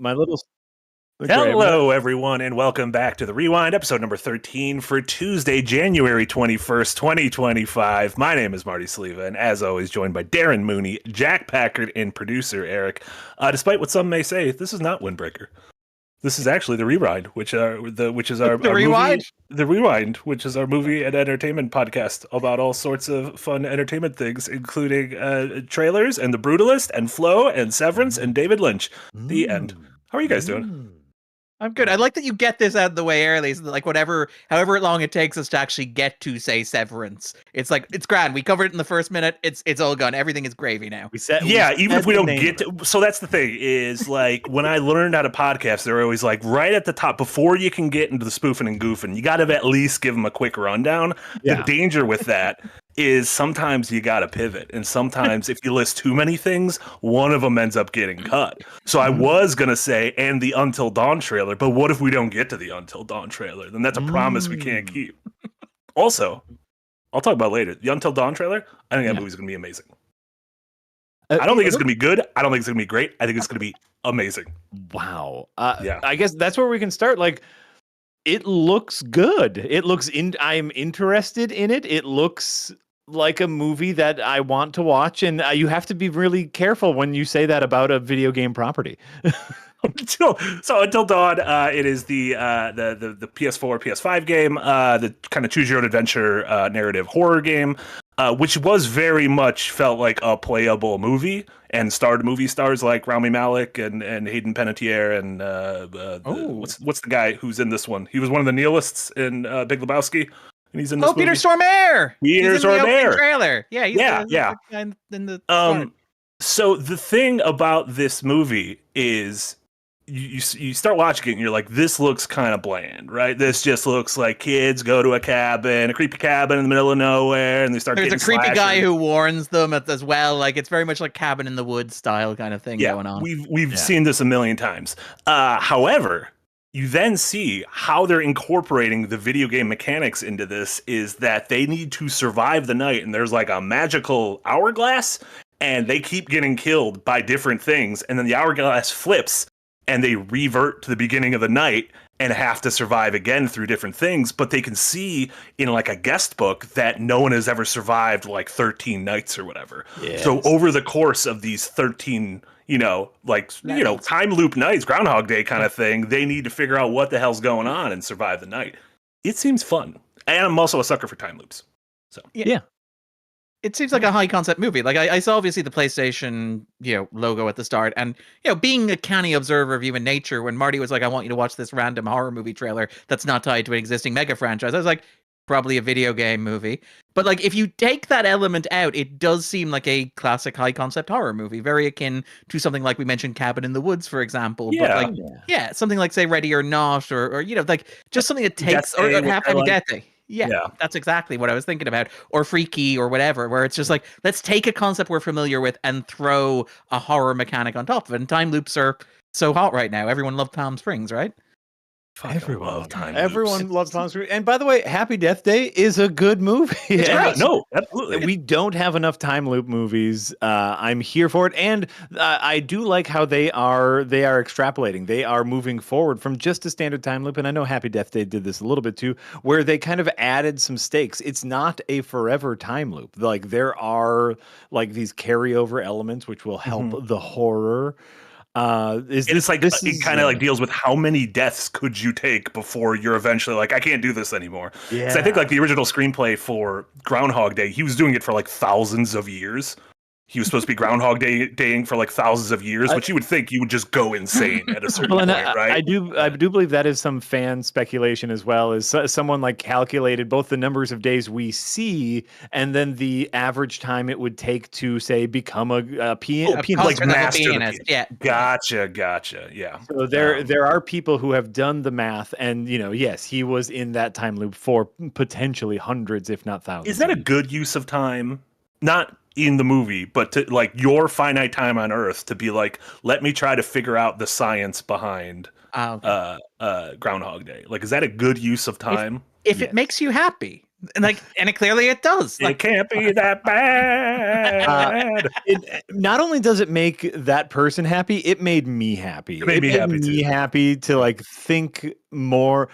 my little. Hello, everyone, and welcome back to the Rewind, episode number 13 for Tuesday, January 21st, 2025. My name is Marty Sleva, and as always, joined by Darren Mooney, Jack Packard, and producer Eric. Despite what some may say, this is not Windbreaker. This is actually the Rewind, which is our Rewind? movie, the Rewind, which is our movie and entertainment podcast about all sorts of fun entertainment things, including trailers and The Brutalist and Flow and Severance and David Lynch. The end. How are you guys doing? I'm good. I like that you get this out of the way early, so that, like, however long it takes us to actually get to say Severance, it's like it's grand. We covered it in the first minute. It's all gone. Everything is gravy now. Even if we don't get to, so that's the thing is like when I learned how to podcast, they're always like right at the top before you can get into the spoofing and goofing. You got to at least give them a quick rundown. Yeah. The danger with that is sometimes you got to pivot, and sometimes if you list too many things, one of them ends up getting cut. So I was gonna say, and the Until Dawn trailer, but what if we don't get to the Until Dawn trailer? Then that's a promise we can't keep. Also, I'll talk about later. The Until Dawn trailer, I think that movie's gonna be amazing. I don't think it's gonna be good. I don't think it's gonna be great. I think it's gonna be amazing. Wow. I guess that's where we can start. Like, it looks good. It looks I'm interested in it. It looks like a movie that I want to watch, and you have to be really careful when you say that about a video game property. Until Dawn, it is the PS4, PS5 game, the kind of choose your own adventure narrative horror game, which was very much felt like a playable movie and starred movie stars like Rami Malek and Hayden Panettiere and what's the guy who's in this one? He was one of the nihilists in Big Lebowski. And he's in this movie. Peter Stormare. Peter Stormare. Trailer. Yeah. Yeah. In the so the thing about this movie is you start watching it and you're like, this looks kind of bland, right? This just looks like kids go to a creepy cabin in the middle of nowhere, and they start. There's a creepy guy who warns them as well. Like, it's very much like Cabin in the Woods style kind of thing going on. We've seen this a million times. However, you then see how they're incorporating the video game mechanics into this is that they need to survive the night, and there's like a magical hourglass, and they keep getting killed by different things, and then the hourglass flips, and they revert to the beginning of the night and have to survive again through different things, but they can see in like a guest book that no one has ever survived like 13 nights or whatever. Yes. So over the course of these 13 time loop nights, Groundhog Day kind of thing, they need to figure out what the hell's going on and survive the night. It seems fun. And I'm also a sucker for time loops. So yeah. It seems like a high concept movie. Like I saw obviously the PlayStation, logo at the start, and being a canny observer of human nature, when Marty was like, I want you to watch this random horror movie trailer that's not tied to an existing mega franchise, I was like, probably a video game movie. But like, if you take that element out, it does seem like a classic high concept horror movie, very akin to something like we mentioned Cabin in the Woods, for example. Yeah. But something like, say, Ready or Not, or like just something that takes, or Half Heavy Death Day. Yeah, that's exactly what I was thinking about. Or Freaky or whatever, where it's just like, let's take a concept we're familiar with and throw a horror mechanic on top of it. And time loops are so hot right now. Everyone loved Palm Springs, right? Everyone loves Palm Springs. And by the way, Happy Death Day is a good movie. No, absolutely. We don't have enough time loop movies. I'm here for it, and I do like how they are extrapolating. They are moving forward from just a standard time loop, and I know Happy Death Day did this a little bit too, where they kind of added some stakes. It's not a forever time loop. Like, there are like these carryover elements which will help the horror. It kind of like deals with how many deaths could you take before you're eventually like, I can't do this anymore. Yeah. So I think like the original screenplay for Groundhog Day, he was doing it for like thousands of years. He was supposed to be Groundhog Daying for like thousands of years, which you would think you would just go insane at a certain point, right? I do believe that is some fan speculation as well. Is someone like calculated both the numbers of days we see and then the average time it would take to say become a pianist, like master pianist. Yeah, gotcha. Yeah. So there are people who have done the math, and yes, he was in that time loop for potentially hundreds, if not thousands. Is that a good use of time? Not in the movie, but to like your finite time on Earth to be like, let me try to figure out the science behind Groundhog Day. Like, is that a good use of time? If it makes you happy, And it clearly it does. It can't be that bad. Not only does it make that person happy, it made me happy. It made me happy too. Happy to like think more.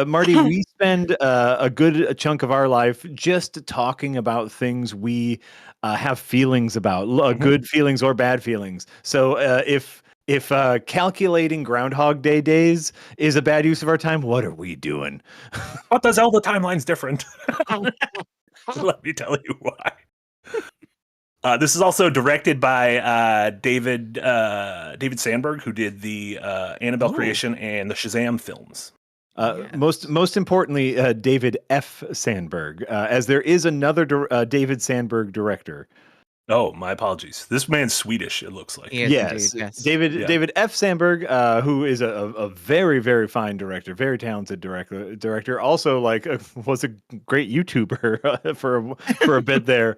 Marty, we spend a good chunk of our life just talking about things we have feelings about, good feelings or bad feelings. So if calculating Groundhog Day days is a bad use of our time, what are we doing? But the Zelda timeline's different. Let me tell you why. This is also directed by David Sandberg, who did the Annabelle creation and the Shazam films. Most importantly, David F. Sandberg, as there is another David Sandberg director. Oh, my apologies. This man's Swedish, it looks like. Yes. Indeed, yes. David F. Sandberg, who is a very, very fine director, very talented director. Also, like, was a great YouTuber for a bit there.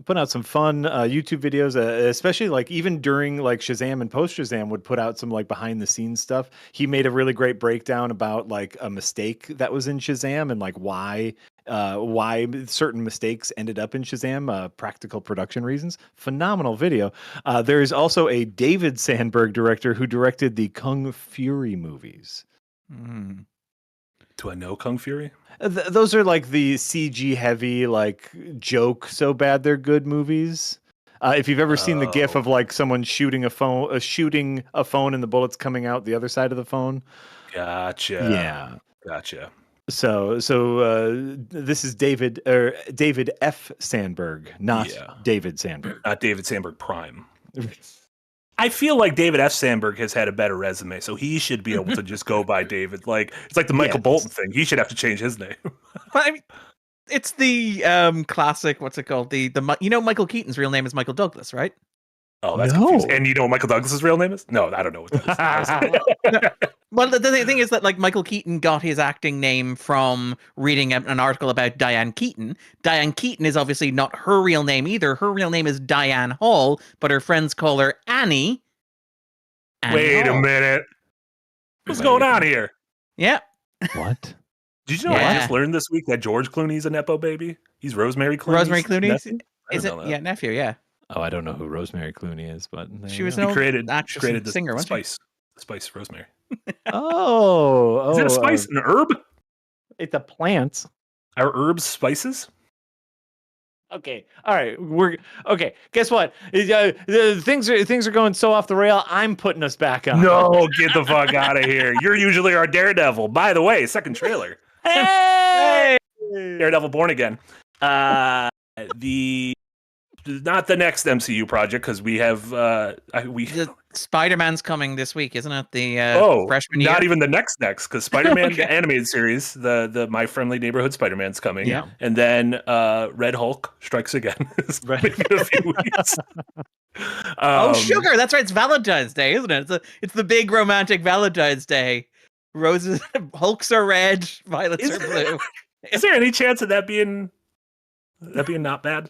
Put out some fun YouTube videos, especially like even during like Shazam and post Shazam would put out some like behind the scenes stuff. He made a really great breakdown about like a mistake that was in Shazam and like why certain mistakes ended up in Shazam, practical production reasons. Phenomenal video. There is also a David Sandberg director who directed the Kung Fury movies. Mm. Do I know Kung Fury? Those are like the CG heavy, like joke so bad they're good movies. If you've ever seen the GIF of like someone shooting a phone and the bullets coming out the other side of the phone. Gotcha. Yeah. Gotcha. So this is David F. Sandberg, not David Sandberg. Not David Sandberg Prime. I feel like David F. Sandberg has had a better resume, so he should be able to just go by David. Like it's like the Michael Bolton thing. He should have to change his name. But I mean, it's the classic. What's it called? The Michael Keaton's real name is Michael Douglas, right? Oh, that's confusing. And you know what Michael Douglas's real name is? No, I don't know what that is. Well, the thing is that like Michael Keaton got his acting name from reading an article about Diane Keaton. Diane Keaton is obviously not her real name either. Her real name is Diane Hall, but her friends call her Annie. Wait a minute. What's going on here? Yeah. What? Did you know I just learned this week that George Clooney's a Nepo baby? He's Rosemary Clooney. Rosemary Clooney? Nephew? Is it? Yeah, nephew, yeah. Oh, I don't know who Rosemary Clooney is, but she was an created the singer, the spice. The spice rosemary. Oh. Is it a spice? An herb? It's a plant. Are herbs spices? Okay. All right. We're okay. Guess what? Things are going so off the rail. I'm putting us back on. No, get the fuck out of here. You're usually our Daredevil. By the way, second trailer. Hey! Daredevil Born Again. Not the next MCU project because we have Spider-Man's coming this week, isn't it? The freshman year? Not even the next because Spider-Man the animated series, the My Friendly Neighborhood Spider-Man's coming, and then Red Hulk strikes again. It's been a few weeks. Sugar! That's right. It's Valentine's Day, isn't it? It's the big romantic Valentine's Day. Roses, Hulks are red, violets are blue. Is there any chance of that being not bad?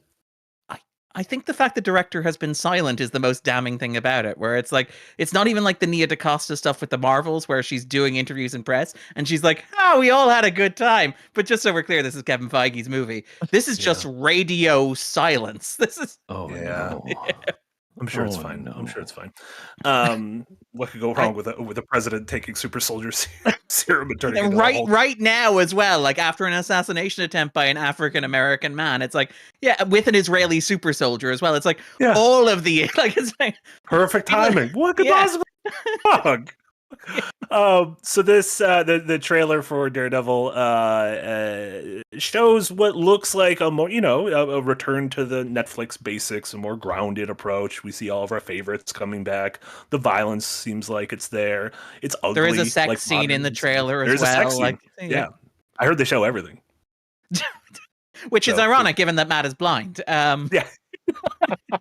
I think the fact the director has been silent is the most damning thing about it, where it's like, it's not even like the Nia DaCosta stuff with the Marvels, where she's doing interviews in press, and she's like, we all had a good time. But just so we're clear, this is Kevin Feige's movie. This is just radio silence. This is... Oh, yeah. I'm sure it's fine. No. I'm sure it's fine. What could go wrong with a president taking super soldier serum and turning into a Hulk? Right now as well, like after an assassination attempt by an African American man, it's like with an Israeli super soldier as well. It's like all of the it's like perfect timing. What could possibly fuck? So this the trailer for Daredevil shows what looks like a more a return to the Netflix basics, a more grounded approach. We see all of our favorites coming back. The violence seems like it's there. It's ugly. There is a sex scene in the trailer as well. There's a sex scene. Yeah, I heard they show everything. Which is ironic, given that Matt is blind. Yeah.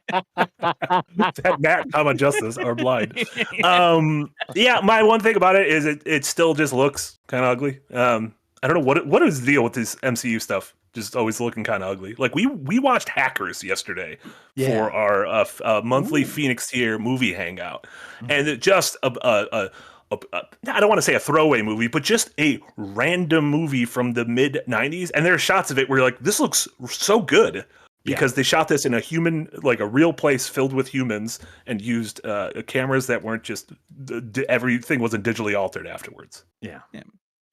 That Matt, Justice are blind. My one thing about it is it still just looks kind of ugly. I don't know what is the deal with this MCU stuff. Just always looking kind of ugly. Like we watched Hackers yesterday for our monthly Phoenix Tier movie hangout, and it just a I don't want to say a throwaway movie, but just a random movie from the mid 90s. And there are shots of it where you're like, this looks so good because they shot this in a human, like a real place filled with humans, and used cameras that weren't just everything wasn't digitally altered afterwards. Yeah.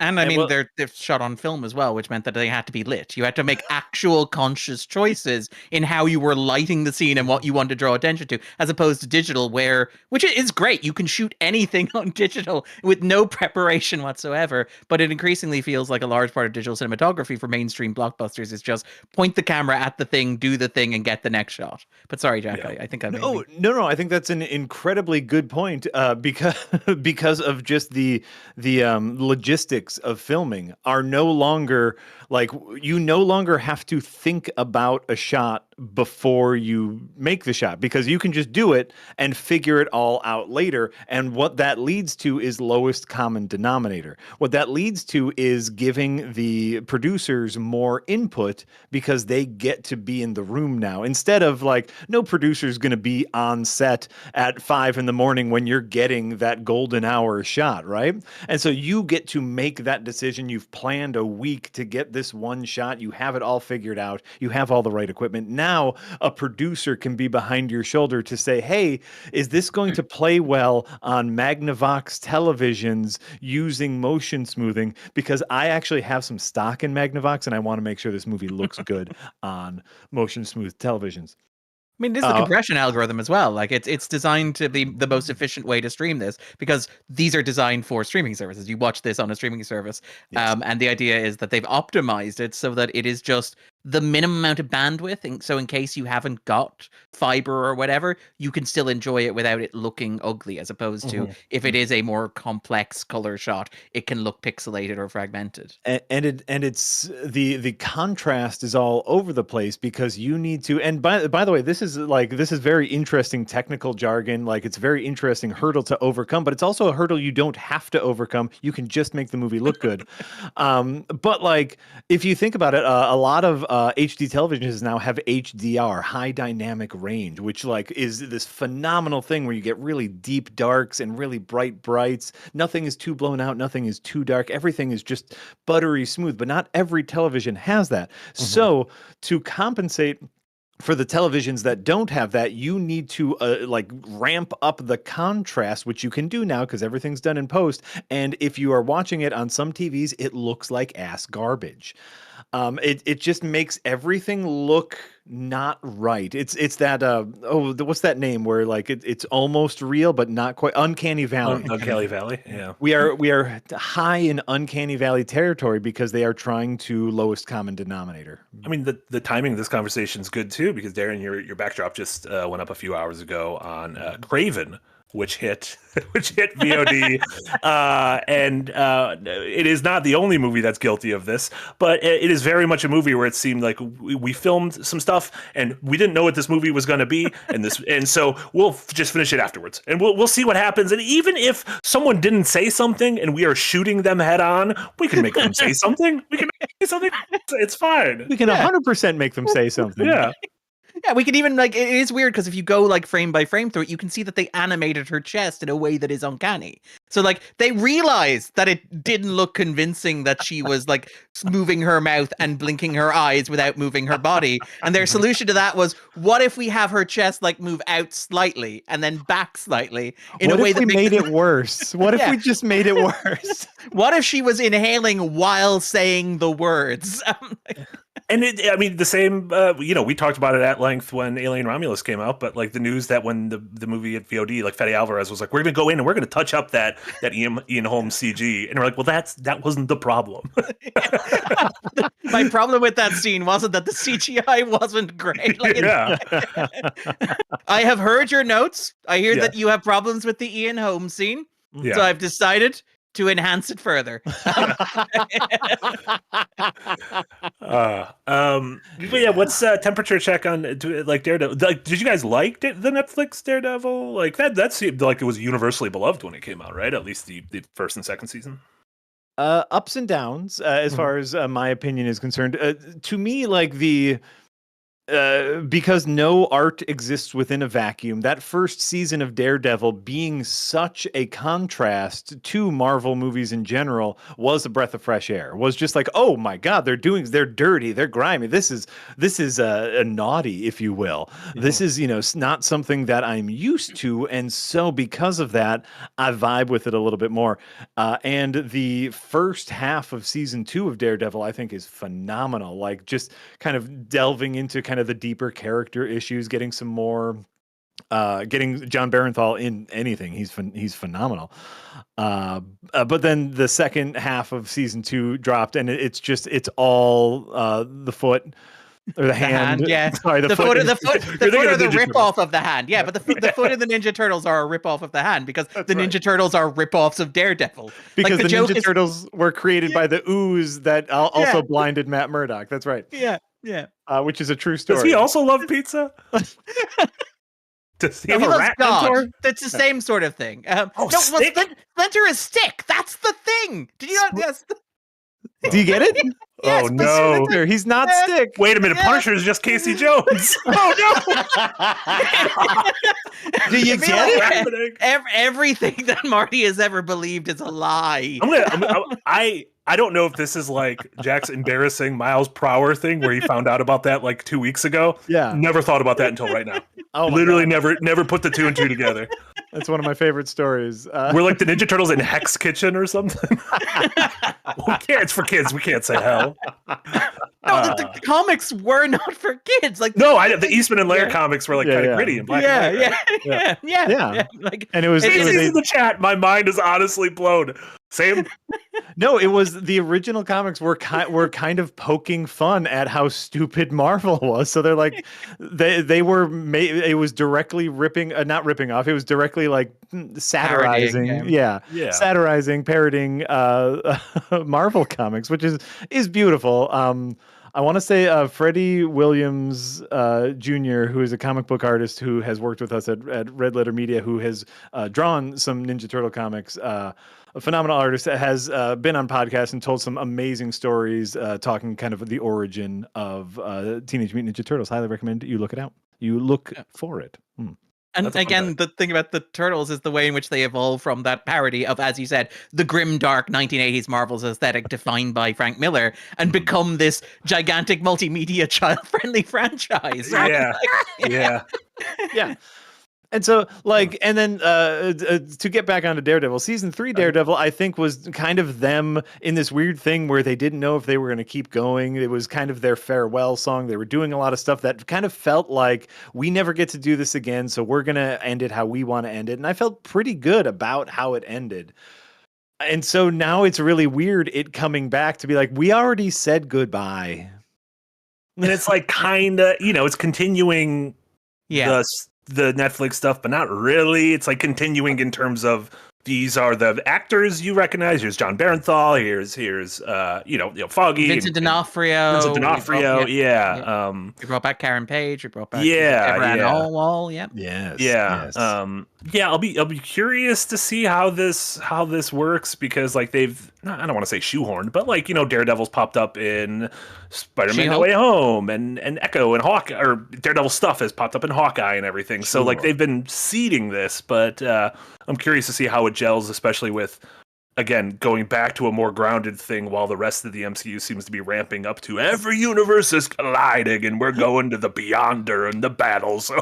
And I mean, they're shot on film as well, which meant that they had to be lit. You had to make actual conscious choices in how you were lighting the scene and what you want to draw attention to, as opposed to digital, which is great. You can shoot anything on digital with no preparation whatsoever. But it increasingly feels like a large part of digital cinematography for mainstream blockbusters is just point the camera at the thing, do the thing, and get the next shot. But sorry, Jack, Yeah. I think I'm No. I think that's an incredibly good point because of just the logistics of filming are no longer like, you no longer have to think about a shot before you make the shot, because you can just do it and figure it all out later. And what that leads to is lowest common denominator. What that leads to is giving the producers more input because they get to be in the room now, instead of like, no producer's going to be on set at 5 a.m. when you're getting that golden hour shot, right? And so you get to make that decision. You've planned a week to get this one shot. You have it all figured out. You have all the right equipment. Now a producer can be behind your shoulder to say, hey, is this going to play well on Magnavox televisions using motion smoothing? Because I actually have some stock in Magnavox and I want to make sure this movie looks good on motion smooth televisions. I mean, this is the compression algorithm as well. Like it's designed to be the most efficient way to stream this, because these are designed for streaming services. You watch this on a streaming service. Yes. And the idea is that they've optimized it so that it is just the minimum amount of bandwidth. And so in case you haven't got fiber or whatever, you can still enjoy it without it looking ugly, as opposed to if it is a more complex color shot, it can look pixelated or fragmented. And it's the contrast is all over the place, because you need to, and by the way, this is very interesting technical jargon. Like, it's a very interesting hurdle to overcome, but it's also a hurdle you don't have to overcome. You can just make the movie look good. But like, if you think about it, a lot of HD televisions now have HDR, high dynamic range, which like is this phenomenal thing where you get really deep darks and really bright brights. Nothing is too blown out. Nothing is too dark. Everything is just buttery smooth, but not every television has that. So to compensate for the televisions that don't have that, you need to like ramp up the contrast, which you can do now because everything's done in post. And if you are watching it on some TVs, it looks like ass garbage. It just makes everything look not right. It's that what's that name where like it's almost real but not quite, Uncanny Valley. Uncanny Valley, yeah. We are high in Uncanny Valley territory because they are trying to lowest common denominator. I mean, the timing of this conversation is good too, because Darren, your backdrop just went up a few hours ago on Craven, which hit VOD, and it is not the only movie that's guilty of this, but it is very much a movie where it seemed like we filmed some stuff and we didn't know what this movie was going to be, and so we'll just finish it afterwards, and we'll see what happens. And even if someone didn't say something and we are shooting them head on, we can make them say something. We can make them say something. It's fine. We can 100% make them say something. Yeah. Yeah, we can even, like, it is weird because if you go like frame by frame through it, you can see that they animated her chest in a way that is uncanny. So like they realized that it didn't look convincing that she was like moving her mouth and blinking her eyes without moving her body. And their solution to that was, what if we have her chest like move out slightly and then back slightly in a way that made it worse? What if we just made it worse? What if she was inhaling while saying the words? And the same, we talked about it at length when Alien Romulus came out, but like the news that when the movie at VOD, like Fede Alvarez was like, we're going to go in and we're going to touch up that Ian Holmes CG. And we're like, well, that wasn't the problem. My problem with that scene wasn't that the CGI wasn't great. Like, yeah. I have heard your notes. I hear that you have problems with the Ian Holmes scene. Yeah. So I've decided to enhance it further. But yeah, what's temperature check on like Daredevil? Like, did you guys like the Netflix Daredevil? Like that seemed like it was universally beloved when it came out, right? At least the first and second season. Ups and downs as far as my opinion is concerned. To me, like because no art exists within a vacuum. That first season of Daredevil being such a contrast to Marvel movies in general was a breath of fresh air. Was just like, oh my God, they're dirty, they're grimy. This is a naughty, if you will. This is, not something that I'm used to, and so because of that, I vibe with it a little bit more. And the first half of season 2 of Daredevil, I think, is phenomenal. Like just kind of delving into kind of the deeper character issues, getting some more, getting John Barenthal in anything. He's phenomenal. But then the second half of season 2 dropped, and it's all the foot. Or the hand. Yeah. Sorry, the foot are the Ninja rip-off of the hand. Yeah, but the foot and the Ninja Turtles are a rip-off of the hand because the Ninja Turtles are rip-offs of Daredevil. Because the Ninja Turtles were created by the ooze that also blinded Matt Murdock. That's right. Yeah. Which is a true story. Does he also love pizza? Does he have a rat mentor? That's the same sort of thing. Splinter is Stick. That's the thing. Did you not? Yes. Do you get it? Oh no, Splinter. He's not Stick. Wait a minute, Punisher is just Casey Jones. Oh no! Do you get it? Everything that Marty has ever believed is a lie. I don't know if this is like Jack's embarrassing Miles Prower thing where he found out about that like 2 weeks ago. Yeah. Never thought about that until right now. Oh, literally never put the 2 and 2 together. That's one of my favorite stories. We're like the Ninja Turtles in Hex Kitchen or something. It's for kids. We can't say hell. No, the comics were not for kids. Like the Eastman and Laird comics were like kind of gritty and black and white. Yeah. Like, and it was in the chat. My mind is honestly blown. Same. No, it was the original comics were kind of poking fun at how stupid Marvel was. So they're like, they were it was directly not ripping off. It was directly like satirizing, satirizing, parroting Marvel comics, which is beautiful. I want to say Freddie Williams Jr., who is a comic book artist who has worked with us at Red Letter Media, who has drawn some Ninja Turtle comics. A phenomenal artist that has been on podcasts and told some amazing stories, talking kind of the origin of Teenage Mutant Ninja Turtles. Highly recommend you look it out. You look for it. And again, the thing about the Turtles is the way in which they evolve from that parody of, as you said, the grim, dark 1980s Marvel's aesthetic defined by Frank Miller and become this gigantic multimedia child-friendly franchise. Right? Yeah. And so, and then to get back onto Daredevil, season 3 Daredevil, I think was kind of them in this weird thing where they didn't know if they were going to keep going. It was kind of their farewell song. They were doing a lot of stuff that kind of felt like we never get to do this again, so we're going to end it how we want to end it. And I felt pretty good about how it ended. And so now it's really weird it coming back to be like, we already said goodbye. And it's like kind of, it's continuing the Netflix stuff, but not really. It's like continuing in terms of these are the actors you recognize. Here's John Barenthal. Here's Foggy. Vincent D'Onofrio. Yeah. We brought back Karen Page. We brought back Everett Allwall. Yep. Yes. I'll be curious to see how this works because like they've I don't want to say shoehorned, but like Daredevil's popped up in Spider-Man No Way Home and Echo and Hawkeye, or Daredevil stuff has popped up in Hawkeye and everything. Sure. So like they've been seeding this, but I'm curious to see how it gels, especially with, again, going back to a more grounded thing while the rest of the MCU seems to be ramping up to every universe is colliding and we're going to the Beyonder and the battle zone.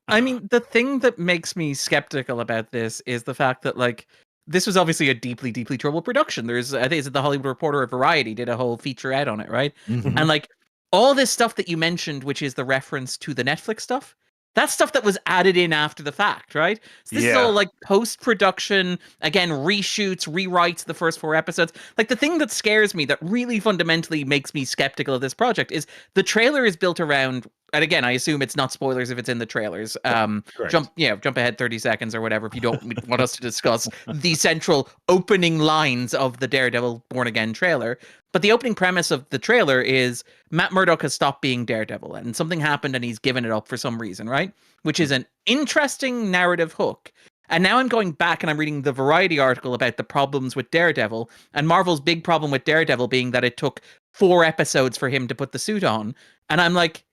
I mean, the thing that makes me skeptical about this is the fact that, like, this was obviously a deeply, deeply troubled production. I think it's the Hollywood Reporter or Variety did a whole featurette on it, right? Mm-hmm. And like all this stuff that you mentioned, which is the reference to the Netflix stuff, that's stuff that was added in after the fact, right? So this is all like post-production, again, reshoots, rewrites the first 4 episodes. Like the thing that scares me, that really fundamentally makes me skeptical of this project, is the trailer is built around, and again, I assume it's not spoilers if it's in the trailers. Jump ahead 30 seconds or whatever if you don't want us to discuss the central opening lines of the Daredevil Born Again trailer. But the opening premise of the trailer is Matt Murdock has stopped being Daredevil and something happened and he's given it up for some reason, right? Which is an interesting narrative hook. And now I'm going back and I'm reading the Variety article about the problems with Daredevil, and Marvel's big problem with Daredevil being that it took 4 episodes for him to put the suit on. And I'm like,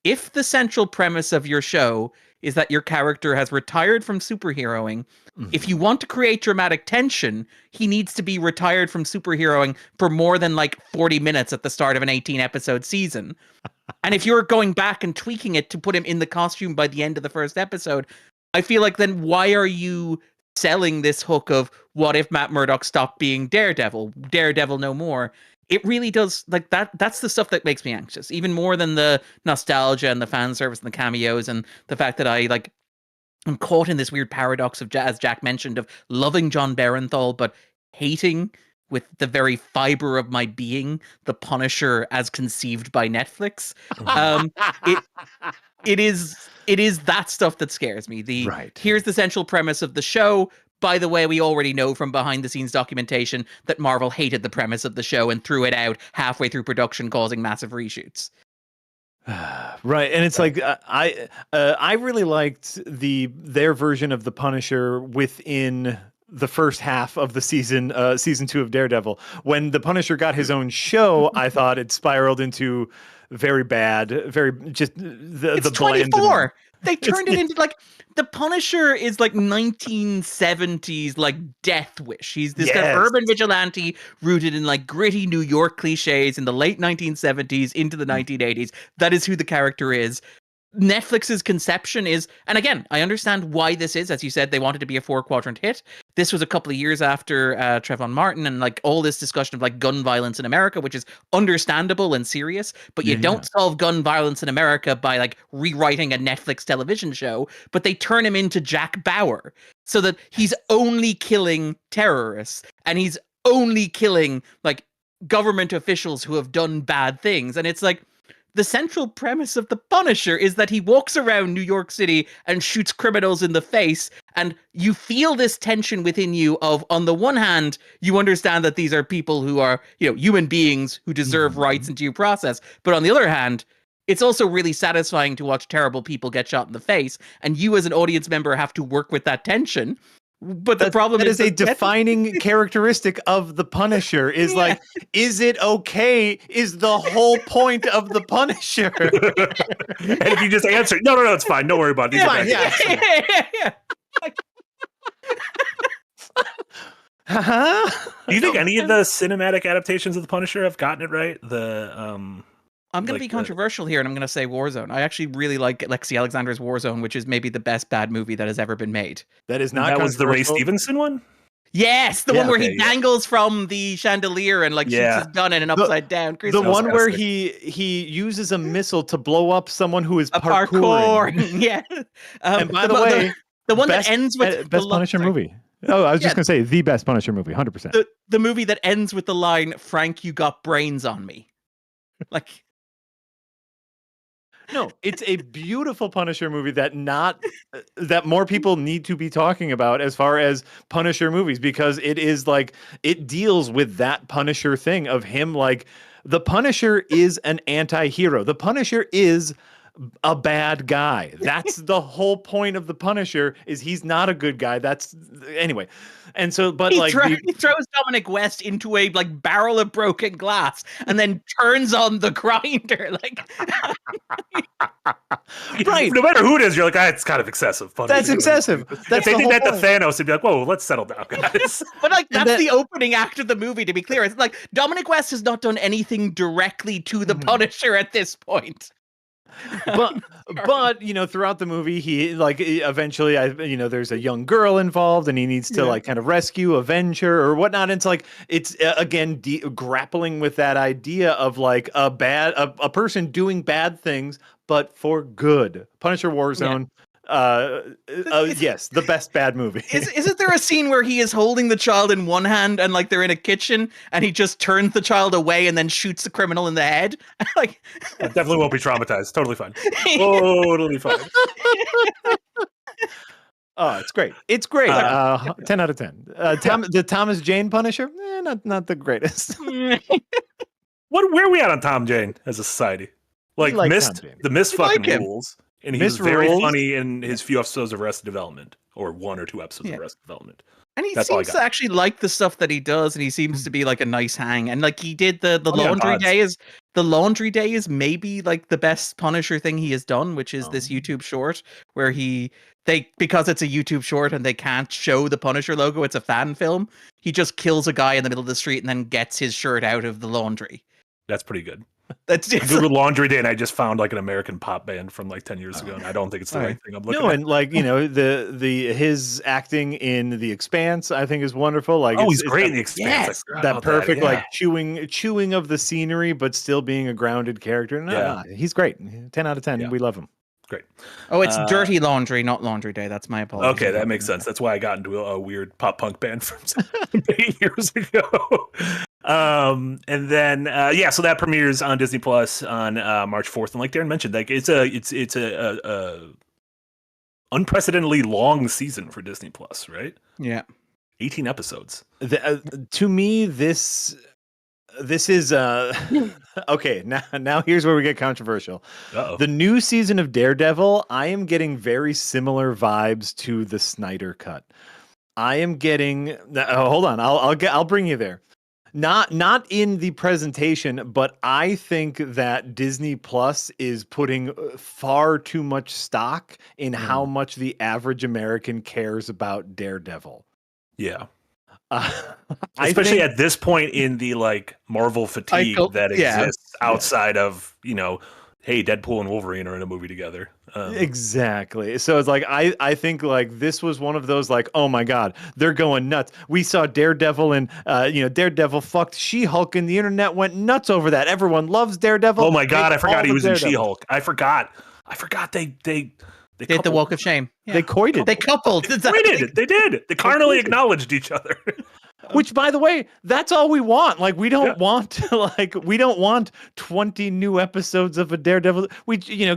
if the central premise of your show is that your character has retired from superheroing, if you want to create dramatic tension, he needs to be retired from superheroing for more than like 40 minutes at the start of an 18-episode season. And if you're going back and tweaking it to put him in the costume by the end of the first episode, I feel like then why are you selling this hook of what if Matt Murdock stopped being Daredevil no more? It really does, like, that's the stuff that makes me anxious, even more than the nostalgia and the fan service and the cameos and the fact that I'm caught in this weird paradox of, as Jack mentioned, of loving John Barenthal but hating with the very fiber of my being the Punisher as conceived by Netflix. It is that stuff that scares me. Here's the central premise of the show. By the way, we already know from behind the scenes documentation that Marvel hated the premise of the show and threw it out halfway through production, causing massive reshoots. Right, and it's like I really liked their version of the Punisher within the first half of the season 2 of Daredevil. When the Punisher got his own show, I thought it spiraled into very bad, very just it's the 24. They turned it into like the Punisher is like 1970s like Death Wish. He's this kind of urban vigilante rooted in like gritty New York cliches in the late 1970s into the 1980s. That is who the character is. Netflix's conception is, and again, I understand why this is. As you said, they wanted to be a 4-quadrant hit. This was a couple of years after Trayvon Martin and like all this discussion of like gun violence in America, which is understandable and serious. But you don't solve gun violence in America by like rewriting a Netflix television show. But they turn him into Jack Bauer so that he's only killing terrorists and he's only killing like government officials who have done bad things. And it's like, the central premise of the Punisher is that he walks around New York City and shoots criminals in the face, and you feel this tension within you of, on the one hand, you understand that these are people who are, human beings who deserve rights and due process, but on the other hand, it's also really satisfying to watch terrible people get shot in the face, and you as an audience member have to work with that tension. But the problem is a defining characteristic of the Punisher is like, is it okay? Is the whole point of the Punisher? And if you just answer, no, it's fine. Don't worry about it. Fine, Do you think any of the cinematic adaptations of the Punisher have gotten it right? I'm going to be controversial here, and I'm going to say Warzone. I actually really like Lexi Alexander's Warzone, which is maybe the best bad movie that has ever been made. That is not. That was the Ray Stevenson one? Yes, the one where he dangles from the chandelier and like shoots his gun in an upside down. The one where he uses a missile to blow up someone who is parkouring. Yeah. And by the way, the one that ends with best Punisher movie. Oh, I was just going to say the best Punisher movie, 100%. The movie that ends with the line, "Frank, you got brains on me." Like. No, it's a beautiful Punisher movie that more people need to be talking about as far as Punisher movies, because it is like, it deals with that Punisher thing of him, like, the Punisher is an anti-hero. The Punisher is a bad guy. That's the whole point of the Punisher, is he's not a good guy. Anyway. And so, but he throws Dominic West into a like barrel of broken glass and then turns on the grinder. Like, right. No matter who it is, you're like, it's kind of excessive. Punisher. That's excessive. If they did that to Thanos, it'd be like, whoa, let's settle down, guys. But like, that's the opening act of the movie, to be clear. It's like Dominic West has not done anything directly to the Punisher at this point. but throughout the movie, he like eventually there's a young girl involved and he needs to like kind of rescue, avenge her or whatnot. And it's like, it's again grappling with that idea of like a person doing bad things but for good. Punisher Warzone. Yes, the best bad movie. Isn't there a scene where he is holding the child in one hand and like they're in a kitchen and he just turns the child away and then shoots the criminal in the head? Like, I definitely won't be traumatized. Totally fine. Totally fine. Oh, it's great. It's great. 10 out of 10. The Thomas Jane Punisher? Not the greatest. Where are we at on Tom Jane as a society? Like the Mist fucking rules. And he was very funny in his few episodes of Arrested Development, or 1 or 2 episodes of Arrested Development. And he seems to actually like the stuff that he does, and he seems to be like a nice hang. And like he did the laundry day The Laundry Day is maybe like the best Punisher thing he has done, which is this YouTube short where because it's a YouTube short and they can't show the Punisher logo, it's a fan film. He just kills a guy in the middle of the street and then gets his shirt out of the laundry. That's pretty good. That's I Googled Laundry Day and I just found like an American pop band from like 10 years ago, and I don't think it's the right thing I'm looking at. And like, you know, his acting in The Expanse, I think, is wonderful. Like, he's great in The Expanse. Yes. That perfect like chewing of the scenery, but still being a grounded character. No, he's great. 10 out of 10. We love him. Great. Oh, it's Dirty Laundry, not Laundry Day. That's my apologies. Okay, that makes sense. That's why I got into a weird pop punk band from 8 years ago. And then so that premieres on Disney Plus on March 4th, and like Darren mentioned, like it's a unprecedentedly long season for Disney Plus, right? Yeah, 18 episodes. To me, this is okay. Now here's where we get controversial. Uh-oh. The new season of Daredevil, I am getting very similar vibes to the Snyder Cut. I am getting. Hold on, I'll bring you there. Not in the presentation, but I think that Disney Plus is putting far too much stock in how much the average American cares about Daredevil. Yeah. Especially at this point in the like Marvel fatigue that exists outside of, you know, hey, Deadpool and Wolverine are in a movie together. Exactly. So it's like I think like this was one of those like, oh my God, they're going nuts. We saw Daredevil and Daredevil fucked She-Hulk and the internet went nuts over that. Everyone loves Daredevil. Oh my God, I forgot he was in She-Hulk. I forgot they did the walk of shame. Yeah. They coited. They coupled. They did. They carnally acknowledged each other. Which, by the way, that's all we want. Like, we don't want 20 new episodes of a Daredevil.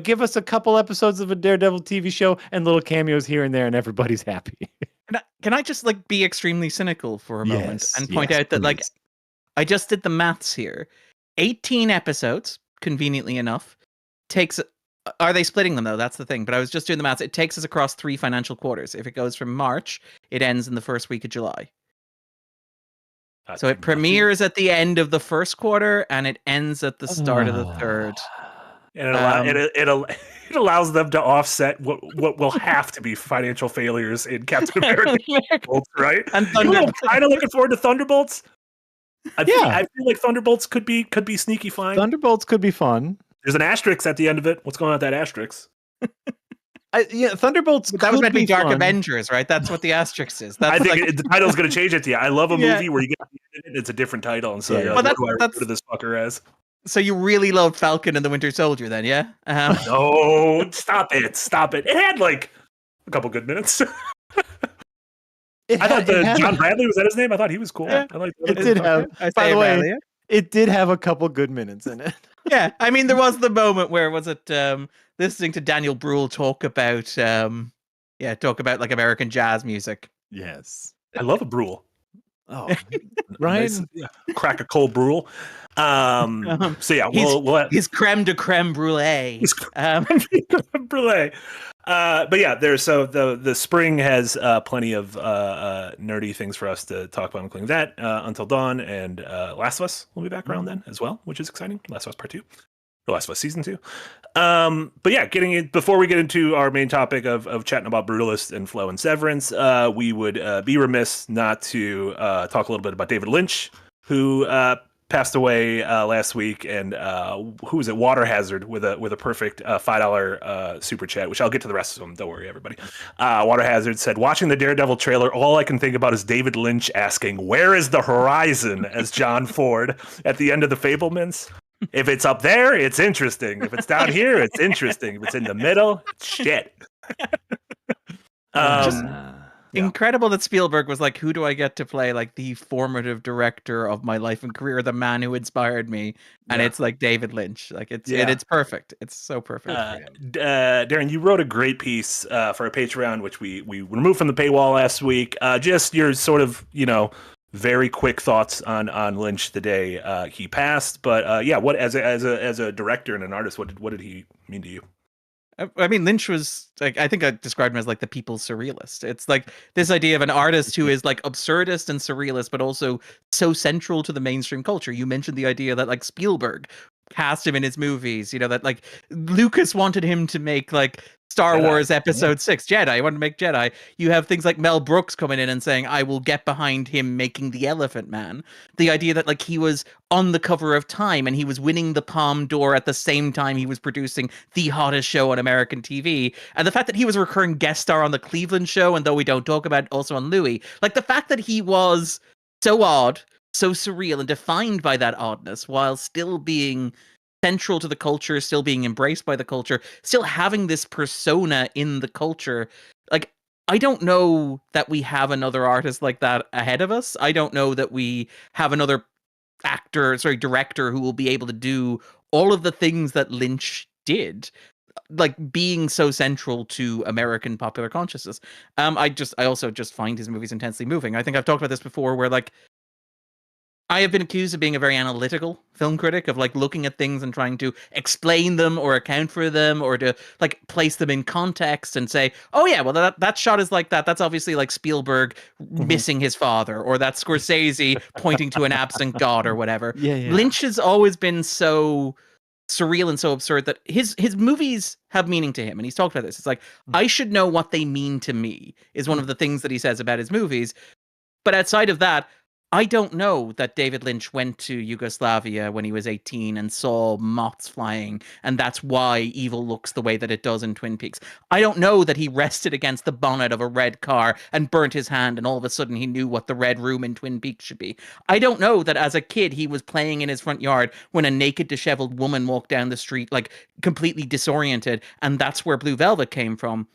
Give us a couple episodes of a Daredevil TV show and little cameos here and there, and everybody's happy. Can I just like be extremely cynical for a moment and point out that like I just did the maths here. 18 episodes, conveniently enough, takes. Are they splitting them though? That's the thing. But I was just doing the maths. It takes us across 3 financial quarters. If it goes from March, it ends in the first week of July. So it premieres at the end of the first quarter and it ends at the start of the third. And it allows them to offset what will have to be financial failures in Captain America, right? And I'm kind of looking forward to Thunderbolts. I feel like Thunderbolts could be sneaky fine. Thunderbolts could be fun. There's an asterisk at the end of it. What's going on with that asterisk? Thunderbolts. That was meant to be Dark Avengers, right? That's what the asterisk is. I think the title's going to change it to you. I love a movie where you get it's a different title, and so what do I refer to this fucker as? So you really loved Falcon and the Winter Soldier, then, yeah? No, stop it! It had like a couple good minutes. I thought John Bradley, was that his name? I thought he was cool. Yeah, it did have. By the way, it did have a couple good minutes in it. Yeah, I mean, there was the moment where listening to Daniel Bruhl talk about like American jazz music. Yes, I love a Bruhl. Oh, right. Nice, crack a cold Bruhl. So yeah, he's creme de creme brulee. Brulee. But yeah, the spring has plenty of nerdy things for us to talk about, including that Until Dawn and Last of Us will be back around then as well, which is exciting. Last of Us Part 2, or Last of Us Season 2. But yeah, before we get into our main topic of chatting about Brutalist and Flow and Severance, we would be remiss not to talk a little bit about David Lynch, who passed away last week, and who was it? Water Hazard with a perfect $5 super chat, which I'll get to the rest of them. Don't worry, everybody. Water Hazard said, "Watching the Daredevil trailer, all I can think about is David Lynch asking, 'Where is the horizon?' as John Ford at the end of The Fabelmans. If it's up there, it's interesting. If it's down here, it's interesting. If it's in the middle, it's shit." Incredible that Spielberg was like, who do I get to play like the formative director of my life and career, the man who inspired me? And it's like David Lynch. Like it's perfect. It's so perfect. Darren, you wrote a great piece for a Patreon, which we removed from the paywall last week. Just your sort of, very quick thoughts on Lynch the day he passed. But what as a director and an artist, what did he mean to you? I mean, Lynch was like, I think I described him as like the people's surrealist. It's like this idea of an artist who is like absurdist and surrealist, but also so central to the mainstream culture. You mentioned the idea that like Spielberg cast him in his movies. You know, that like Lucas wanted him to make like Star Jedi. Wars Episode 6, Jedi. He wanted to make Jedi. You have things like Mel Brooks coming in and saying, I will get behind him making The Elephant Man. The idea that like he was on the cover of Time and he was winning the Palme d'Or at the same time he was producing the hottest show on American TV. And the fact that he was a recurring guest star on the Cleveland show, and though we don't talk about it, also on Louis. Like the fact that he was so odd, so surreal, and defined by that oddness while still being central to the culture, still being embraced by the culture, still having this persona in the culture. Like, I don't know that we have another artist like that ahead of us. I don't know that we have another director who will be able to do all of the things that Lynch did, like being so central to American popular consciousness. I also just find his movies intensely moving. I think I've talked about this before, where like I have been accused of being a very analytical film critic, of like looking at things and trying to explain them or account for them or to like place them in context and say, oh yeah, well that shot is like that. That's obviously like Spielberg missing his father, or that's Scorsese pointing to an absent god or whatever. Yeah. Lynch has always been so surreal and so absurd that his movies have meaning to him. And he's talked about this. It's like, I should know what they mean to me is one of the things that he says about his movies. But outside of that, I don't know that David Lynch went to Yugoslavia when he was 18 and saw moths flying, and that's why evil looks the way that it does in Twin Peaks. I don't know that he rested against the bonnet of a red car and burnt his hand, and all of a sudden he knew what the red room in Twin Peaks should be. I don't know that as a kid he was playing in his front yard when a naked, disheveled woman walked down the street, like completely disoriented, and that's where Blue Velvet came from.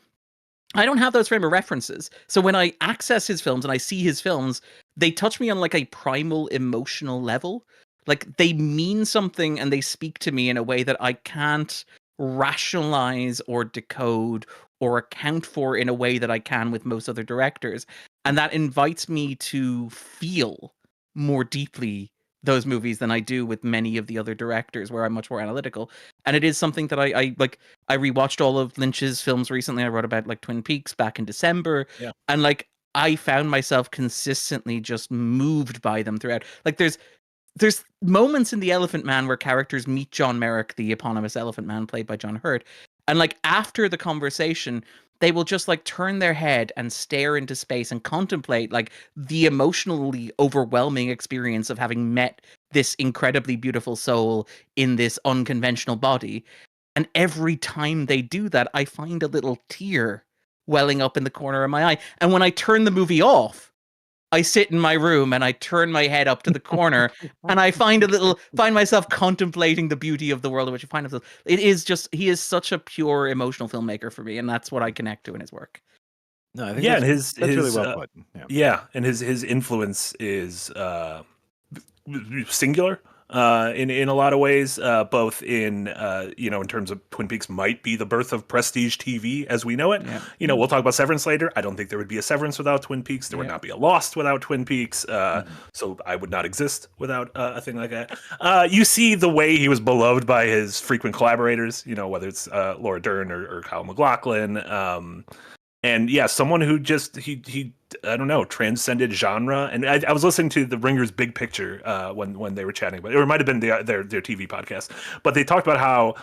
I don't have those frame of references. So when I access his films and I see his films, they touch me on like a primal emotional level. Like they mean something and they speak to me in a way that I can't rationalize or decode or account for in a way that I can with most other directors. And that invites me to feel more deeply those movies than I do with many of the other directors, where I'm much more analytical. And it is something that I like. I rewatched all of Lynch's films recently. I wrote about like Twin Peaks back in December. Yeah. And like I found myself consistently just moved by them throughout. Like there's moments in The Elephant Man where characters meet John Merrick, the eponymous Elephant Man played by John Hurt. And like after the conversation, they will just like turn their head and stare into space and contemplate like the emotionally overwhelming experience of having met this incredibly beautiful soul in this unconventional body. And every time they do that, I find a little tear welling up in the corner of my eye. And when I turn the movie off, I sit in my room and I turn my head up to the corner and I find myself contemplating the beauty of the world in which I find myself. It is just, he is such a pure emotional filmmaker for me, and that's what I connect to in his work. No, I think and that's really well put. Yeah, and his influence is singular. In a lot of ways, both in in terms of Twin Peaks might be the birth of prestige TV as we know it. Yeah. We'll talk about Severance later. I don't think there would be a Severance without Twin Peaks. There would not be a Lost without Twin Peaks. So I would not exist without a thing like that. You see the way he was beloved by his frequent collaborators. Whether it's Laura Dern or Kyle MacLachlan. And yeah, someone who just he I don't know, transcended genre. And I was listening to the Ringer's Big Picture when they were chatting about it, or it might have been their TV podcast, but they talked about how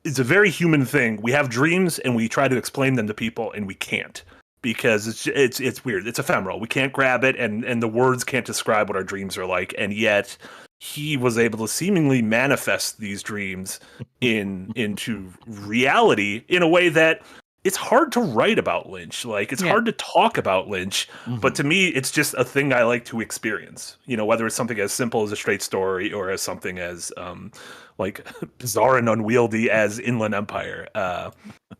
it's a very human thing. We have dreams and we try to explain them to people, and we can't, because it's weird. It's ephemeral. We can't grab it, and the words can't describe what our dreams are like. And yet he was able to seemingly manifest these dreams into reality in a way that it's hard to write about Lynch. Like, it's hard to talk about Lynch, but to me, it's just a thing I like to experience. Whether it's something as simple as a straight story or as something as like bizarre and unwieldy as Inland Empire.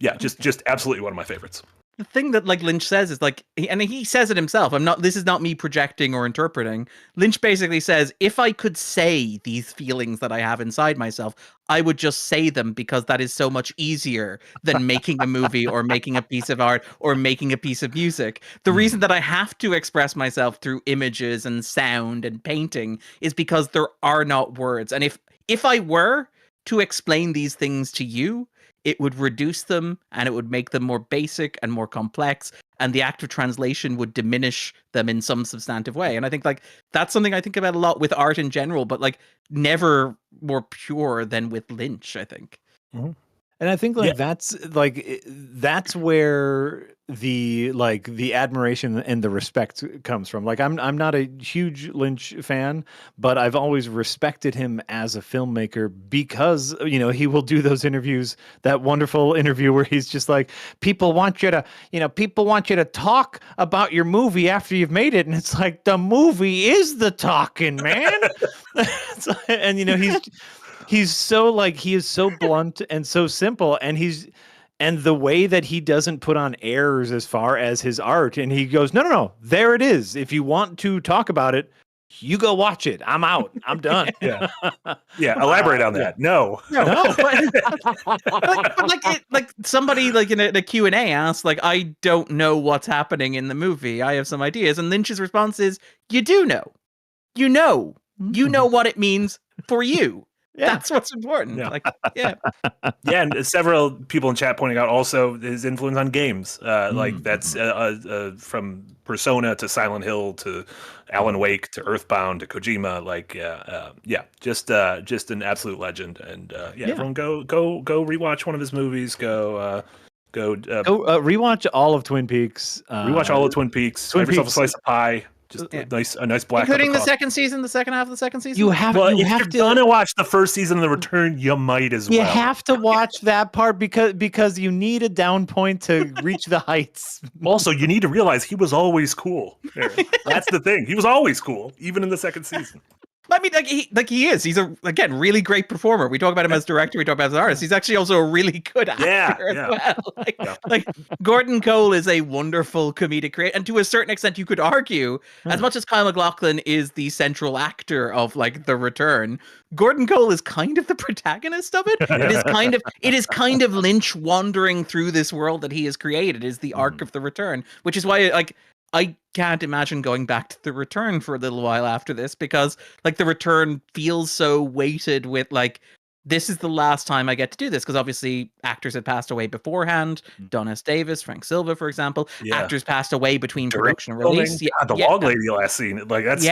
Just absolutely one of my favorites. The thing that like Lynch says is like, and he says it himself. This is not me projecting or interpreting. Lynch basically says, if I could say these feelings that I have inside myself, I would just say them, because that is so much easier than making a movie or making a piece of art or making a piece of music. The reason that I have to express myself through images and sound and painting is because there are not words. And if I were to explain these things to you, it would reduce them and it would make them more basic and more complex, and the act of translation would diminish them in some substantive way. And I think like that's something I think about a lot with art in general, but like never more pure than with Lynch, I think. Mhm. And I think that's where the admiration and the respect comes from. Like I'm not a huge Lynch fan, but I've always respected him as a filmmaker because he will do those interviews, that wonderful interview where he's just like, people want you to talk about your movie after you've made it, and it's like the movie is the talking, man. And he's so like, he is so blunt and so simple, and the way that he doesn't put on airs as far as his art, and he goes, no, there it is. If you want to talk about it, you go watch it. I'm out. I'm done. Yeah. Elaborate on that. No. like somebody like in a Q&A asked, like, I don't know what's happening in the movie. I have some ideas. And Lynch's response is, you do know. You know what it means for you. Yeah. That's what's important. Yeah. Like, yeah. Yeah, and several people in chat pointing out also his influence on games. Like that's from Persona to Silent Hill to Alan Wake to Earthbound to Kojima. Like, just an absolute legend. And everyone go rewatch one of his movies. Go rewatch all of Twin Peaks. Rewatch all of Twin Peaks. Have yourself a slice of pie. Just a nice black, including the second season, the second half of the second season. If you're gonna watch the first season of The Return, you might as well. You have to watch that part because you need a down point to reach the heights. Also, you need to realize he was always cool. That's the thing. He was always cool, even in the second season. I mean, he is. He's a really great performer. We talk about him as director. We talk about him as an artist. He's actually also a really good actor as well. Like Gordon Cole is a wonderful comedic creator, and to a certain extent, you could argue, as much as Kyle MacLachlan is the central actor of like The Return, Gordon Cole is kind of the protagonist of it. It is kind of Lynch wandering through this world that he has created. Is the arc of The Return, which is why I can't imagine going back to The Return for a little while after this, because like The Return feels so weighted with like, this is the last time I get to do this, because obviously actors had passed away beforehand. Don S. Davis, Frank Silva, for example. Actors passed away between production and release. The Log Lady last scene, like that's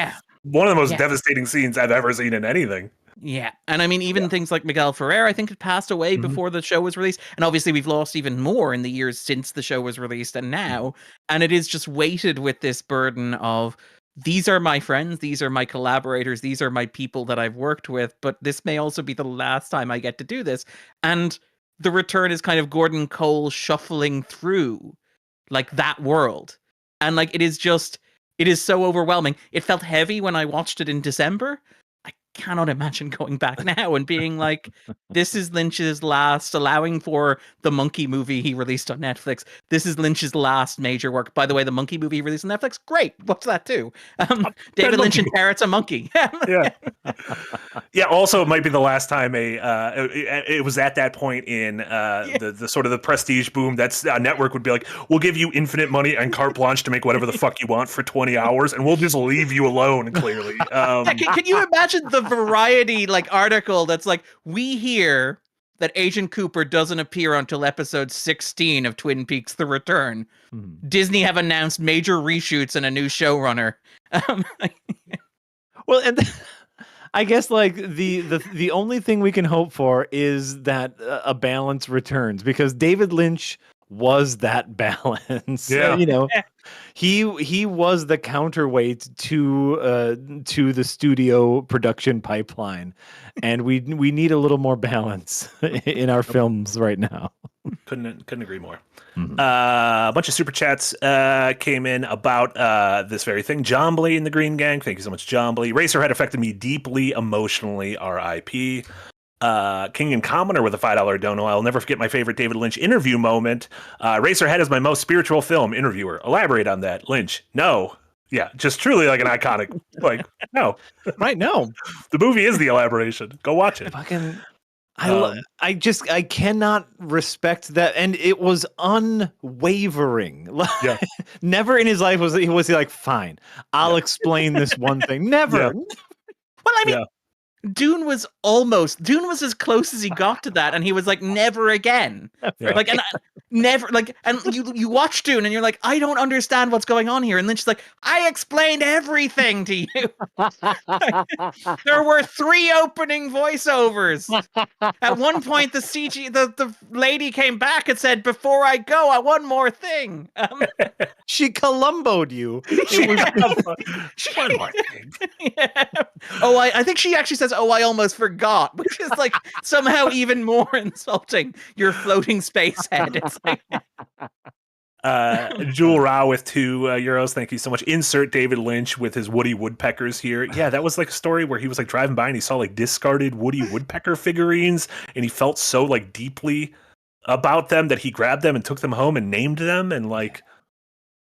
one of the most devastating scenes I've ever seen in anything. Yeah, and I mean, even things like Miguel Ferrer, I think, had passed away before the show was released. And obviously, we've lost even more in the years since the show was released and now. And it is just weighted with this burden of, these are my friends, these are my collaborators, these are my people that I've worked with, but this may also be the last time I get to do this. And The Return is kind of Gordon Cole shuffling through, like, that world. And, like, it is so overwhelming. It felt heavy when I watched it in December. Cannot imagine going back now and being like, this is Lynch's last, allowing for the Monkey movie he released on Netflix. This is Lynch's last major work. By the way, the Monkey movie he released on Netflix, great. What's that too? David Lynch and Parrot's a monkey. Also, it might be the last time it was at that point in the sort of the prestige boom that's a network would be like, we'll give you infinite money and carte blanche to make whatever the fuck you want for 20 hours, and we'll just leave you alone. Clearly, can you imagine the Variety like article that's like, we hear that Agent Cooper doesn't appear until episode 16 of Twin Peaks: The Return. Disney have announced major reshoots and a new showrunner. Well, and I guess like the only thing we can hope for is that a balance returns, because David Lynch was that balance. He was the counterweight to the studio production pipeline, and we need a little more balance in our films right now. Couldn't agree more. A bunch of super chats came in about this very thing. John Blee in the Green Gang, thank you so much, John Blee. Racerhead affected me deeply emotionally, R.I.P. King and Commoner with a $5 dono. I'll never forget my favorite David Lynch interview moment. Racerhead is my most spiritual film. Interviewer, elaborate on that. Lynch, no. Yeah, just truly like an iconic, like, no. Right, no. The movie is the elaboration. Go watch it. I cannot respect that, and it was unwavering. Never in his life was he like, fine, I'll explain this one thing. Never. Well, I mean, Dune was as close as he got to that, and he was like, never again. Yeah. Like, and never, like, and you watch Dune, and you're like, I don't understand what's going on here. And then she's like, I explained everything to you. There were 3 opening voiceovers. At one point, the lady came back and said, "Before I go, I one more thing." She Columboed you. One more thing. Yeah. Oh, I think she actually says, "Oh, I almost forgot," which is like somehow even more insulting. Your floating space head. It's like, Jewel Rao with €2. Thank you so much. Insert David Lynch with his Woody Woodpeckers here. Yeah, that was like a story where he was like driving by and he saw like discarded Woody Woodpecker figurines, and he felt so like deeply about them that he grabbed them and took them home and named them and like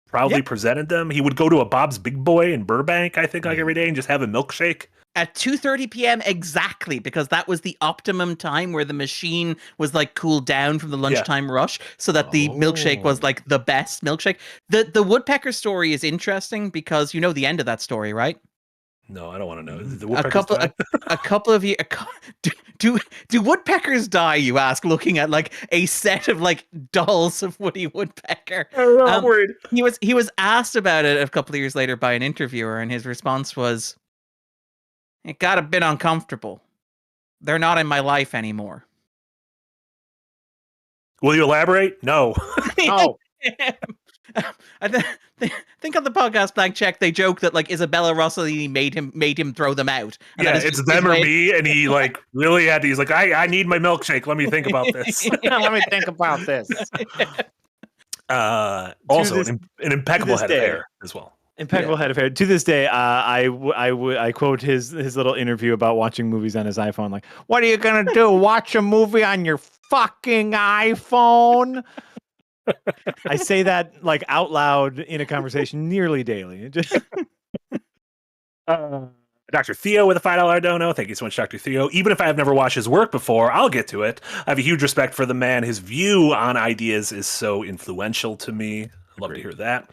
proudly presented them. He would go to a Bob's Big Boy in Burbank, I think, like every day and just have a milkshake. at 2:30 p.m. exactly, because that was the optimum time where the machine was like cooled down from the lunchtime rush, so that the milkshake was like the best milkshake. The woodpecker story is interesting because you know the end of that story, right? No, I don't want to know. The A couple of you. Do woodpeckers die? You ask, looking at like a set of like dolls of Woody Woodpecker. I'm worried. He was asked about it a couple of years later by an interviewer, and his response was, "It got a bit uncomfortable. They're not in my life anymore." Will you elaborate? No. Oh. I think on the podcast Blank Check they joke that like Isabella Rossellini made him throw them out. And Yeah, that is it's just them his or way- me, and he like really had to. He's like, I need my milkshake. Let me think about this. Let me think about this. Also, this- an impeccable this head day. of hair as well. Impeccable head of hair. To this day, I quote his little interview about watching movies on his iPhone. Like, what are you gonna do? Watch a movie on your fucking iPhone? I say that like out loud in a conversation nearly daily. Dr. Theo with a $5 dono. Thank you so much, Dr. Theo. Even if I have never watched his work before, I'll get to it. I have a huge respect for the man. His view on ideas is so influential to me. I'd love to hear that.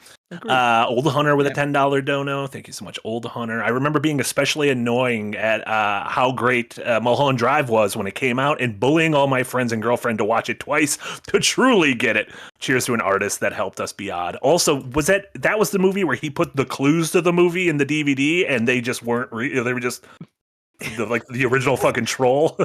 Old Hunter with a $10 dono. Thank you so much, Old Hunter. I remember being especially annoying at how great Mulholland Drive was when it came out and bullying all my friends and girlfriend to watch it twice to truly get it. Cheers to an artist that helped us be odd. Also, was that was the movie where he put the clues to the movie in the DVD and they just weren't they were just the original fucking troll.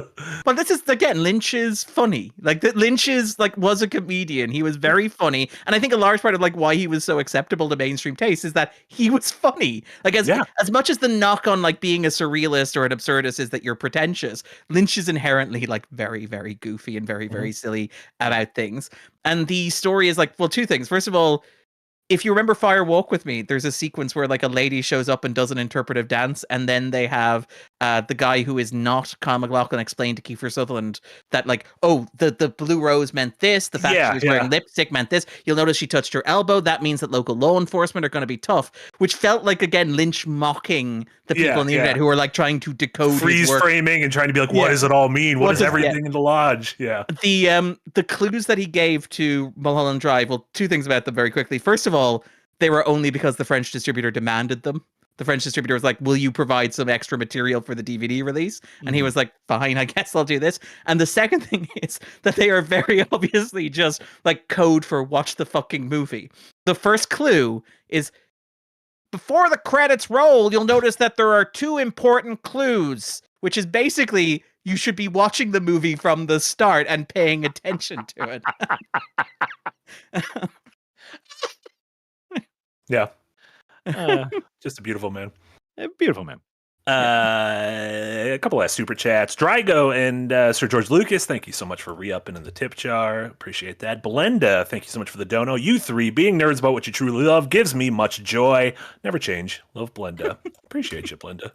But this is again, Lynch is funny. Lynch is was a comedian. He was very funny, and I think a large part of like why he was so acceptable to mainstream taste is that he was funny. Like as much as the knock on like being a surrealist or an absurdist is that you're pretentious, Lynch is inherently like very, very goofy and very, very silly about things. And the story is like, well, two things. First of all, if you remember Fire Walk with Me, there's a sequence where like a lady shows up and does an interpretive dance, and then they have the guy who is not Kyle MacLachlan explain to Kiefer Sutherland that like, oh, the blue rose meant this, the fact she was wearing lipstick meant this. You'll notice she touched her elbow. That means that local law enforcement are going to be tough, which felt like again Lynch mocking the people on the internet who are like trying to decode freeze his work. framing and trying to be like, what does it all mean? What is everything in the lodge? Yeah. The clues that he gave to Mulholland Drive, well, two things about them very quickly. First of all, they were only because the French distributor demanded them. The French distributor was like, will you provide some extra material for the DVD release? And he was like, fine, I guess I'll do this. And the second thing is that they are very obviously just like code for watch the fucking movie. The first clue is before the credits roll, you'll notice that there are 2 important clues, which is basically you should be watching the movie from the start and paying attention to it. Yeah. Just a beautiful man. Beautiful man. A couple last super chats. Drygo and Sir George Lucas, thank you so much for re-upping in the tip jar. Appreciate that. Blenda, thank you so much for the dono. You 3, being nerds about what you truly love gives me much joy. Never change. Love Blenda. Appreciate you, Blenda.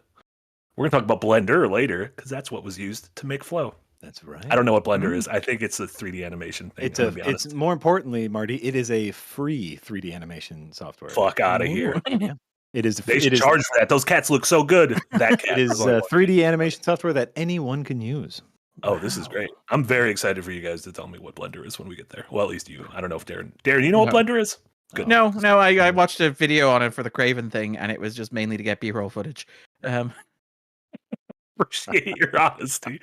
We're going to talk about Blender later, because that's what was used to make Flow. That's right. I don't know what Blender is. I think it's a 3D animation thing. It's more importantly, Marty, it is a free 3D animation software. Fuck out of here. Yeah. It is. They should charge for that. Those cats look so good. That cat it is 3D animation software that anyone can use. Oh, this is great. I'm very excited for you guys to tell me what Blender is when we get there. Well, at least you. I don't know if Darren, you know what Blender is? Good. No, I watched a video on it for the Craven thing, and it was just mainly to get B-roll footage. Appreciate your honesty.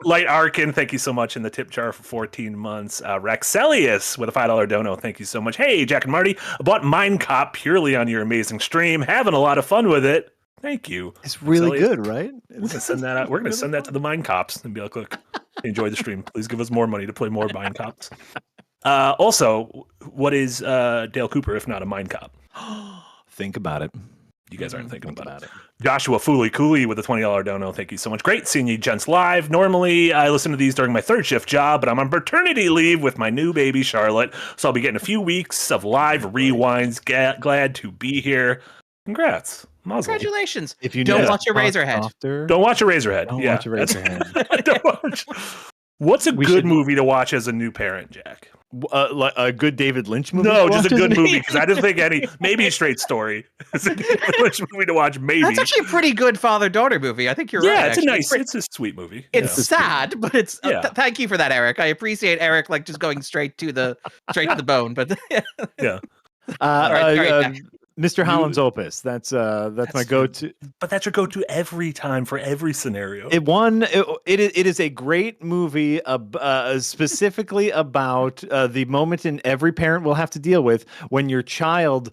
Light Arkin, thank you so much in the tip jar for 14 months. Rexelius with a $5 dono, thank you so much. Hey, Jack and Marty, I bought Mind Cop purely on your amazing stream. Having a lot of fun with it. Thank you. It's really Rexelius. good, right? We're gonna send that out. We're gonna send that to the Mind Cops and be like, look, enjoy the stream. Please give us more money to play more Mind Cops. Also, what is Dale Cooper if not a Mind Cop? Think about it. You guys aren't thinking about it. Joshua Fooly Cooley with a $20 dono. Thank you so much. Great seeing you gents live. Normally, I listen to these during my third shift job, but I'm on paternity leave with my new baby, Charlotte. So I'll be getting a few weeks of live rewinds. Glad to be here. Congrats. Muzzle. Congratulations. If you don't watch Eraserhead. Don't watch Eraserhead. Don't yeah, watch Eraserhead. Don't watch. What's a good movie to watch as a new parent, Jack? Like a good David Lynch movie? No, just a good movie, because I didn't think maybe a Straight Story is a David Lynch movie to watch, maybe. That's actually a pretty good father-daughter movie. I think you're right. Yeah, it's actually. it's a sweet movie. It's sad, but it's thank you for that, Eric. I appreciate Eric like just going straight to the bone, but yeah. Mr. Holland's Opus. That's my go-to. But that's your go-to every time for every scenario. It is a great movie, specifically about the moment every parent will have to deal with when your child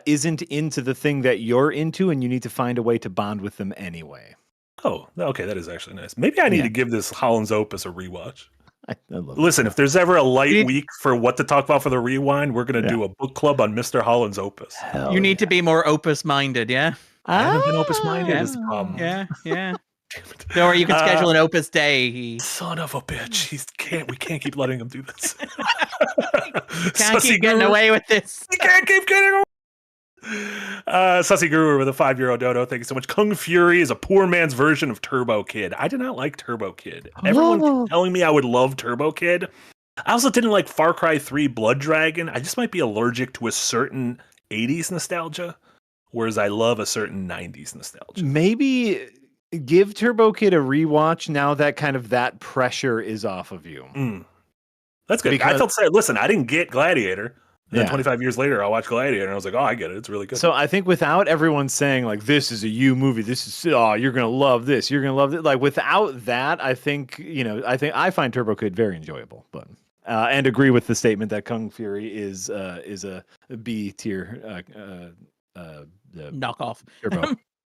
isn't into the thing that you're into, and you need to find a way to bond with them anyway. Oh, okay, that is actually nice. Maybe I need to give this Holland's Opus a rewatch. I love Listen, if there's ever a light week for what to talk about for the rewind, we're going to do a book club on Mr. Holland's Opus. You need to be more opus-minded, yeah? I haven't been opus-minded is the problem. Yeah. Or you can schedule an opus day. Son of a bitch. We can't keep letting him do this. Can't keep getting away with this. We can't keep getting away. Sussy Guru with a $5 dono. Thank you so much. Kung Fury is a poor man's version of Turbo Kid. I did not like Turbo Kid. Everyone kept telling me I would love Turbo Kid. I also didn't like Far Cry 3 Blood Dragon. I just might be allergic to a certain 80s nostalgia, whereas I love a certain 90s nostalgia. Maybe give Turbo Kid a rewatch now that that pressure is off of you. That's good. I felt sad. Listen, I didn't get Gladiator. And then 25 years later, I watched Gladiator, and I was like, oh, I get it. It's really good. So I think without everyone saying, like, this is a you movie, this is, you're going to love this, you're going to love it. Like, without that, I think I find Turbo Kid very enjoyable. But and agree with the statement that Kung Fury is a B tier knockoff.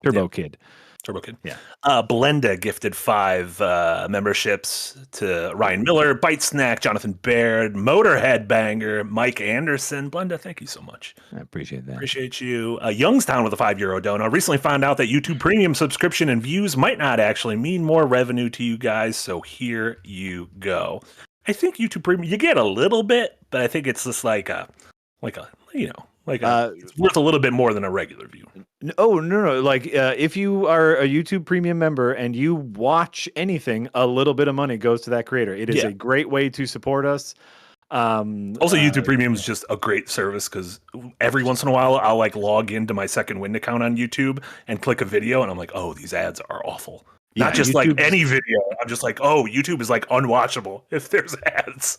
Turbo Kid. Turbo Kid. Yeah. Blenda gifted 5 memberships to Ryan Miller, Bite Snack, Jonathan Baird, Motorhead Banger, Mike Anderson. Blenda, thank you so much. I appreciate that. Appreciate you. Youngstown with a $5 dono. I recently found out that YouTube Premium subscription and views might not actually mean more revenue to you guys, so here you go. I think YouTube Premium, you get a little bit, but I think it's just it's worth a little bit more than a regular view. Oh, no. Like, if you are a YouTube Premium member and you watch anything, a little bit of money goes to that creator. It is a great way to support us. Also, YouTube Premium is just a great service because every once in a while I'll log into my second wind account on YouTube and click a video and I'm like, oh, these ads are awful. Not just YouTube's any video. I'm just like, oh, YouTube is unwatchable if there's ads.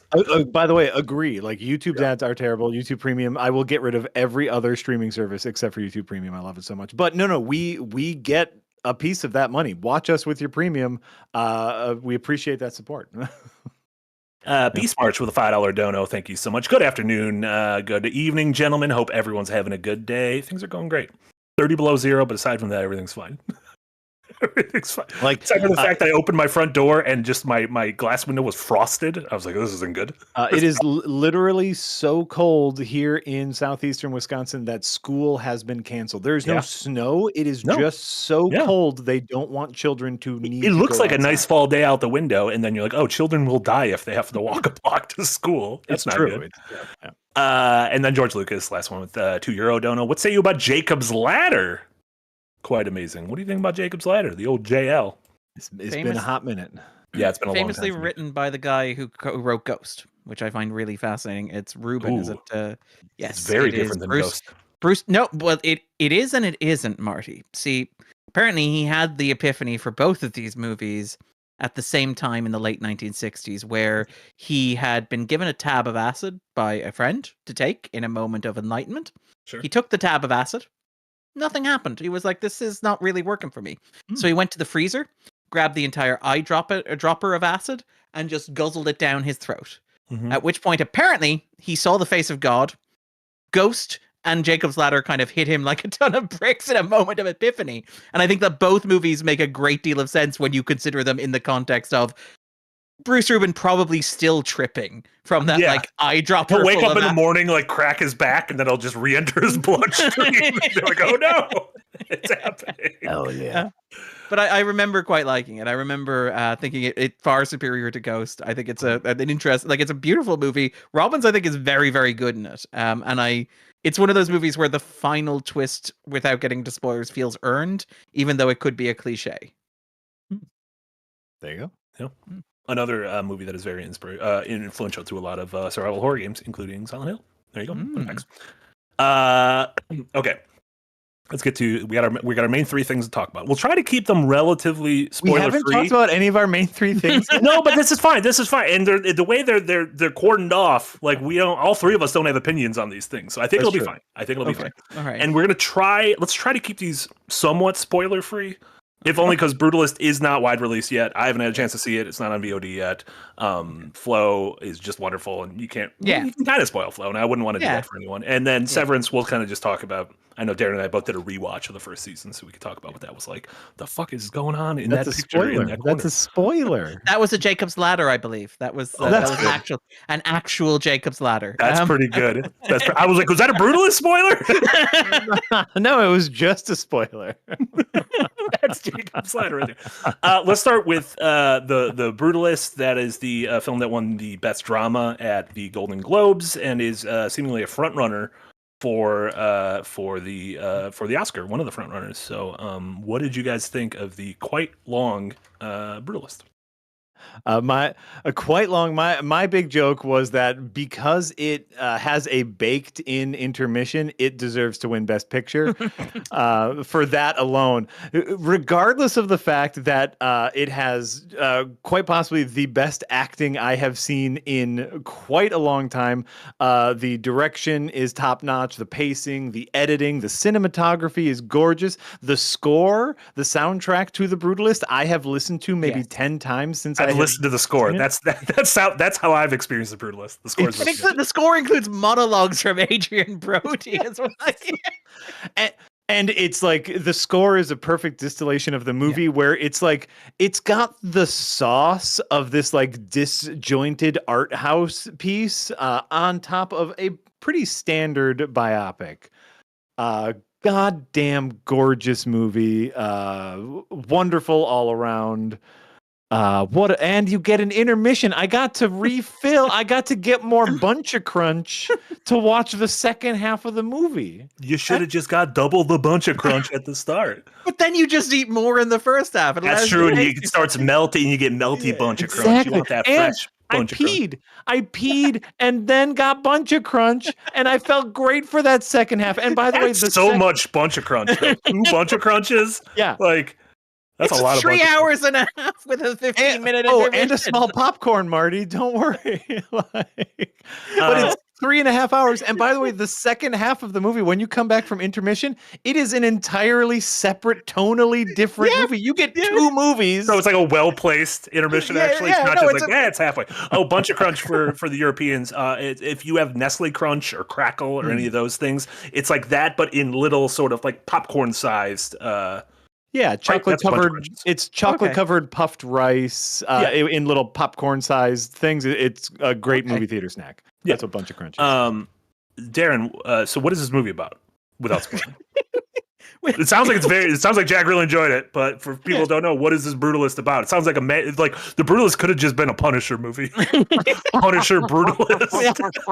By the way, agree. Like, YouTube's ads are terrible. YouTube Premium, I will get rid of every other streaming service except for YouTube Premium. I love it so much. But no, we get a piece of that money. Watch us with your premium. We appreciate that support. Beast March with a $5 dono. Thank you so much. Good afternoon. Good evening, gentlemen. Hope everyone's having a good day. Things are going great. 30 below zero, but aside from that, everything's fine. Everything's fine. Like, aside from the fact that I opened my front door and just my glass window was frosted, I was like, this isn't good. It is literally so cold here in southeastern Wisconsin that school has been canceled. There's no snow. It is just so cold they don't want children to need. It looks like outside. a nice fall day out the window, and then you're like, oh, children will die if they have to walk a block to school. That's not true. good. And then George Lucas, last one with €2 dono. What say you about Jacob's Ladder? Quite amazing. What do you think about Jacob's Ladder, the old JL? It's been a hot minute. Yeah, it's been a long time. Famously written by the guy who wrote Ghost, which I find really fascinating. It's Ruben. Is it? Yes, it's very different than Ghost. Bruce. No, well, it is and it isn't, Marty. See, apparently he had the epiphany for both of these movies at the same time in the late 1960s, where he had been given a tab of acid by a friend to take in a moment of enlightenment. Sure. He took the tab of acid. Nothing happened. He was like, this is not really working for me. So he went to the freezer, grabbed the entire dropper of acid, and just guzzled it down his throat. At which point, apparently, he saw the face of God. Ghost and Jacob's Ladder kind of hit him like a ton of bricks in a moment of epiphany. And I think that both movies make a great deal of sense when you consider them in the context of Bruce Rubin probably still tripping from that like eyedropper. He'll wake up in the morning, like crack his back, and then he'll just re-enter his bloodstream. They're like, oh no, it's happening. Oh yeah. But I remember quite liking it. I remember thinking it far superior to Ghost. I think it's an it's a beautiful movie. Robbins, I think, is very, very good in it. It's one of those movies where the final twist, without getting to spoilers, feels earned, even though it could be a cliche. There you go. Yeah. Another movie that is very influential to a lot of survival horror games, including Silent Hill. There you go. Next. Okay. Let's get to we got our main three things to talk about. We'll try to keep them relatively spoiler free. We haven't talked about any of our main three things. No, but this is fine. And the way they're cordoned off, like all three of us don't have opinions on these things. So I think it'll be fine. All right. And let's try to keep these somewhat spoiler free. If only because Brutalist is not wide release yet. I haven't had a chance to see it. It's not on VOD yet. Flow is just wonderful, and you can kind of spoil Flow, and I wouldn't want to do that for anyone. And then Severance, we'll kind of just talk about. I know Darren and I both did a rewatch of the first season, so we could talk about what that was like. The fuck is going on in that picture? That's a spoiler. That was a Jacob's Ladder, I believe. That was an actual Jacob's Ladder. That's pretty good. I was like, was that a Brutalist spoiler? No, it was just a spoiler. That's Jacob's Ladder right there. Let's start with the Brutalist. That is the film that won the best drama at the Golden Globes and is seemingly a front runner for the Oscar, one of the front runners. So, what did you guys think of the quite long Brutalist? My big joke was that because it has a baked in intermission, it deserves to win Best Picture for that alone, regardless of the fact that it has quite possibly the best acting I have seen in quite a long time. The direction is top notch, the pacing, the editing, the cinematography is gorgeous. The score, the soundtrack to The Brutalist, I have listened to maybe 10 times since I've listened to the score. That's how I've experienced The Brutalist. The score is I think the score includes monologues from Adrian Brody as well. And it's like the score is a perfect distillation of the movie where it's like it's got the sauce of this like disjointed art house piece on top of a pretty standard biopic. Goddamn gorgeous movie. Wonderful all around. And you get an intermission. I got to refill. I got to get more Bunch of Crunch to watch the second half of the movie. You should have just got double the Bunch of Crunch at the start. But then you just eat more in the first half. That's true. And it starts melting. You get melty Bunch of Crunch. Exactly. You want that fresh Bunch of Crunch. I peed and then got Bunch of Crunch, and I felt great for that second half. And by the way, much Bunch of Crunch. Though. 2 Bunch of Crunches. Yeah. Like. That's a lot of 3 hours and a half with a 15-minute intermission. And a small popcorn, Marty. Don't worry. But it's 3.5 hours. And by the way, the second half of the movie, when you come back from intermission, it is an entirely separate, tonally different movie. You get 2 movies. So it's like a well-placed intermission, actually. It's not it's halfway. Oh, Bunch of Crunch for the Europeans. If you have Nestle Crunch or Crackle or any of those things, it's like that, but in little sort of like popcorn-sized chocolate covered. It's chocolate covered puffed rice in little popcorn sized things. It's a great movie theater snack. That's a Bunch of Crunches. Darren, so what is this movie about? Without spoiling. It sounds like Jack really enjoyed it, but for people who don't know, what is this Brutalist about? It sounds like the Brutalist could have just been a Punisher movie. Punisher Brutalist.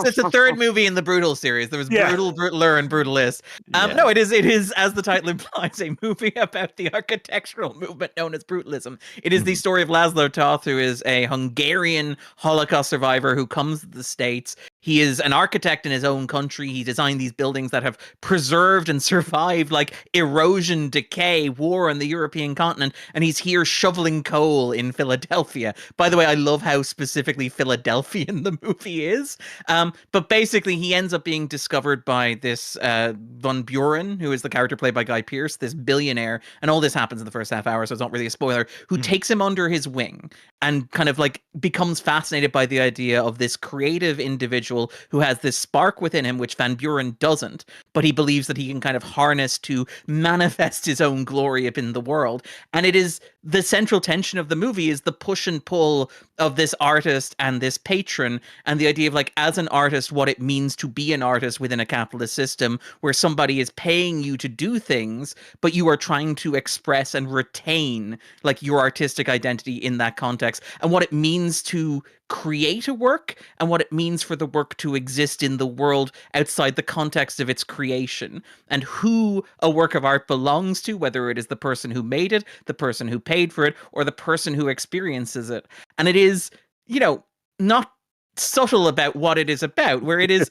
It's the third movie in the Brutal series. There was Brutal, Brutaler, and Brutalist. No, it is, as the title implies, a movie about the architectural movement known as Brutalism. It is the story of Laszlo Toth, who is a Hungarian Holocaust survivor who comes to the States He is an architect in his own country. He designed these buildings that have preserved and survived like erosion, decay, war on the European continent. And he's here shoveling coal in Philadelphia. By the way, I love how specifically Philadelphian the movie is. But basically, he ends up being discovered by this Von Buren, who is the character played by Guy Pearce, this billionaire. And all this happens in the first half hour, so it's not really a spoiler, who takes him under his wing and kind of like becomes fascinated by the idea of this creative individual who has this spark within him, which Van Buren doesn't, but he believes that he can kind of harness to manifest his own glory up in the world. And it is the central tension of the movie is the push and pull of this artist and this patron, and the idea of like, as an artist, what it means to be an artist within a capitalist system where somebody is paying you to do things, but you are trying to express and retain like your artistic identity in that context, and what it means to create a work and what it means for the work to exist in the world outside the context of its creation, and who a work of art belongs to, whether it is the person who made it, the person who paid for it, or the person who experiences it. And it is, you know, not subtle about what it is about, where it is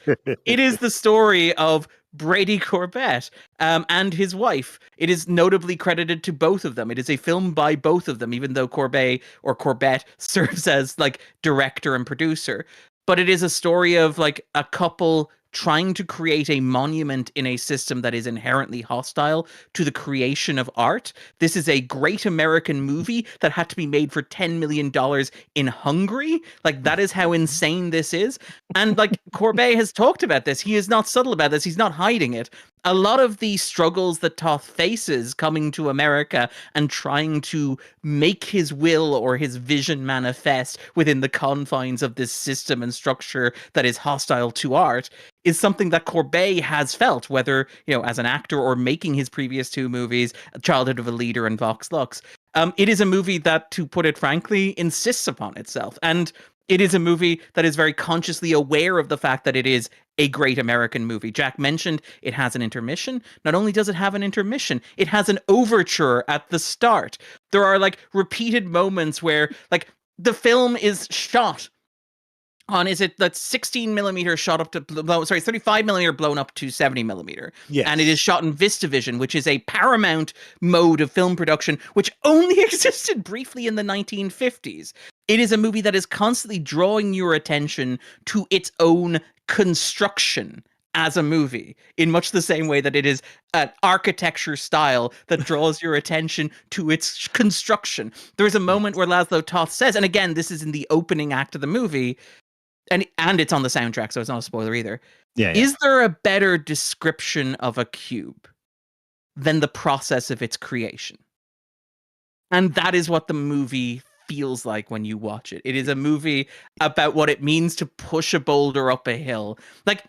the story of Brady Corbett and his wife. It is notably credited to both of them. It is a film by both of them, even though Corbett serves as like director and producer. But it is a story of like a couple trying to create a monument in a system that is inherently hostile to the creation of art. This is a great American movie that had to be made for $10 million in Hungary. Like, that is how insane this is. And like, Corbett has talked about this. He is not subtle about this. He's not hiding it. A lot of the struggles that Toth faces coming to America and trying to make his will or his vision manifest within the confines of this system and structure that is hostile to art is something that Corbett has felt, whether, you know, as an actor or making his previous two movies, Childhood of a Leader and Vox Lux. It is a movie that, to put it frankly, insists upon itself. And it is a movie that is very consciously aware of the fact that it is a great American movie. Jack mentioned it has an intermission. Not only does it have an intermission, it has an overture at the start. There are like repeated moments where like the film is shot on, is it that 16 millimeter shot up to 35 millimeter blown up to 70 millimeter. Yes. And it is shot in VistaVision, which is a Paramount mode of film production, which only existed briefly in the 1950s. It is a movie that is constantly drawing your attention to its own construction as a movie, in much the same way that it is an architecture style that draws your attention to its construction. There's a moment where Laszlo Toth says, and again, this is in the opening act of the movie, and it's on the soundtrack, so it's not a spoiler either. Yeah. Is there a better description of a cube than the process of its creation? And that is what the movie feels like when you watch it. It is a movie about what it means to push a boulder up a hill. Like,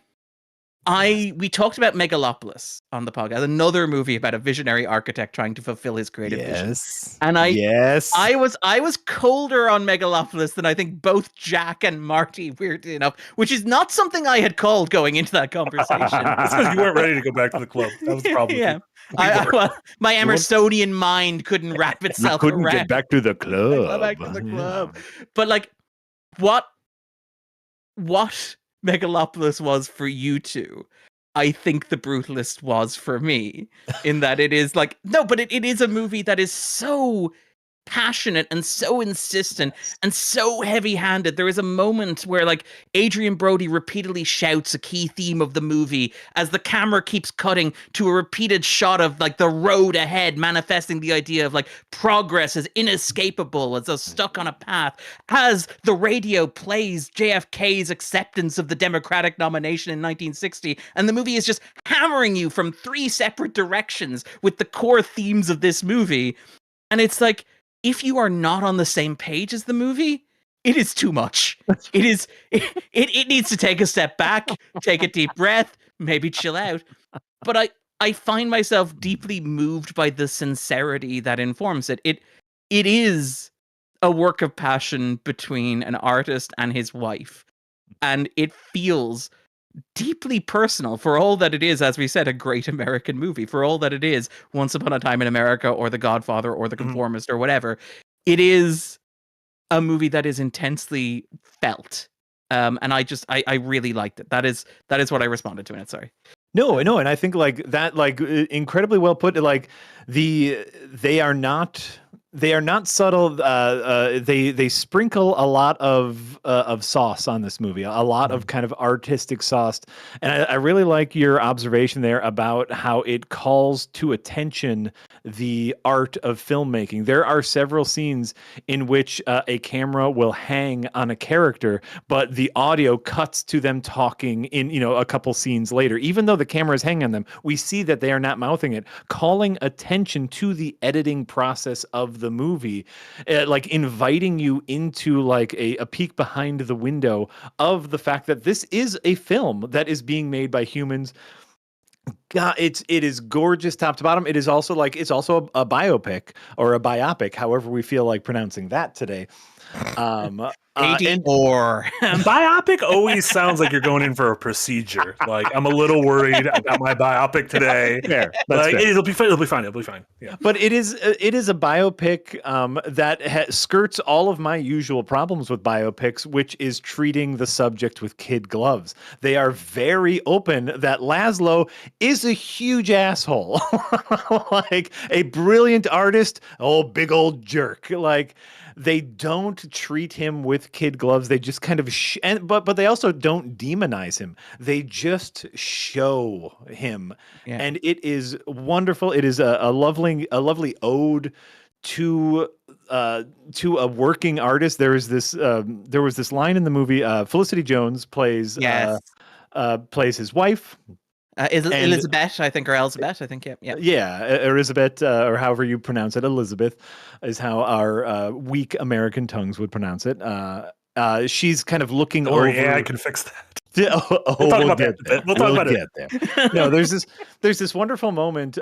we talked about Megalopolis on the podcast, another movie about a visionary architect trying to fulfill his creative vision. And I was colder on Megalopolis than I think both Jack and Marty, weirdly enough, which is not something I had called going into that conversation. That's because you weren't ready to go back to the club. That was the problem. Yeah. My Emersonian mind couldn't wrap itself around. Get back to the club. Go back to the club. But like, what Megalopolis was for you two, I think The Brutalist was for me, in that it is like, no, but it is a movie that is so passionate and so insistent and so heavy-handed. There is a moment where like Adrian Brody repeatedly shouts a key theme of the movie as the camera keeps cutting to a repeated shot of like the road ahead, manifesting the idea of like progress as inescapable, as though stuck on a path, as the radio plays JFK's acceptance of the Democratic nomination in 1960, and the movie is just hammering you from three separate directions with the core themes of this movie. And it's like, if you are not on the same page as the movie, it is too much. It needs to take a step back, take a deep breath, maybe chill out. But I find myself deeply moved by the sincerity that informs it. It is a work of passion between an artist and his wife. And it feels deeply personal for all that it is, as we said, a great American movie, for all that it is Once Upon a Time in America or The Godfather or The Conformist or whatever. It is a movie that is intensely felt And I really liked it. That is what I responded to in it. Sorry. No, and I think like that, like incredibly well put. Like they are not subtle. They sprinkle a lot of sauce on this movie, a lot of kind of artistic sauce, and I really like your observation there about how it calls to attention the art of filmmaking. There are several scenes in which a camera will hang on a character, but the audio cuts to them talking in, a couple scenes later. Even though the camera is hanging on them, we see that they are not mouthing it, calling attention to the editing process of the movie, like inviting you into like a peek behind the window of the fact that this is a film that is being made by humans. God, it is gorgeous top to bottom. It is also a biopic or a biopic, however we feel like pronouncing that today. Or biopic always sounds like you're going in for a procedure. Like, I'm a little worried. I got my biopic today. Fair. Like, it'll be fine. It'll be fine. Yeah. But it is a biopic that skirts all of my usual problems with biopics, which is treating the subject with kid gloves. They are very open that Laszlo is a huge asshole, like a brilliant artist, big old jerk. Like, they don't treat him with kid gloves. They just kind of, but they also don't demonize him. They just show him, and it is wonderful. It is a lovely ode to a working artist. There was this line in the movie. Felicity Jones plays his wife. Elizabeth, I think, or Elizabeth, I think, yeah. Yeah, Elizabeth, or however you pronounce it, Elizabeth, is how our weak American tongues would pronounce it. She's kind of looking over. Yeah, I can fix that. We'll get there. No, there's this wonderful moment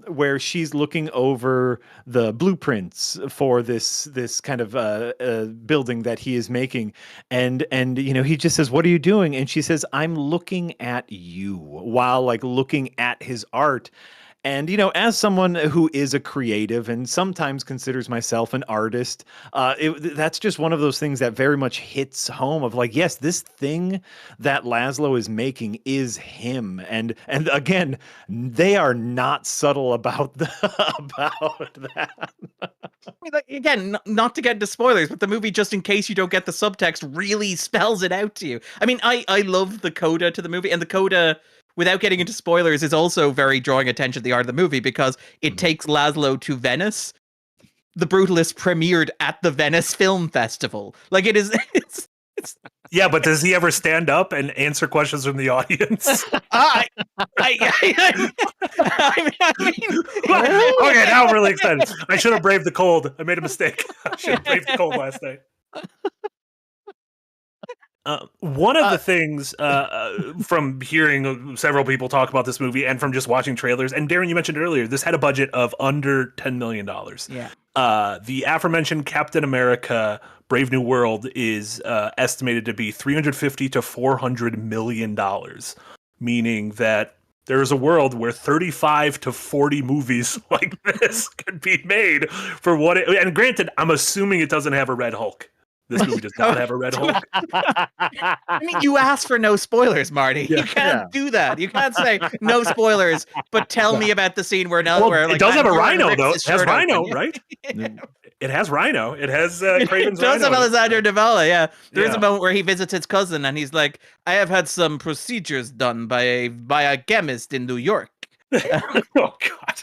where she's looking over the blueprints for this kind of building that he is making, and he just says, "What are you doing?" And she says, "I'm looking at you," while like looking at his art. And, as someone who is a creative and sometimes considers myself an artist, that's just one of those things that very much hits home of like, yes, this thing that Laszlo is making is him. And again, they are not subtle about that. I mean, like, again, not to get into spoilers, but the movie, just in case you don't get the subtext, really spells it out to you. I mean, I love the coda to the movie, and the coda, without getting into spoilers, is also very drawing attention to the art of the movie because it takes Laszlo to Venice. The Brutalist premiered at the Venice Film Festival. Like, it is, it's Yeah, but does he ever stand up and answer questions from the audience? I mean, okay, now I'm really excited. I should have braved the cold. I made a mistake. I should have braved the cold last night. One of the things from hearing several people talk about this movie and from just watching trailers, and Darren, you mentioned earlier, this had a budget of under $10 million. Yeah. The aforementioned Captain America Brave New World is estimated to be $350 to $400 million, meaning that there is a world where 35 to 40 movies like this could be made for what it, and granted, I'm assuming it doesn't have a Red Hulk. This movie does not have a Red Hulk. I mean, you asked for no spoilers, Marty. You can't do that. You can't say no spoilers, but tell me about the scene where it does have a rhino, though. It has Rhino, right? It has Rhino. It has Craven's Rhino. It does have Alexander Duvall, yeah. There is a moment where he visits his cousin, and he's like, "I have had some procedures done by a chemist in New York." Oh God,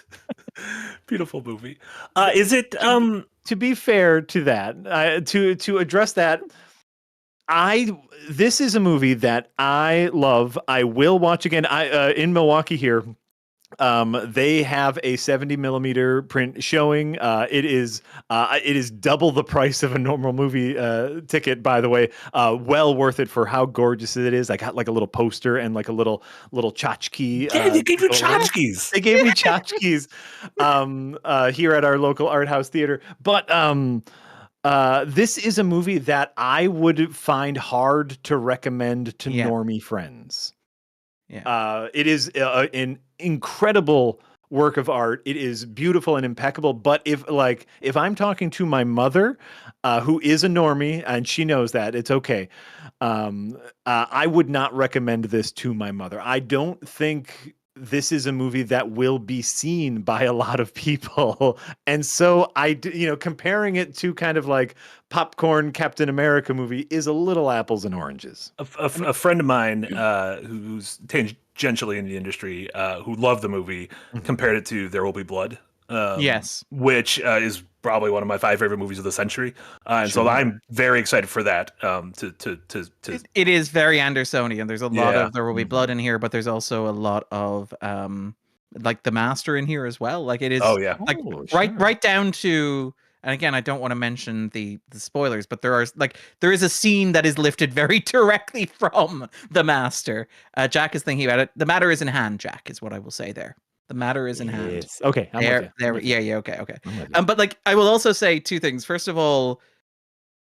beautiful movie. Is it? To be fair to that, to address that, this is a movie that I love. I will watch again. In Milwaukee here, they have a 70 millimeter print showing. It is double the price of a normal movie ticket, by the way. Well worth it for how gorgeous it is. I got like a little poster and like a little tchotchke. Yeah, they gave you tchotchkes. They gave me tchotchkes here at our local art house theater. But this is a movie that I would find hard to recommend to normie friends. Yeah. It is an incredible work of art. It is beautiful and impeccable. But if I'm talking to my mother, who is a normie and she knows that, it's okay. I would not recommend this to my mother. I don't think this is a movie that will be seen by a lot of people. And so comparing it to kind of like popcorn Captain America movie is a little apples and oranges. A friend of mine who's tangentially in the industry, who loved the movie, compared it to There Will Be Blood. Yes. Which is probably one of my 5 favorite movies of the century, and so I'm very excited for that. It is very Andersonian. There's a lot of There Will Be Blood in here, but there's also a lot of like The Master in here as well. Like it is, right down to. And again, I don't want to mention the spoilers, but there is a scene that is lifted very directly from The Master. Jack is thinking about it. The matter is in hand, Jack, is what I will say there. The matter is in hand. Okay. Okay. But like, I will also say 2 things. First of all,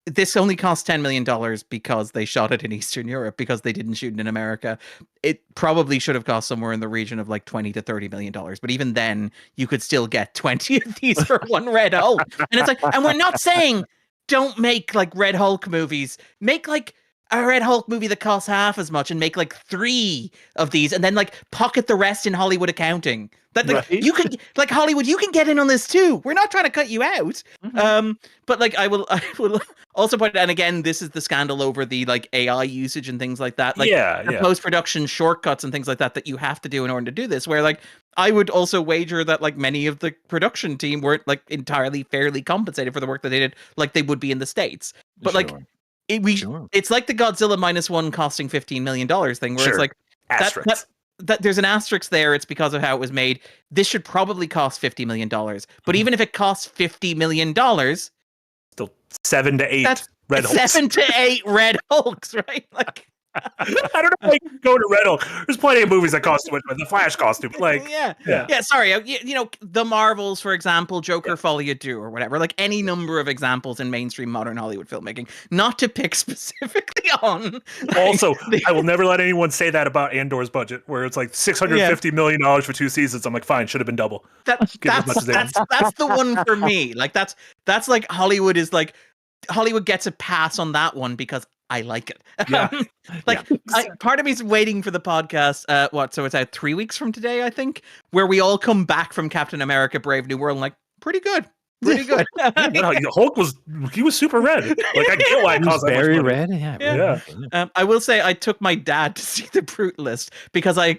this only cost $10 million because they shot it in Eastern Europe, because they didn't shoot it in America. It probably should have cost somewhere in the region of like $20 to $30 million. But even then, you could still get 20 of these for one Red Hulk. And it's like, and we're not saying don't make like Red Hulk movies. Make like a Red Hulk movie that costs half as much and make like 3 of these and then like pocket the rest in Hollywood accounting. That like, you could like Hollywood, you can get in on this too. We're not trying to cut you out. But like I will also point out, and again, this is the scandal over the like AI usage and things like that. Like post-production shortcuts and things like that you have to do in order to do this, where like I would also wager that like many of the production team weren't like entirely fairly compensated for the work that they did, like they would be in the States. But like it's like the Godzilla -1 costing $15 million thing, where it's like that there's an asterisk there. It's because of how it was made. This should probably cost $50 million. But even if it costs $50 million, still 7 to 8 Red Hulks. 7 to 8 Red Hulks, right? Like, I don't know if I can go to Red Hulk. There's plenty of movies that cost too much, but the Flash costume, like sorry, the Marvels, for example, Joker Folie à Deux or whatever, like any number of examples in mainstream modern Hollywood filmmaking, not to pick specifically on. Also, I will never let anyone say that about Andor's budget, where it's like $650 million for 2 seasons. I'm like, fine, should have been double. That's the one for me. Like that's like Hollywood gets a pass on that one because I like it. Part of me is waiting for the podcast. So it's out 3 weeks from today, I think, where we all come back from Captain America: Brave New World, and like, pretty good. Hulk was super red. Like I get why it caused very red. Yeah. I will say I took my dad to see The Brutalist because I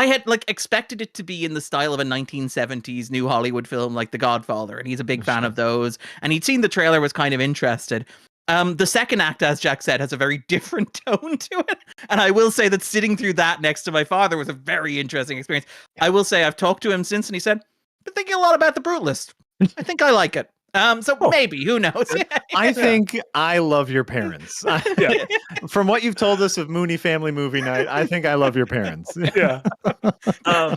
had like expected it to be in the style of a 1970s new Hollywood film like The Godfather, and he's a big fan of those. And he'd seen the trailer, was kind of interested. The second act, as Jack said, has a very different tone to it. And I will say that sitting through that next to my father was a very interesting experience. I will say I've talked to him since, and he said, I've been thinking a lot about The Brutalist. I think I like it. Maybe, who knows? I think I love your parents. From what you've told us of Mooney Family Movie Night, I think I love your parents. I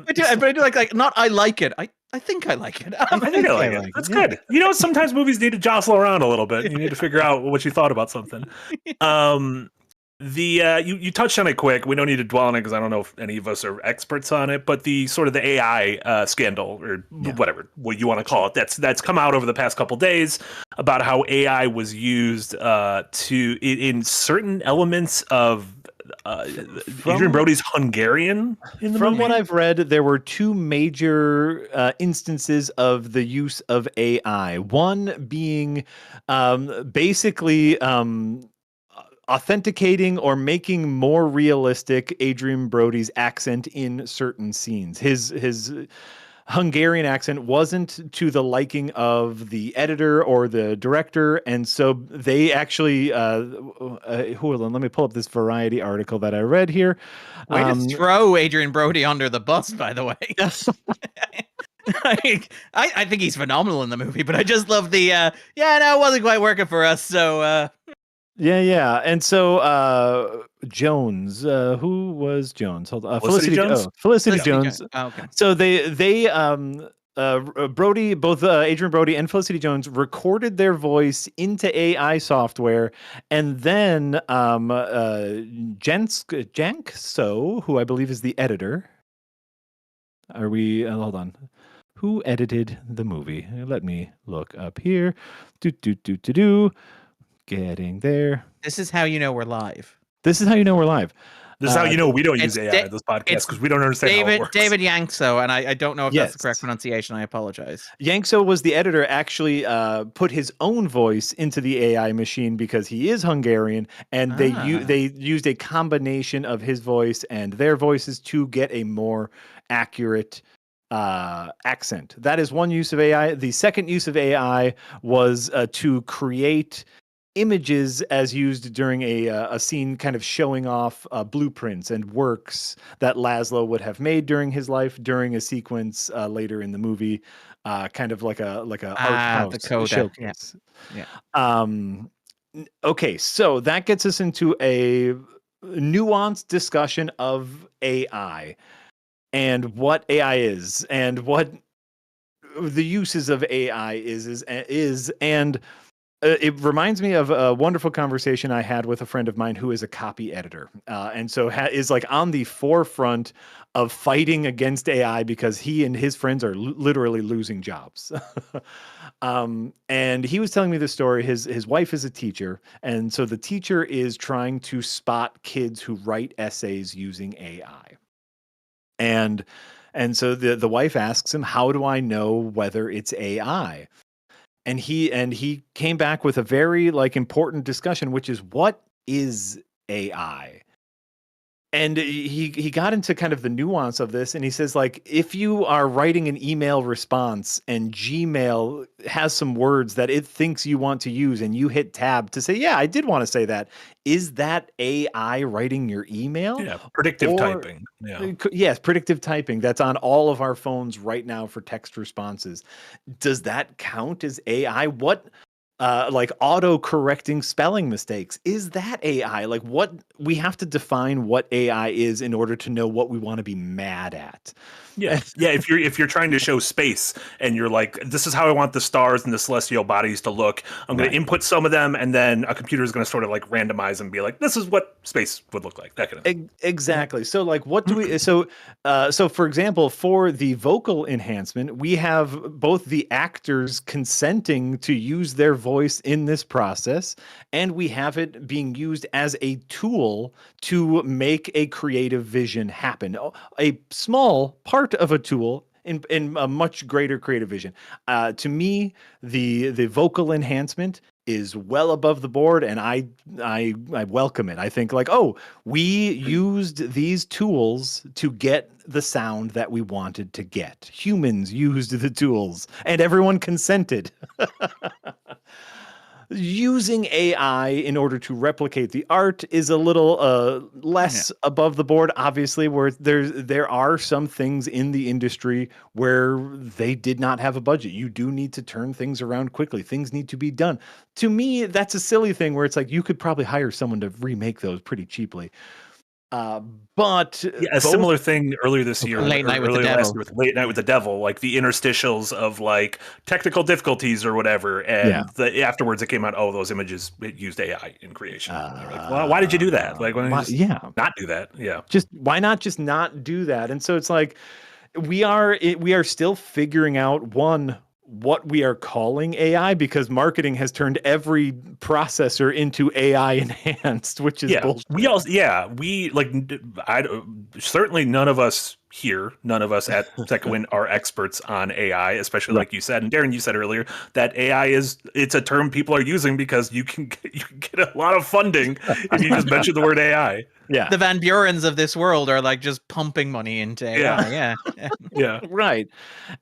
do like not I like it. I think I like it. I think I like it. That's good. You know, sometimes movies need to jostle around a little bit. You need to figure out what you thought about something. You touched on it quick. We don't need to dwell on it because I don't know if any of us are experts on it. But the sort of the AI scandal or whatever what you want to call it, that's come out over the past couple days about how AI was used in certain elements of Adrian Brody's Hungarian. From what I've read, there were 2 major instances of the use of AI. One being basically authenticating or making more realistic Adrian Brody's accent in certain scenes. His Hungarian accent wasn't to the liking of the editor or the director, and so they actually hold on, let me pull up this Variety article that I read here. Way to throw Adrian Brody under the bus, by the way. I think he's phenomenal in the movie, but I just love the it wasn't quite working for us, so and so Jones, who was Jones? Hold on, Felicity Jones. Felicity Jones. Oh, okay. So they Brody, both Adrian Brody and Felicity Jones recorded their voice into AI software, and then Jank So, who I believe is the editor. Are we? Hold on. Who edited the movie? Let me look up here. Do. Getting there. This is how you know we're live. This is how you know we're live. This is how you know we don't use It's AI in this podcast it's because we don't understand how it works. David Yankso, and I don't know if that's the correct Yes. pronunciation. I apologize. Yankso was the editor, actually put his own voice into the AI machine because he is Hungarian, and they used a combination of his voice and their voices to get a more accurate accent. That is one use of AI. The second use of AI was to create images as used during a scene, kind of showing off blueprints and works that Laszlo would have made during his life during a sequence later in the movie, kind of like a art house the coda. showcase. Yeah. Okay, so that gets us into a nuanced discussion of AI and what AI is and what the uses of AI is and it reminds me of a wonderful conversation I had with a friend of mine who is a copy editor, and so is like on the forefront of fighting against AI because he and his friends are literally losing jobs. And he was telling me this story. His wife is a teacher, and so the teacher is trying to spot kids who write essays using AI. And so the wife asks him, "How do I know whether it's AI?" And he came back with a very important discussion, which is, what is AI? And he got into kind of the nuance of this, and he says, if you are writing an email response and Gmail has some words that it thinks you want to use, and you hit tab to say, yeah, I did want to say that, is that AI writing your email? Yeah, predictive typing. Yeah. Yes, predictive typing. That's on all of our phones right now for text responses. Does that count as AI? What auto correcting spelling mistakes, is that AI? What we have to define what AI is in order to know what we want to be mad at. Yeah. If you're trying to show space and you're like, this is how I want the stars and the celestial bodies to look, I'm going to input some of them, and then a computer is going to sort of randomize and be like, this is what space would look like. That kind of thing. Exactly. So what do we? So for example, for the vocal enhancement, we have both the actors consenting to use their voice in this process, and we have it being used as a tool to make a creative vision happen. A small part of a tool in a much greater creative vision. To me, the vocal enhancement is well above the board, and I welcome it. I think we used these tools to get the sound that we wanted to get. Humans used the tools, and everyone consented. Using AI in order to replicate the art is a little less above the board, obviously, where there are some things in the industry where they did not have a budget. You do need to turn things around quickly. Things need to be done. To me, that's a silly thing where it's you could probably hire someone to remake those pretty cheaply. But a similar thing earlier this year, Late Night with the Devil. with Late Night with the Devil, the interstitials of technical difficulties or whatever, and afterwards it came out, those images, it used AI in creation. Well, why did you do that? Why not do that? Yeah, why not just not do that? And so it's we are still figuring out what we are calling AI, because marketing has turned every processor into AI enhanced, which is bullshit. Certainly none of us here, none of us at Second Wind are experts on AI, especially like you said, and Darren, you said earlier that AI it's a term people are using because you can get a lot of funding if you just mention the word AI. Yeah, the Van Burens of this world are just pumping money into AI. Yeah. Right.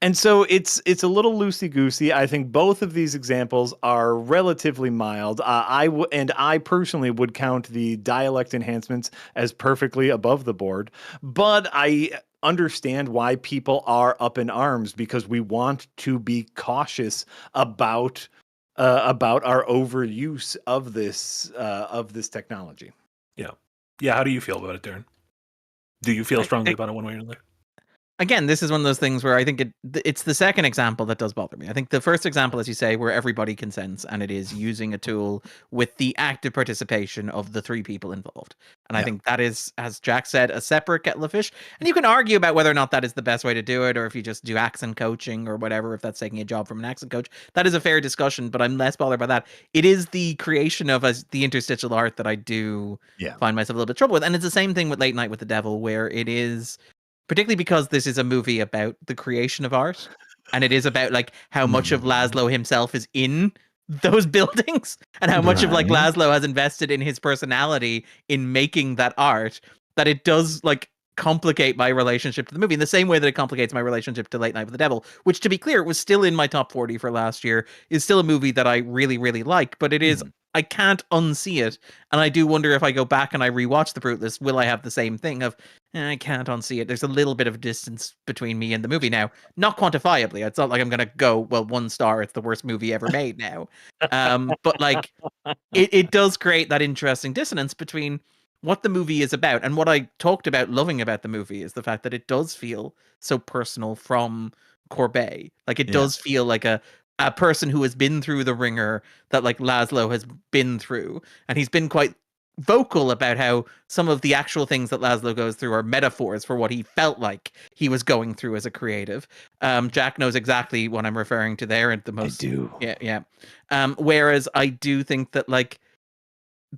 And so it's a little loosey goosey. I think both of these examples are relatively mild. I personally would count the dialect enhancements as perfectly above the board, but I understand why people are up in arms, because we want to be cautious about our overuse of this technology. Yeah. How do you feel about it, Darren? Do you feel strongly about it one way or another? again, this is one of those things where I think it's the second example that does bother me. I think the first example, as you say, where everybody consents, and it is using a tool with the active participation of the three people involved. And I think that is, as Jack said, a separate kettle of fish. And you can argue about whether or not that is the best way to do it, or if you just do accent coaching or whatever, if that's taking a job from an accent coach. That is a fair discussion, but I'm less bothered by that. It is the creation of the interstitial art that I do find myself a little bit trouble with. And it's the same thing with Late Night with the Devil, where it is, particularly because this is a movie about the creation of art, and it is about like how much of Laszlo himself is in those buildings, and how much of like Laszlo has invested in his personality in making that art, that it does like complicate my relationship to the movie in the same way that it complicates my relationship to Late Night with the Devil, which, to be clear, was still in my top 40 for last year, is still a movie that I really, really like, but it is, I can't unsee it. And I do wonder if I go back and I rewatch The Brutalist, will I have the same thing of, I can't unsee it. There's a little bit of distance between me and the movie now. Not quantifiably. It's not like I'm going to go, well, 1 star, it's the worst movie ever made now. But like, it does create that interesting dissonance between what the movie is about. And what I talked about loving about the movie is the fact that it does feel so personal from Corbet. Like, it does feel like a person who has been through the ringer that like Laszlo has been through. And he's been quite vocal about how some of the actual things that Laszlo goes through are metaphors for what he felt like he was going through as a creative. Jack knows exactly what I'm referring to there. And the most, I do. Yeah. Whereas I do think that like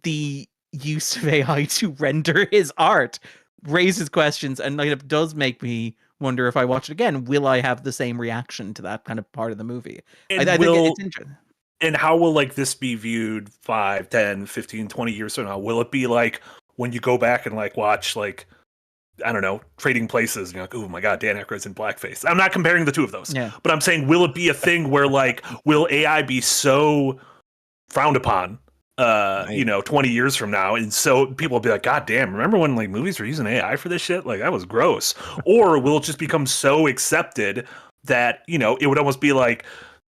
the use of AI to render his art raises questions, and like, it does make me wonder, if I watch it again, will I have the same reaction to that kind of part of the movie? I think it's interesting. And how will like this be viewed 5, 10, 15, 20 years from now? Will it be like when you go back and like watch like, I don't know, Trading Places, and you're like, oh my God, Dan Aykroyd's in blackface. I'm not comparing the two of those, but I'm saying, will it be a thing where like, will AI be so frowned upon 20 years from now, and so people will be like, God damn, remember when like movies were using AI for this shit? Like, that was gross. Or will it just become so accepted that, it would almost be like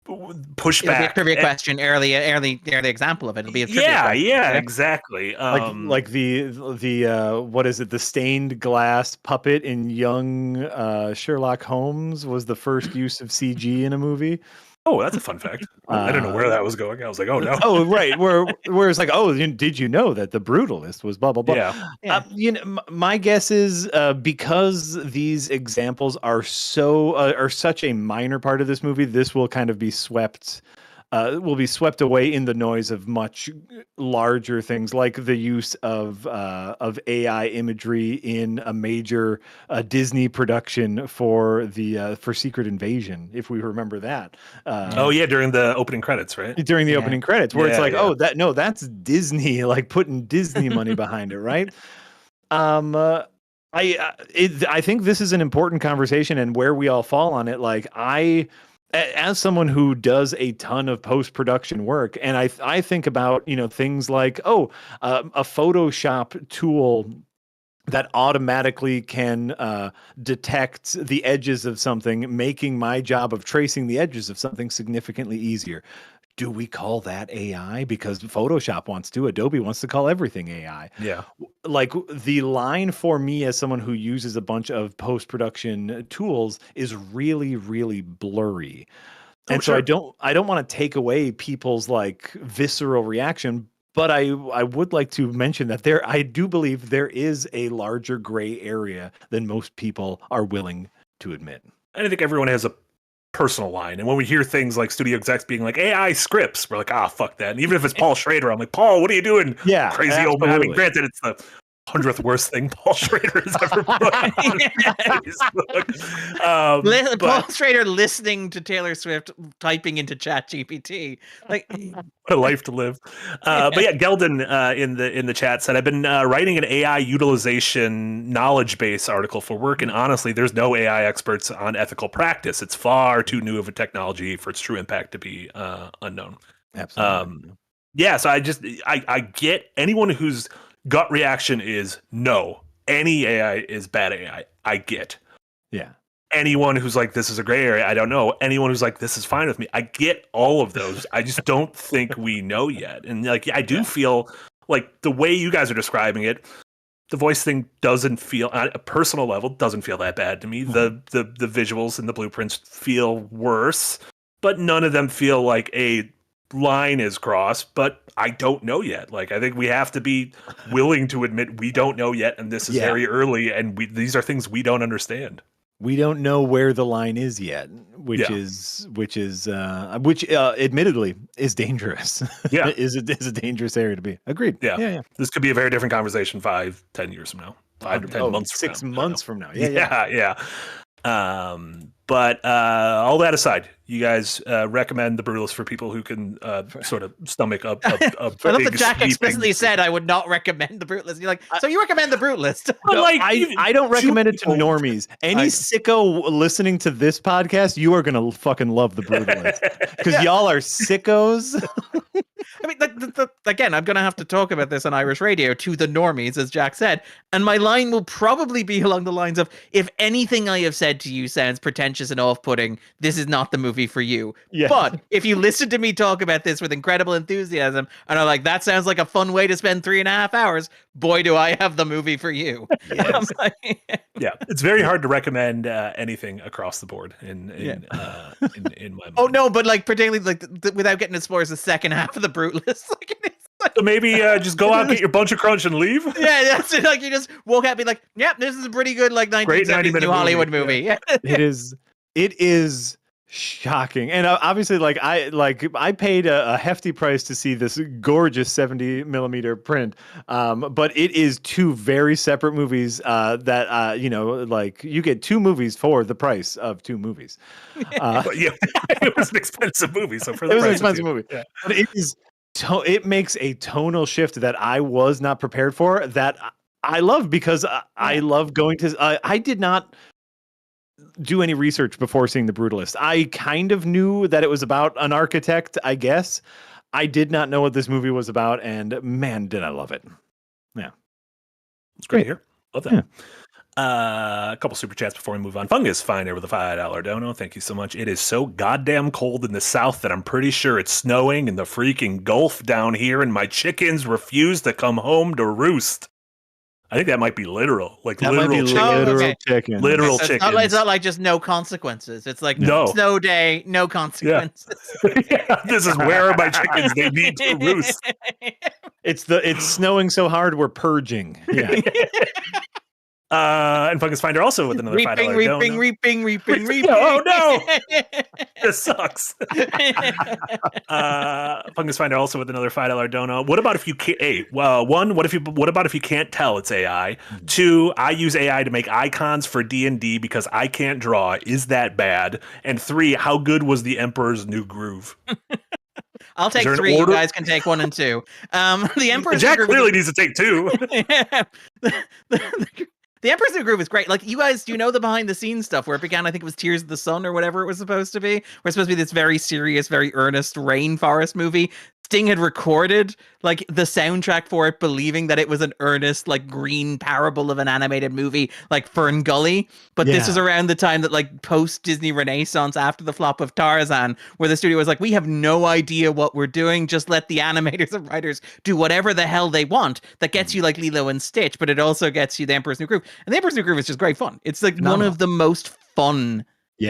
pushback? It'll be a trivia question, early example of it. It'll be a trivia question. Exactly. Like the what is it, the stained glass puppet in young Sherlock Holmes was the first use of CG in a movie. Oh, that's a fun fact. I don't know where that was going. I was like, oh no. Oh, right. Where it's like, oh, did you know that the Brutalist was blah blah blah? Yeah. My guess is because these examples are such a minor part of this movie, this will kind of be swept away in the noise of much larger things, like the use of AI imagery in a major Disney production for Secret Invasion, if we remember that. During the opening credits, right? During the opening credits, where it's like, that's Disney, like putting Disney money behind it, right? I think this is an important conversation, and where we all fall on it. Like, as someone who does a ton of post-production work, and I think about, things like, a Photoshop tool that automatically can detect the edges of something, making my job of tracing the edges of something significantly easier. Do we call that AI? Because Photoshop wants to, Adobe wants to call everything AI. Yeah. Like, the line for me as someone who uses a bunch of post-production tools is really, really blurry. And so I don't want to take away people's like visceral reaction, but I would like to mention that I do believe there is a larger gray area than most people are willing to admit. And I think everyone has a personal line, and when we hear things like studio execs being like AI scripts, we're like, fuck that. And even if it's Paul Schrader, I'm like, Paul, what are you doing? Yeah, crazy absolutely. Old man. I mean, granted, it's the 100th worst thing Paul Schrader has ever put on Facebook. Paul Schrader listening to Taylor Swift typing into ChatGPT, like, what a life to live. But yeah, Geldon in the chat said, I've been writing an AI utilization knowledge base article for work, and honestly, there's no AI experts on ethical practice. It's far too new of a technology for its true impact to be unknown. Absolutely. So I get anyone whose gut reaction is no, any AI is bad AI. I get. Yeah. Anyone who's like, this is a gray area, I don't know. Anyone who's like, this is fine with me, I get all of those. I just don't think we know yet. And like, I do feel like the way you guys are describing it, the voice thing doesn't feel, on a personal level, doesn't feel that bad to me. The visuals and the blueprints feel worse, but none of them feel like a line is crossed. But I don't know yet. Like, I think we have to be willing to admit we don't know yet, and this is very early, and these are things we don't understand. We don't know where the line is yet, which admittedly is dangerous. Yeah. is a dangerous area to be. Agreed. Yeah. This could be a very different conversation 5-10 years from now. 5 to 10 months from 6 now. months from now. Yeah. But all that aside, you guys recommend The Brutalist for people who can sort of stomach a I love that Jack explicitly said I would not recommend The Brutalist. You're like, so you recommend The Brutalist? No, like, I don't recommend it to normies. Any sicko listening to this podcast, you are going to fucking love The Brutalist. Because y'all are sickos. I mean, again, I'm going to have to talk about this on Irish radio to the normies, as Jack said. And my line will probably be along the lines of, if anything I have said to you sounds pretentious and off-putting, this is not the movie for you. Yeah. But if you listen to me talk about this with incredible enthusiasm, and are like, that sounds like a fun way to spend 3.5 hours, boy, do I have the movie for you. Yes. Yeah, it's very hard to recommend anything across the board in my mind. Oh, no, but like, particularly like without getting as far as the second half of The Brutalist. So maybe just go out, get your bunch of crunch, and leave. Yeah, that's it. Like, you just walk out and be like, "Yep, this is a pretty good like 1970s new Hollywood movie." Yeah. It is shocking, and obviously, I paid a hefty price to see this gorgeous 70mm print. But it is 2 very separate movies that like you get 2 movies for the price of 2 movies. It was an expensive movie, so for the it was price an expensive of 2. movie. Yeah. But it is. It makes a tonal shift that I was not prepared for, that I love, because I love going to. I did not do any research before seeing The Brutalist. I kind of knew that it was about an architect, I guess. I did not know what this movie was about, and man, did I love it. Yeah. It's great to hear. Love that. Yeah. A couple super chats before we move on. Fungus Finder with a $5 dono. Thank you so much. It is so goddamn cold in the south that I'm pretty sure it's snowing in the freaking Gulf down here, and my chickens refuse to come home to roost. I think that might be literal. Like that literal chicken. Literal chicken. It's not like just no consequences. It's like snow day, no consequences. Yeah, this is where are my chickens? They need to roost. It's snowing so hard we're purging. Yeah. And Fungus Finder also with another $5 reaping. Oh no, this sucks. Fungus Finder also with another $5 dono. What about if you can't? One, what about if you can't tell it's AI? 2, I use AI to make icons for D&D because I can't draw. Is that bad? And 3, how good was the Emperor's New Groove? I'll take 3. You guys can take 1 and 2. The Emperor's Jack clearly needs to take 2. The Emperor's New Groove is great. Like, you guys, do you know the behind the scenes stuff where it began? I think it was Tears of the Sun or whatever it was supposed to be. Where it's supposed to be this very serious, very earnest rainforest movie. Sting had recorded like the soundtrack for it, believing that it was an earnest, like green parable of an animated movie, like Fern Gully. But this was around the time that like post Disney Renaissance, after the flop of Tarzan, where the studio was like, we have no idea what we're doing. Just let the animators and writers do whatever the hell they want. That gets you like Lilo and Stitch, but it also gets you the Emperor's New Groove. And the Emperor's New Groove is just great fun. It's like one of the most fun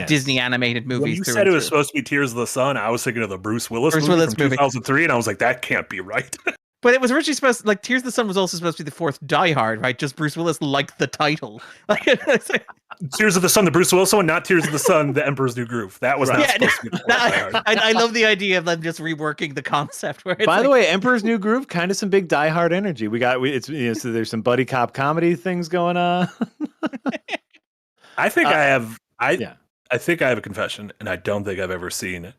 Disney animated movies. When you said it was supposed to be Tears of the Sun, I was thinking of the Bruce Willis movie from 2003, and I was like, that can't be right. But it was originally supposed to, like, Tears of the Sun was also supposed to be the 4th Die Hard, right? Just Bruce Willis liked the title. Like, Tears of the Sun, the Bruce Willis one, not Tears of the Sun, the Emperor's New Groove. That was not supposed to be the 4th Die Hard. I love the idea of them just reworking the concept. Where By the way, Emperor's New Groove, kind of some big Die Hard energy. So there's some buddy cop comedy things going on. I think I think I have a confession, and I don't think I've ever seen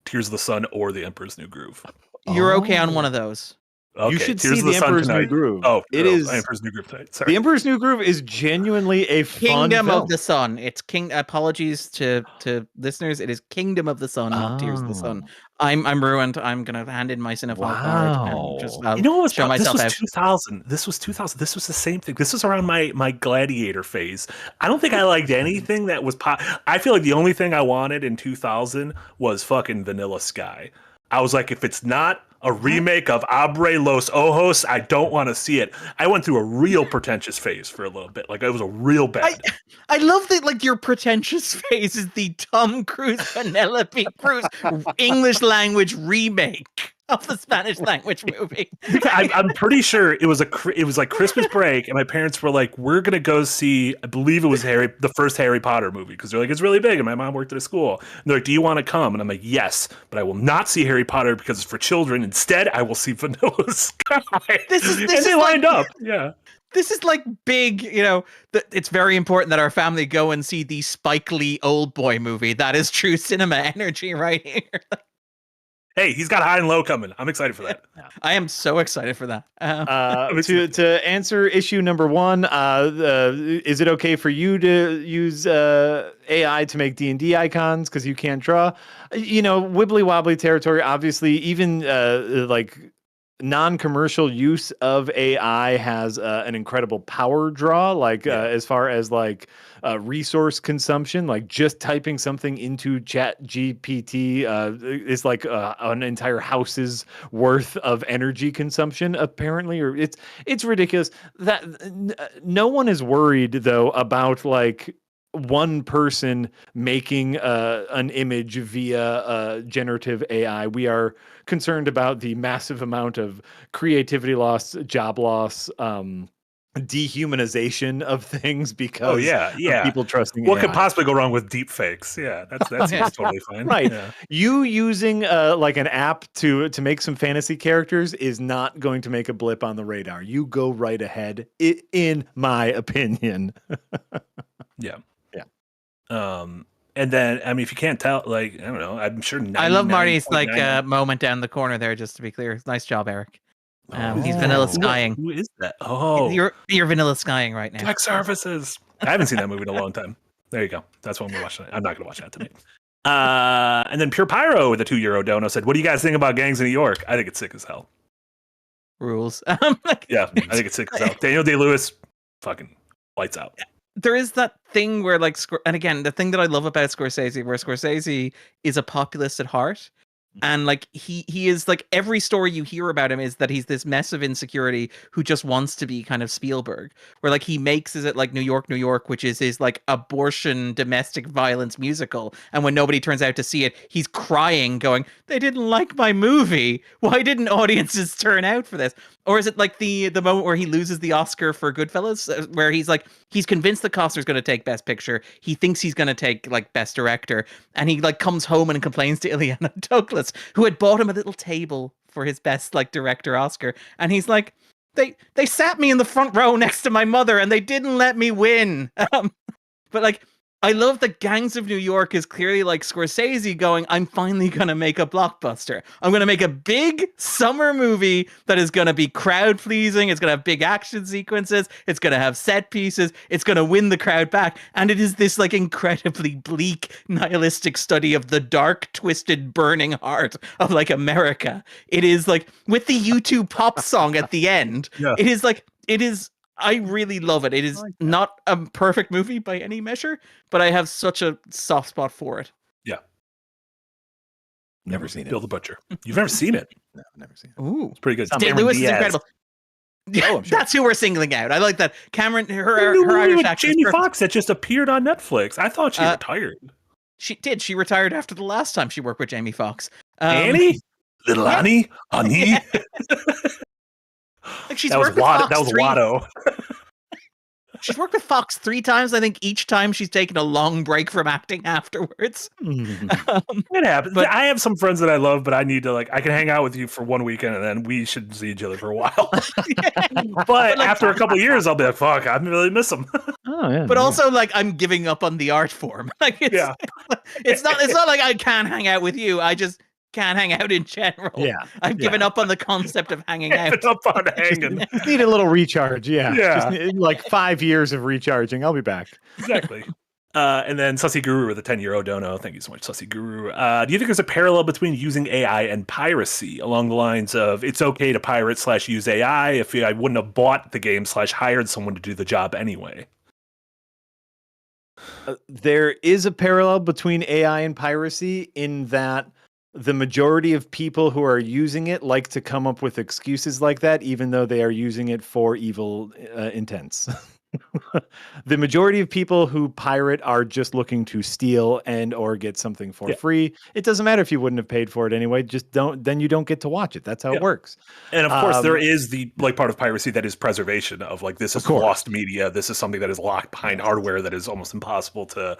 Tears of the Sun or The Emperor's New Groove. You're okay on one of those. Okay, you should see The Emperor's New Groove. Oh, it is Emperor's New Groove tonight. Sorry. The Emperor's New Groove is genuinely a fun Kingdom film. of the Sun. It's Apologies to listeners. It is Kingdom of the Sun, not Tears of the Sun. I'm ruined. I'm gonna hand in my cinephile card and just you know what was show myself this was out. 2000. This was 2000. This was the same thing. This was around my Gladiator phase. I don't think I liked anything that was I feel like the only thing I wanted in 2000 was fucking Vanilla Sky. I was like, if it's not A remake of Abre Los Ojos. I don't want to see it. I went through a real pretentious phase for a little bit. Like, it was a real bad. I love that, like, your pretentious phase is the Tom Cruise, Penelope Cruz English language remake of the Spanish language movie. I'm pretty sure it was like Christmas break, and my parents were like, "We're gonna go see." I believe it was the first Harry Potter movie, because they're like, "It's really big," and my mom worked at a school. And they're like, "Do you want to come?" And I'm like, "Yes, but I will not see Harry Potter because it's for children. Instead, I will see Vanilla Sky." And they lined up. Yeah. This is like big, you know, it's very important that our family go and see the Spike Lee Old Boy movie. That is true cinema energy right here. Hey, he's got High and Low coming. I'm excited for that. I am so excited for that. To answer issue number 1, is it okay for you to use AI to make D&D icons because you can't draw? You know, wibbly wobbly territory. Obviously, even like non-commercial use of AI has an incredible power draw, like as far as like resource consumption, like just typing something into Chat GPT is like an entire house's worth of energy consumption, apparently, or it's ridiculous. That no one is worried though about like one person making an image via generative AI. We are concerned about the massive amount of creativity loss, job loss, dehumanization of things because of people trusting what AI. could possibly go wrong with deep fakes? Yeah, that seems totally fine. Right. Yeah. You using like an app to make some fantasy characters is not going to make a blip on the radar. You go right ahead, in my opinion. Yeah. Yeah. And then, I mean, if you can't tell, like, I don't know, I'm sure. I love Marty's like moment down the corner there, just to be clear. Nice job, Eric. He's vanilla skying. Who is that? Oh, you're vanilla skying right now. Tech Services. I haven't seen that movie in a long time. There you go. That's what I'm watching. I'm not going to watch that tonight. And then Pure Pyro with a €2 dono said, "What do you guys think about Gangs in New York?" I think it's sick as hell. Rules. Yeah, I think it's sick as hell. Daniel Day-Lewis, fucking lights out. There is that thing where, like, and again, the thing that I love about Scorsese, where Scorsese is a populist at heart, and like he is like, every story you hear about him is that he's this mess of insecurity who just wants to be kind of Spielberg, where like he makes it like New York, which is his like abortion domestic violence musical, and when nobody turns out to see it, he's crying, going, "They didn't like my movie. Why didn't audiences turn out for this?" Or is it like the moment where he loses the Oscar for Goodfellas, where he's like, he's convinced that Costner's going to take Best Picture. He thinks he's going to take like Best Director. And he like comes home and complains to Ileana Douglas, who had bought him a little table for his Best like Director Oscar. And he's like, they sat me in the front row next to my mother and they didn't let me win. But like, I love that Gangs of New York is clearly like Scorsese going, "I'm finally going to make a blockbuster. I'm going to make a big summer movie that is going to be crowd pleasing. It's going to have big action sequences. It's going to have set pieces. It's going to win the crowd back." And it is this like incredibly bleak, nihilistic study of the dark, twisted, burning heart of like America. It is like with the U2 pop song at the end. Yeah. It is. I really love it. It is not a perfect movie by any measure, but I have such a soft spot for it. Yeah. Never seen it. Bill the Butcher. You've never seen it? No, never seen it. Ooh. It's pretty good. Day-Lewis is incredible. Oh, I'm sure. That's who we're singling out. I like that. Cameron, her Irish accent. Jamie Foxx that just appeared on Netflix. I thought she retired. She did. She retired after the last time she worked with Jamie Foxx. Annie? Little Annie? Honey? Like she's worked with Fox that was Watto. She's worked with Fox 3 times. I think each time she's taken a long break from acting afterwards. It happens. But I have some friends that I love, but I need to I can hang out with you for one weekend and then we should see each other for a while. But like, after a couple of years, I'll be like, fuck, I really miss them. Oh yeah. But also like I'm giving up on the art form. Like it's not like I can't hang out with you. I just can't hang out in general. Yeah, I've given up on the concept of hanging out. Given up on hanging. Just need a little recharge. Yeah. Just need, like 5 years of recharging. I'll be back. Exactly. And then Sussy Guru with a €10 dono. Thank you so much, Sussy Guru. Do you think there's a parallel between using AI and piracy, along the lines of it's okay to pirate / use AI if I wouldn't have bought the game / hired someone to do the job anyway? There is a parallel between AI and piracy in that the majority of people who are using it like to come up with excuses like that, even though they are using it for evil intents. The majority of people who pirate are just looking to steal and or get something for free. It doesn't matter if you wouldn't have paid for it anyway. Just don't. Then you don't get to watch it. That's how it works. And of course, there is the part of piracy that is preservation of this is lost media. This is something that is locked behind hardware that is almost impossible to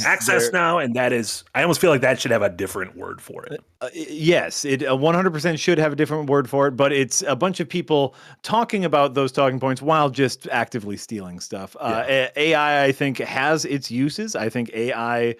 access now. And that is, I almost feel like that should have a different word for it. Yes, it 100% should have a different word for it, but it's a bunch of people talking about those talking points while just actively stealing stuff. AI, I think, has its uses. I think AI,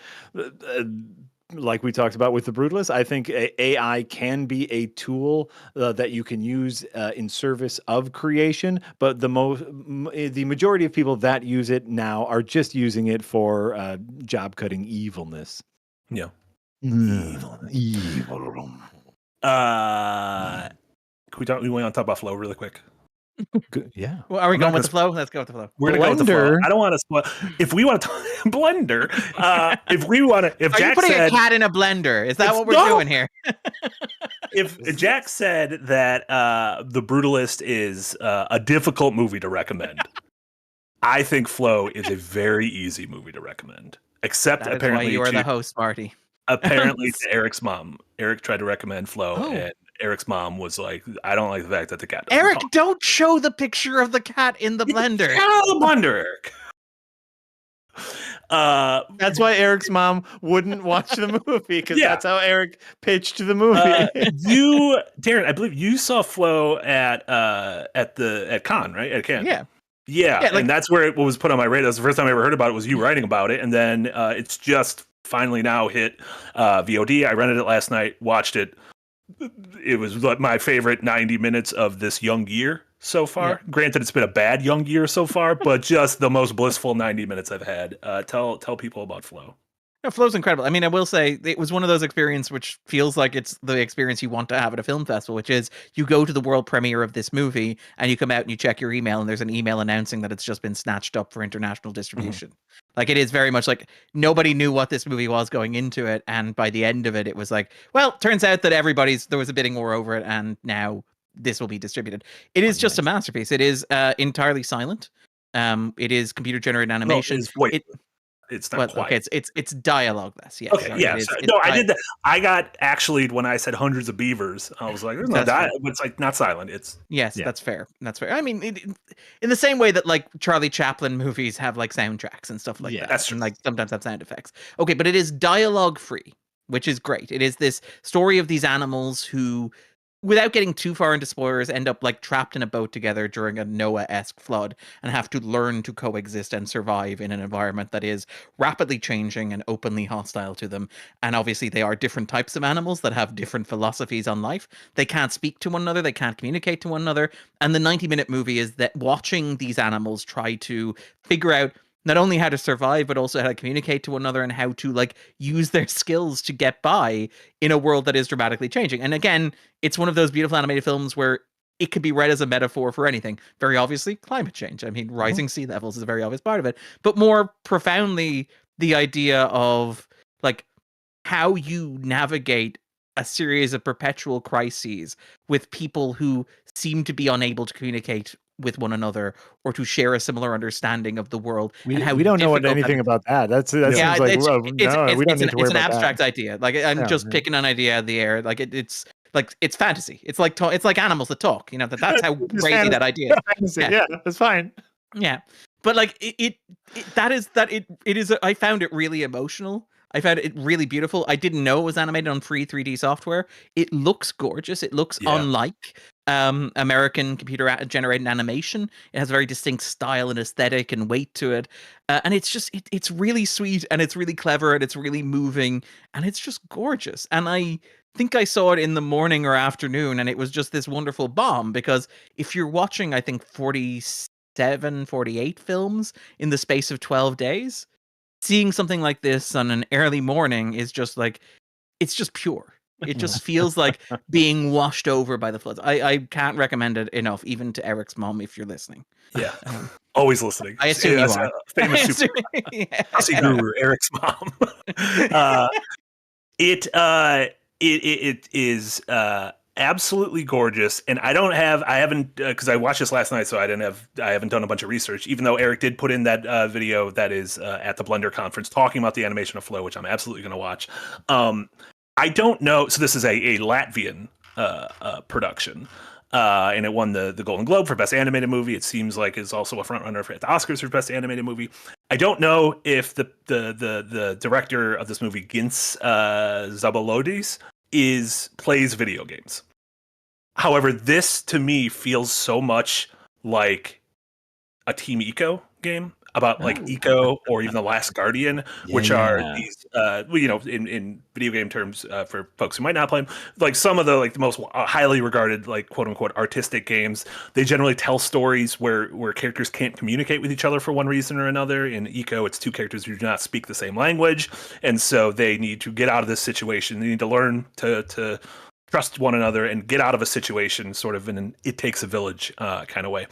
like we talked about with the Brutalist, I think AI can be a tool that you can use in service of creation. But the majority of people that use it now are just using it for job cutting evilness. Yeah. Evil. We want to talk about Flow really quick. Good. Yeah. Well, are we going with the flow? Let's go with the flow. We're gonna go with the flow. I don't want to spoil. If we want to talk Blender, if we want to, if are Jack you putting said, a cat in a blender? Is that what we're doing here? If Jack said that The Brutalist is a difficult movie to recommend, I think Flow is a very easy movie to recommend. Except that apparently is why you are the host, Marty. Apparently to Eric's mom. Eric tried to recommend Flow, and Eric's mom was like, "I don't like the fact that the cat doesn't Eric, talk." don't show the picture of the cat in the blender. The blender, Eric. That's why Eric's mom wouldn't watch the movie, because that's how Eric pitched the movie. Darren, I believe you saw Flow at Con, right? At Cannes. Yeah, and that's where it was put on my radar. That's the first time I ever heard about it. Was you writing about it, and then it's just finally now hit VOD. I rented it last night, watched it. It was like my favorite 90 minutes of this young year so far. Yeah. Granted, it's been a bad young year so far, but just the most blissful 90 minutes I've had. Tell people about Flow. No, Flow's incredible. I mean, I will say it was one of those experiences which feels like it's the experience you want to have at a film festival, which is you go to the world premiere of this movie and you come out and you check your email and there's an email announcing that it's just been snatched up for international distribution. Mm-hmm. Like, it is very much like nobody knew what this movie was going into it. And by the end of it, it was like, well, turns out that there was a bidding war over it and now this will be distributed. It is just a masterpiece. It is entirely silent. It is computer generated animation. It's not quite. Okay, it's dialogue-less. Yes. Okay. Yeah. I did that. I got actually when I said hundreds of beavers, I was like, "There's no dialogue." It's like not silent. It's That's fair. That's fair. I mean, in the same way that like Charlie Chaplin movies have like soundtracks and stuff like that. That's true. And like sometimes have sound effects. Okay, but it is dialogue-free, which is great. It is this story of these animals who, without getting too far into spoilers, end up like trapped in a boat together during a Noah-esque flood and have to learn to coexist and survive in an environment that is rapidly changing and openly hostile to them. And obviously they are different types of animals that have different philosophies on life. They can't speak to one another. They can't communicate to one another. And the 90-minute movie is that watching these animals try to figure out not only how to survive, but also how to communicate to one another and how to like use their skills to get by in a world that is dramatically changing. And again, it's one of those beautiful animated films where it could be read as a metaphor for anything. Very obviously, climate change. I mean, rising sea levels is a very obvious part of it. But more profoundly, the idea of like how you navigate a series of perpetual crises with people who seem to be unable to communicate with one another or to share a similar understanding of the world. We don't know anything about that. That seems like it's an abstract idea. Like I'm just picking an idea out of the air. Like it's fantasy. It's like animals that talk. You know that's how crazy that idea is. Yeah, that's fine. Yeah, but like it is. I found it really emotional. I found it really beautiful. I didn't know it was animated on free 3D software. It looks gorgeous. It looks unlike American computer-generated animation. It has a very distinct style and aesthetic and weight to it. And it's just, it's really sweet and it's really clever and it's really moving and it's just gorgeous. And I think I saw it in the morning or afternoon and it was just this wonderful bomb because if you're watching, I think 48 films in the space of 12 days, seeing something like this on an early morning is just like, it's just pure. It just feels like being washed over by the floods. I can't recommend it enough, even to Eric's mom, if you're listening. Yeah, always listening. I assume you are. Famous super guru, Eric's mom. it is absolutely gorgeous, and I haven't because I watched this last night, so I haven't done a bunch of research. Even though Eric did put in that video that is at the Blender conference talking about the animation of Flow, which I'm absolutely going to watch. I don't know. So this is a Latvian production. And it won the Golden Globe for Best Animated Movie. It seems like it's also a frontrunner for the Oscars for Best Animated Movie. I don't know if the director of this movie, Gins Zabalodis, plays video games. However, this to me feels so much like a Team Eco game about like Eco or even The Last Guardian, which are these, in video game terms, for folks who might not play them, like some of the most highly regarded quote unquote artistic games. They generally tell stories where characters can't communicate with each other for one reason or another. In Eco, it's two characters who do not speak the same language, and so they need to get out of this situation. They need to learn to trust one another and get out of a situation, sort of in an "it takes a village" kind of way.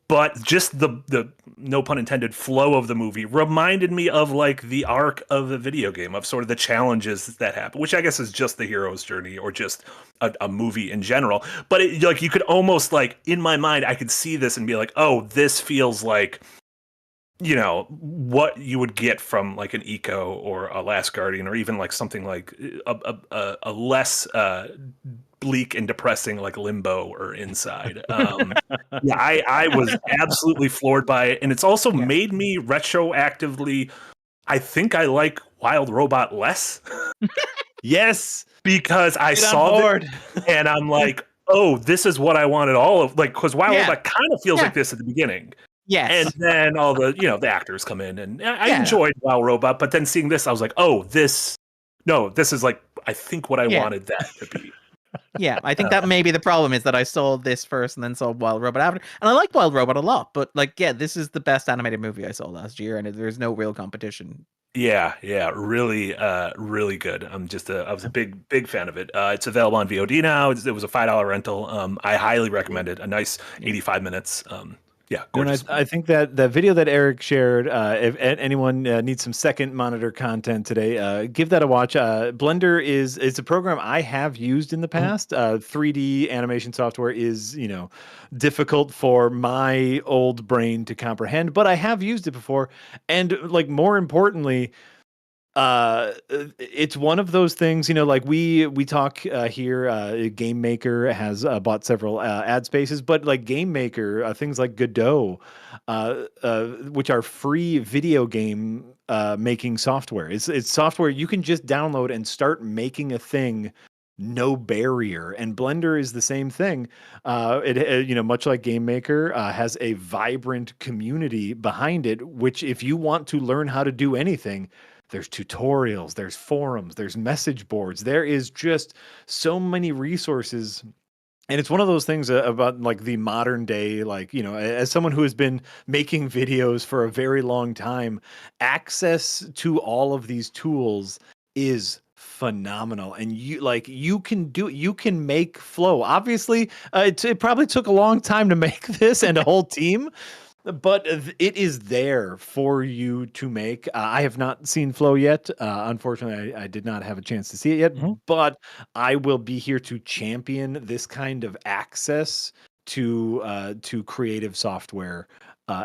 But just the no pun intended flow of the movie reminded me of the arc of the video game, of sort of the challenges that happen, which I guess is just the hero's journey or just a movie in general. But you could almost in my mind, I could see this and be like, oh, this feels like, what you would get from an Eco or a Last Guardian, or even something like a less bleak and depressing Limbo or Inside. I was absolutely floored by it, and it's also made me retroactively, I think I like Wild Robot less. Yes, because I saw it and I'm like, oh, this is what I wanted all of, because Wild Robot kind of feels like this at the beginning. Yes. And then all the, the actors come in, and I enjoyed Wild Robot, but then seeing this, I was like, oh, this is I think what I wanted that to be. Yeah, I think that may be the problem, is that I saw this first and then saw Wild Robot after. And I like Wild Robot a lot, but this is the best animated movie I saw last year, and there's no real competition. Yeah, really, really good. I was a big fan of it. It's available on VOD now. It was a $5 rental. I highly recommend it. A nice 85 minutes. Yeah, gorgeous. And I think that the video that Eric shared, if anyone needs some second monitor content today, give that a watch. Blender it's a program I have used in the past. 3D animation software is, difficult for my old brain to comprehend, but I have used it before. And more importantly, it's one of those things, we talk here, Game Maker has bought several ad spaces, but Game Maker, things like Godot, which are free video game making software. It's software you can just download and start making a thing, no barrier. And Blender is the same thing. It much like Game Maker, has a vibrant community behind it, which if you want to learn how to do anything, there's tutorials, there's forums, there's message boards. There is just so many resources. And it's one of those things about the modern day, as someone who has been making videos for a very long time, access to all of these tools is phenomenal. And you can make Flow. Obviously, it probably took a long time to make this and a whole team, but it is there for you to make. I have not seen Flow yet. Unfortunately, I did not have a chance to see it yet, but I will be here to champion this kind of access to creative software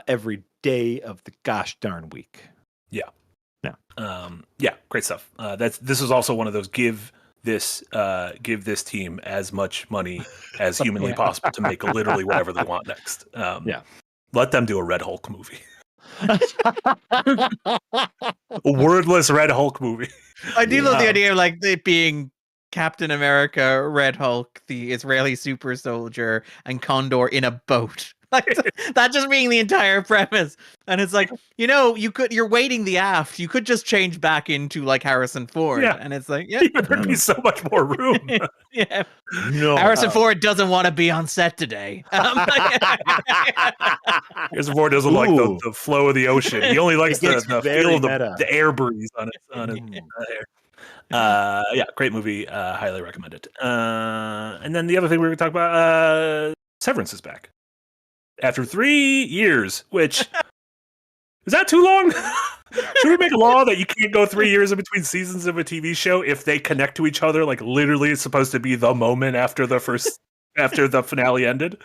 every day of the gosh darn week. Yeah, great stuff. This is also one of those give this team as much money as humanly possible to make literally whatever they want next. Let them do a Red Hulk movie. A wordless Red Hulk movie. I do love the idea of it being Captain America, Red Hulk, the Israeli super soldier, and Condor in a boat. That just being the entire premise. And it's you're waiting the aft. You could just change back into Harrison Ford. Yeah. And it's there'd be so much more room. Yeah. No. Harrison Ford doesn't want to be on set today. Harrison Ford doesn't like the flow of the ocean. He only likes the feel of the air breeze on his hair. Great movie. Highly recommend it. And then the other thing we were going to talk about, Severance is back after 3 years, which Is that too long? Should we make a law that you can't go 3 years in between seasons of a TV show if they connect to each other? Like literally, it's supposed to be the moment after the finale ended.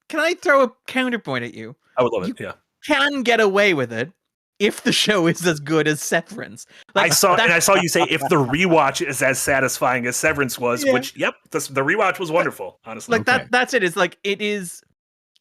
Can I throw a counterpoint at you? I would love You it. Yeah, can get away with it if the show is as good as Severance. I saw you say if the rewatch is as satisfying as Severance was, which the rewatch was wonderful. Honestly, like that's it. It's like it is.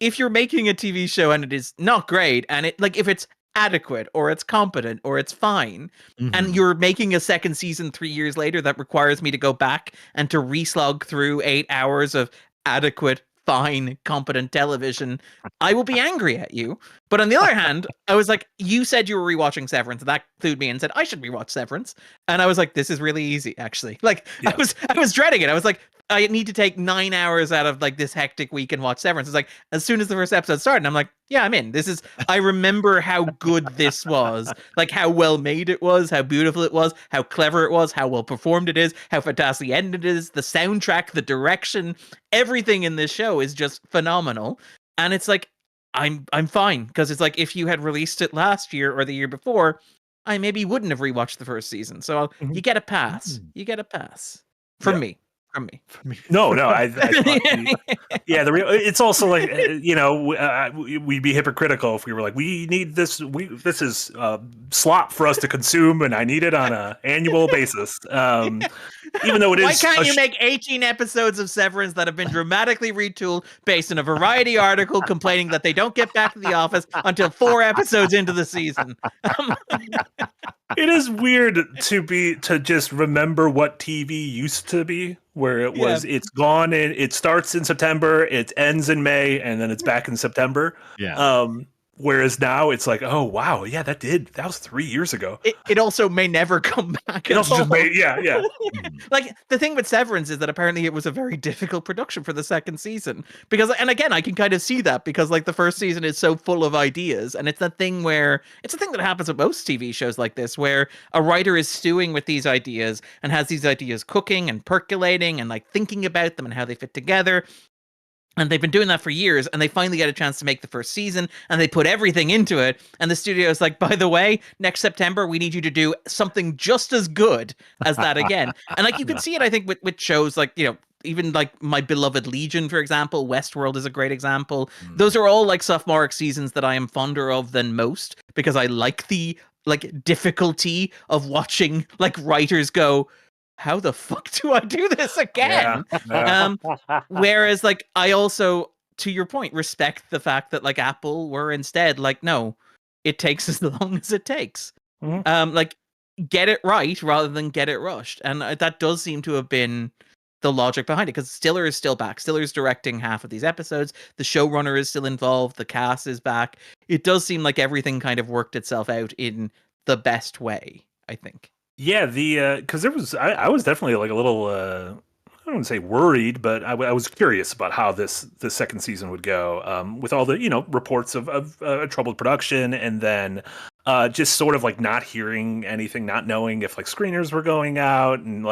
If you're making a TV show and it is not great, and it like if it's adequate or it's competent or it's fine, and you're making a second season 3 years later that requires me to go back and to reslog through 8 hours of adequate, fine, competent television, I will be angry at you. But on the other hand, I was like, you said you were rewatching Severance, and that clued me and said I should rewatch Severance, and I was like, this is really easy actually. Like I was dreading it. I was like, I need to take 9 hours out of like this hectic week and watch Severance. It's like as soon as the first episode started, I'm like, yeah, I'm in. This is. I remember how good this was, like how well made it was, how beautiful it was, how clever it was, how well performed it is, how fantastically edited it is, the soundtrack, the direction, everything in this show is just phenomenal. And it's like I'm fine because it's like if you had released it last year or the year before, I maybe wouldn't have rewatched the first season. So you get a pass. You get a pass from me. From me. No, it's also like we'd be hypocritical if we were like, we need this. This is slop for us to consume, and I need it on an annual basis. Even though it is. Why can't you make 18 episodes of Severance that have been dramatically retooled based on a Variety article complaining that they don't get back to the office until 4 episodes into the season? It is weird to just remember what TV used to be, where it was. It's gone and it starts in September, it ends in May, and then it's back in September. Yeah. Whereas now it's like, oh wow, yeah, that was 3 years ago. It also may never come back. It also just may, yeah. Like the thing with Severance is that apparently it was a very difficult production for the second season because, and again, I can kind of see that because like the first season is so full of ideas, and it's a thing that happens with most TV shows like this, where a writer is stewing with these ideas and has these ideas cooking and percolating and like thinking about them and how they fit together. And they've been doing that for years, and they finally get a chance to make the first season, and they put everything into it. And the studio is like, by the way, next September, we need you to do something just as good as that again. And like you can see it, I think, with shows like, even like my beloved Legion, for example, Westworld is a great example. Those are all like sophomoric seasons that I am fonder of than most because I like the like difficulty of watching like writers go, how the fuck do I do this again? Yeah. Whereas like I also, to your point, respect the fact that like Apple were instead like, no, it takes as long as it takes. Like get it right rather than get it rushed. And that does seem to have been the logic behind it because Stiller is still back. Stiller's directing half of these episodes. The showrunner is still involved. The cast is back. It does seem like everything kind of worked itself out in the best way, I think. Yeah, because there was, I was definitely like a little, I don't want to say worried, but I was curious about how the second season would go with all the, reports of troubled production and then just sort of like not hearing anything, not knowing if like screeners were going out and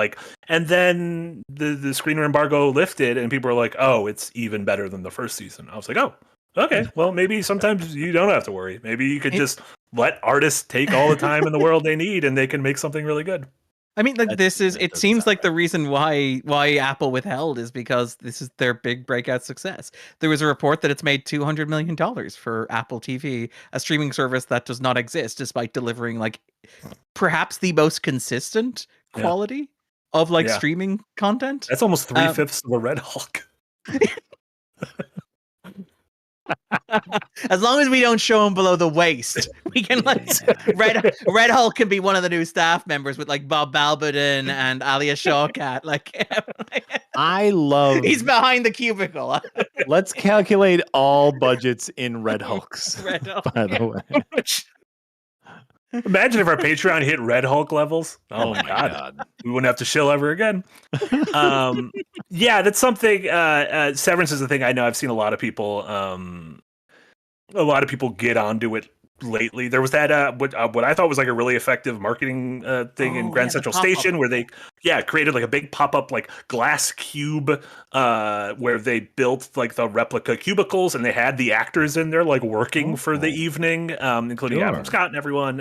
then the screener embargo lifted and people were like, oh, it's even better than the first season. I was like, oh, okay, well, maybe sometimes you don't have to worry. Maybe you could just let artists take all the time in the world they need and they can make something really good. I mean, like it seems like the reason why Apple withheld is because this is their big breakout success. There was a report that it's made $200 million for Apple TV, a streaming service that does not exist despite delivering like perhaps the most consistent quality of like streaming content. That's almost 3/5 of a Red Hulk. As long as we don't show him below the waist, we can like Red Hulk can be one of the new staff members with like Bob Balbadin and Alia Shawkat. Like, I love. He's behind the cubicle. Let's calculate all budgets in Red Hulks. Red Hulk, by the way. Imagine if our Patreon hit Red Hulk levels. Oh my God. We wouldn't have to shill ever again. Yeah, that's something. Severance is the thing I know. I've seen a lot of people get onto it lately. There was that what I thought was like a really effective marketing thing in Grand Central Station where they created like a big pop-up like glass cube where they built like the replica cubicles, and they had the actors in there like working for the evening, including Adam Scott and everyone,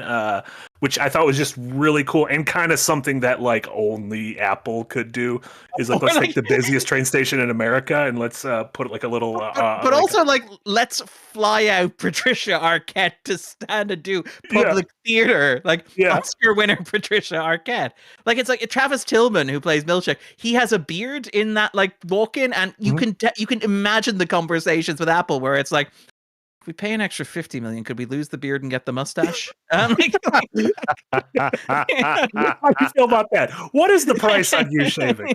which I thought was just really cool and kind of something that like only Apple could do. Is like, let's take the busiest train station in America and let's put like a little but also like let's fly out Patricia Arquette to stand and do public theater, like Oscar winner Patricia Arquette. Like it's like Travis Tillman, who plays Milchek. He has a beard in that like walk-in, and you can imagine the conversations with Apple where it's like, if we pay an extra $50 million, could we lose the beard and get the mustache? How do you feel about that? What is the price on you shaving?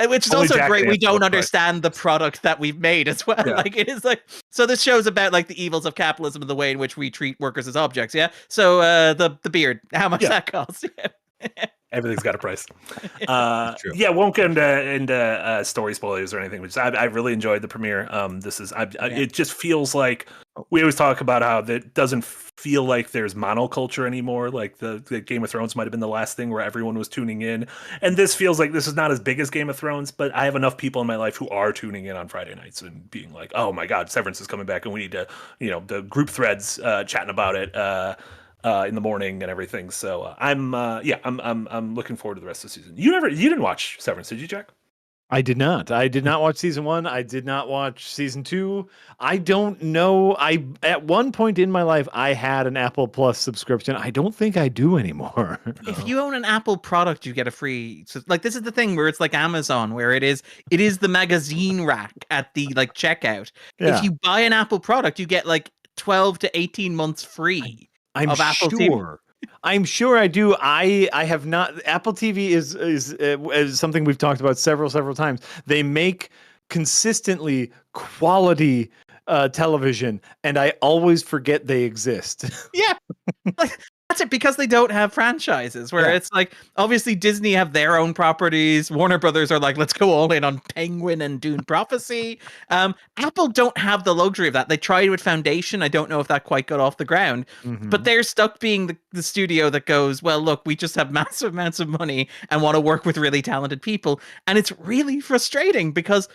Which is also great. We don't understand the product that we've made as well. Yeah. Like it is like, so this show's about like the evils of capitalism and the way in which we treat workers as objects. Yeah. So the beard, how much that costs? Everything's got a price. Won't get into story spoilers or anything. Which I really enjoyed the premiere. It just feels like we always talk about how it doesn't feel like there's monoculture anymore. Like the Game of Thrones might have been the last thing where everyone was tuning in, and this feels like this is not as big as Game of Thrones. But I have enough people in my life who are tuning in on Friday nights and being like, "Oh my God, Severance is coming back, and we need to," the group threads chatting about it. In the morning and everything, so I'm looking forward to the rest of the season. You didn't watch Severance, did you, Jack? I did not. I did not watch season 1. I did not watch season 2. I don't know. At one point in my life, I had an Apple Plus subscription. I don't think I do anymore. If you own an Apple product, you get a free. So, like, this is the thing where it's like Amazon, where it is the magazine rack at the like checkout. Yeah. If you buy an Apple product, you get like 12 to 18 months free. I'm sure I do. I have not. Apple TV is something we've talked about several times. They make consistently quality television, and I always forget they exist. Yeah. That's it, because they don't have franchises where it's like, obviously Disney have their own properties. Warner Brothers are like, let's go all in on Penguin and Dune Prophecy. Apple don't have the luxury of that. They tried with Foundation. I don't know if that quite got off the ground, but they're stuck being the studio that goes, well, look, we just have massive amounts of money and want to work with really talented people. And it's really frustrating because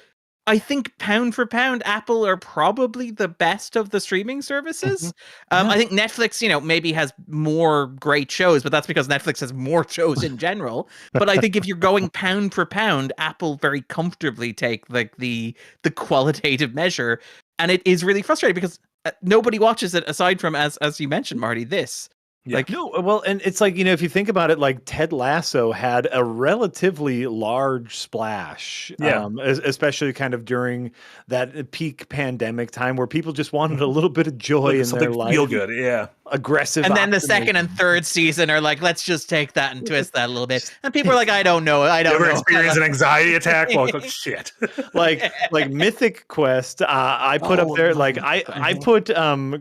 I think pound for pound, Apple are probably the best of the streaming services. I think Netflix, maybe has more great shows, but that's because Netflix has more shows in general. But I think if you're going pound for pound, Apple very comfortably take like the qualitative measure, and it is really frustrating because nobody watches it aside from, as you mentioned, Marty, this. Yeah. Like, no, well, and it's like, if you think about it, like Ted Lasso had a relatively large splash, especially kind of during that peak pandemic time where people just wanted a little bit of joy in their life. Feel good, aggressive. And then the second and third season are like, let's just take that and twist that a little bit. And people are like, I don't know. Ever experience an anxiety attack? Well, shit. like Mythic Quest, I put up there, like I put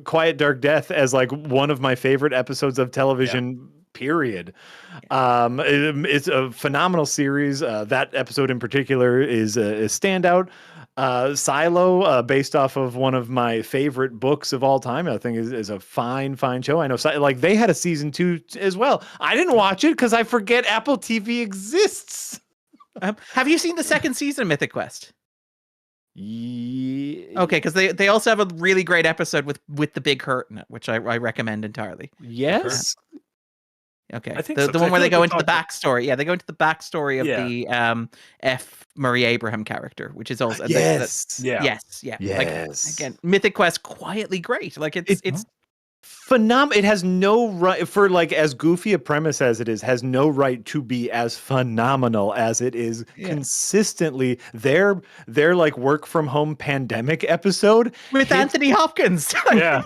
Quiet Dark Death as like one of my favorite episodes of television, period. It's a phenomenal series. That episode in particular is a standout. Silo, based off of one of my favorite books of all time, I think is a fine show. I know, like, they had a season 2 as well. I didn't watch it because I forget Apple TV exists. Have you seen the second season of Mythic Quest? Yeah. Okay, because they also have a really great episode with the Big Hurt in it, which I recommend entirely. Yes. Okay. I think the one where they go into the backstory. Yeah, they go into the backstory of the F. Murray Abraham character, which is also yes. Yes. Like, again, Mythic Quest, quietly great. Like it's phenomenal. It has no right for, like, as goofy a premise as it is, has no right to be as phenomenal as it is consistently. Their like work from home pandemic episode with Anthony Hopkins.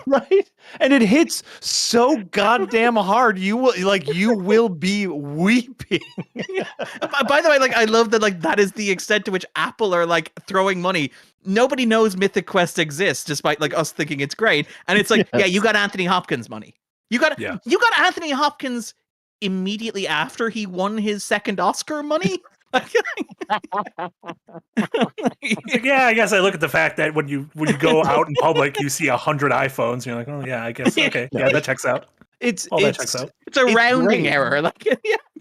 Right. And it hits so goddamn hard. You will be weeping. By the way, like, I love that, like, that is the extent to which Apple are like throwing money. Nobody knows Mythic Quest exists, despite like us thinking it's great. And it's like, you got Anthony Hopkins money. You got Anthony Hopkins immediately after he won his second Oscar money. It's like, yeah, I guess I look at the fact that when you go out in public, you see 100 iPhones, and you're like, oh yeah, I guess okay, yeah, that checks out. That checks out. It's a rounding great. error. Like,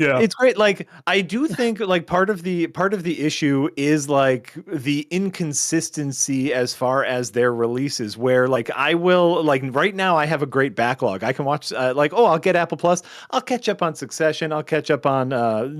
Yeah, it's great. Like, I do think like part of the issue is like the inconsistency as far as their releases, where like I will like right now I have a great backlog. I can watch I'll get Apple Plus. I'll catch up on Succession. I'll catch up on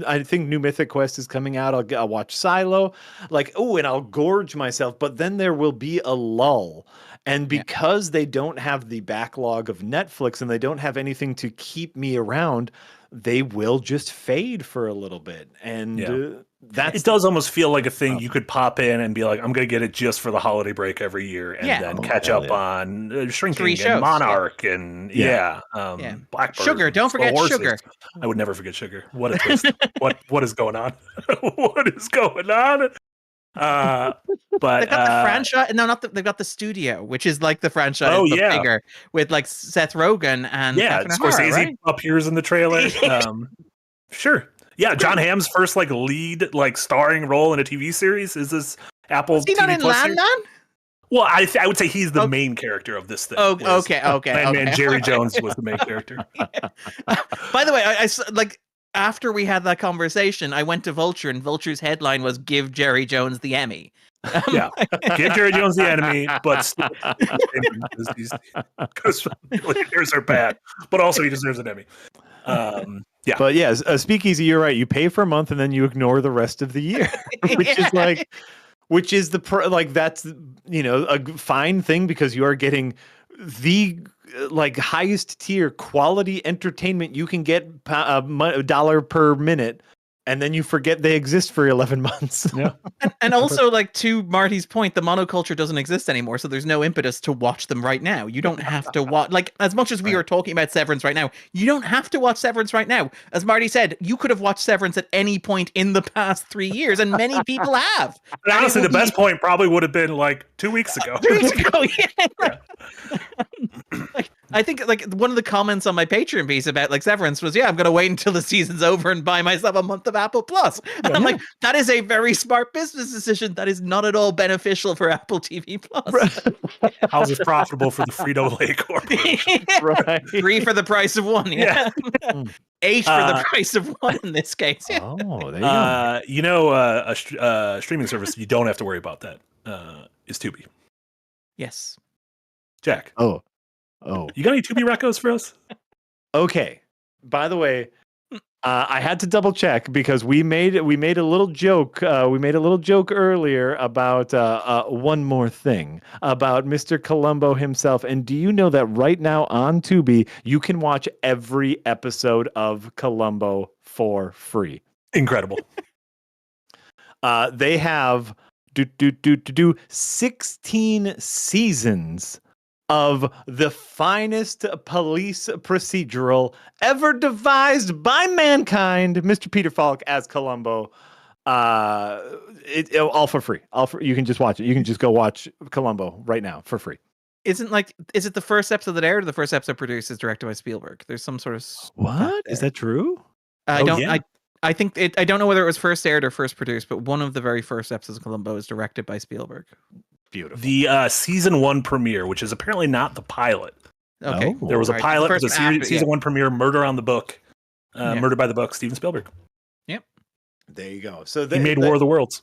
I think New Mythic Quest is coming out. I'll watch Silo. Like, and I'll gorge myself. But then there will be a lull. And because they don't have the backlog of Netflix and they don't have anything to keep me around, they will just fade for a little bit. And it does almost feel like a thing you could pop in and be like, I'm going to get it just for the holiday break every year and then catch up on Shrinking and Monarch and Blackbird. Sugar, don't forget Sugar. I would never forget Sugar. What a twist. what is going on? What is going on? But they've got the franchise. No, they've got the studio, which is like the franchise, bigger with like Seth Rogen and Scorsese right? appears in the trailer. Sure, yeah. John Hamm's first like lead like starring role in a TV series is this Apple. Is he not in Landman? Well, I would say he's the main character of this thing. Okay. And Jerry Jones was the main character. By the way, I like. After we had that conversation, I went to Vulture, and Vulture's headline was "Give Jerry Jones the Emmy." Give Jerry Jones the Emmy, but still, because players are bad, but also he deserves an Emmy. But yeah, a Speakeasy, you're right. You pay for a month and then you ignore the rest of the year, which is that's a fine thing because you are getting the like highest tier quality entertainment you can get $1 per minute, and then you forget they exist for 11 months. Yeah. and also, like, to Marty's point, the monoculture doesn't exist anymore, so there's no impetus to watch them right now. You don't have to watch, like, as much as we are talking about Severance right now, you don't have to watch Severance right now. As Marty said, you could have watched Severance at any point in the past 3 years, and many people have. And honestly, the best point probably would have been like 2 weeks ago. 2 weeks ago, yeah. Like, I think like one of the comments on my Patreon piece about like Severance was, I'm going to wait until the season's over and buy myself a month of Apple Plus. And I'm like, that is a very smart business decision. That is not at all beneficial for Apple TV Plus. How's this profitable for the Frito-Lay Corporation? Right. 3 for the price of 1. Yeah. 8 for the price of 1 in this case. Yeah. Oh, there you go. A streaming service you don't have to worry about that is Tubi. Yes. Jack. Oh. You got any Tubi recos for us? Okay. By the way, I had to double check because we made a little joke. We made a little joke earlier about one more thing about Mr. Columbo himself. And do you know that right now on Tubi you can watch every episode of Columbo for free? Incredible. They have 16 seasons of the finest police procedural ever devised by mankind, Mr. Peter Falk as Columbo. All for free. You can just watch it. You can just go watch Columbo right now for free. Is it the first episode that aired or the first episode produced is directed by Spielberg? There's some sort of what? Is that true? I think I don't know whether it was first aired or first produced, but one of the very first episodes of Columbo is directed by Spielberg. Beautiful. The season 1 premiere, which is apparently not the pilot. Okay. There was a pilot for the season 1 premiere, Murder on the Book. Murder by the Book, Steven Spielberg. Yep. There you go. So he made War of the Worlds.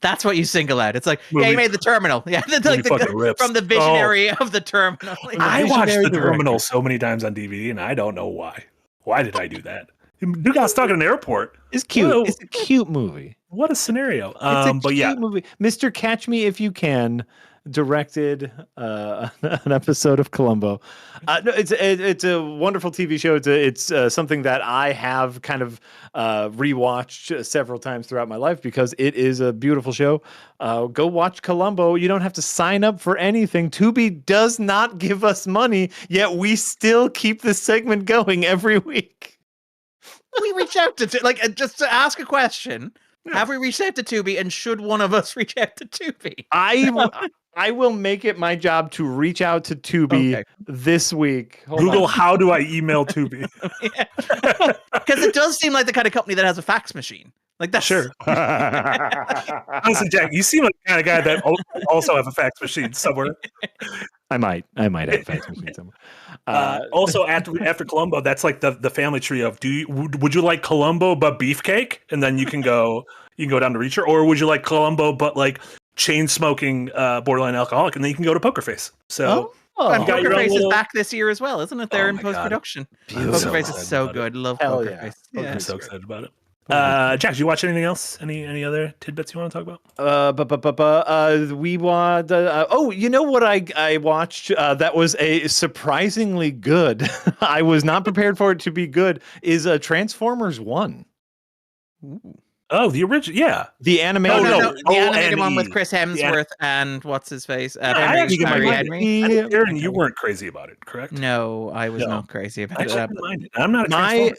That's what you single out. It's like, he made The Terminal. Yeah, from the visionary of The Terminal. I watched The Terminal so many times on DVD, and I don't know why. Why did I do that? Dude got stuck in an airport. It's cute. Whoa. It's a cute movie. What a scenario. It's a cute movie. Mr. Catch Me If You Can directed an episode of Columbo. No, it's a wonderful TV show. It's something that I have kind of rewatched several times throughout my life because it is a beautiful show. Go watch Columbo. You don't have to sign up for anything. Tubi does not give us money, yet we still keep this segment going every week. We reach out to just to ask a question. Yeah. Have we reached out to Tubi, and should one of us reach out to Tubi? I will make it my job to reach out to Tubi this week. Google, how do I email Tubi? Because it does seem like the kind of company that has a fax machine. Like that's Sure. Honestly, Jack, you seem like the kind of guy that also have a fax machine somewhere. I might have a fax machine somewhere. Also, after Columbo, that's like the family tree of would you like Columbo but beefcake, and then you can go down to Reacher, or would you like Columbo but like chain smoking borderline alcoholic, and then you can go to Poker Face. So and you got Poker your own Face is little- back this year as well, isn't it? They're Oh in my God. post production. I'm Poker so Face is excited so about it. good. Love Hell Poker yeah. Face. Poker Yeah. I'm so excited about it. Jack, did you watch anything else? Any other tidbits you want to talk about? We want. You know what I watched? That was a surprisingly good. I was not prepared for it to be good. Is Transformers 1. Oh, the original, yeah. The animated. No. The animated one with O-N-E. Chris Hemsworth and what's his face? I Henry, actually Henry, minded Henry. I think, Darren, you weren't crazy about it, correct? No, I was No. not crazy about I actually it. didn't mind it. I'm not a Transformer.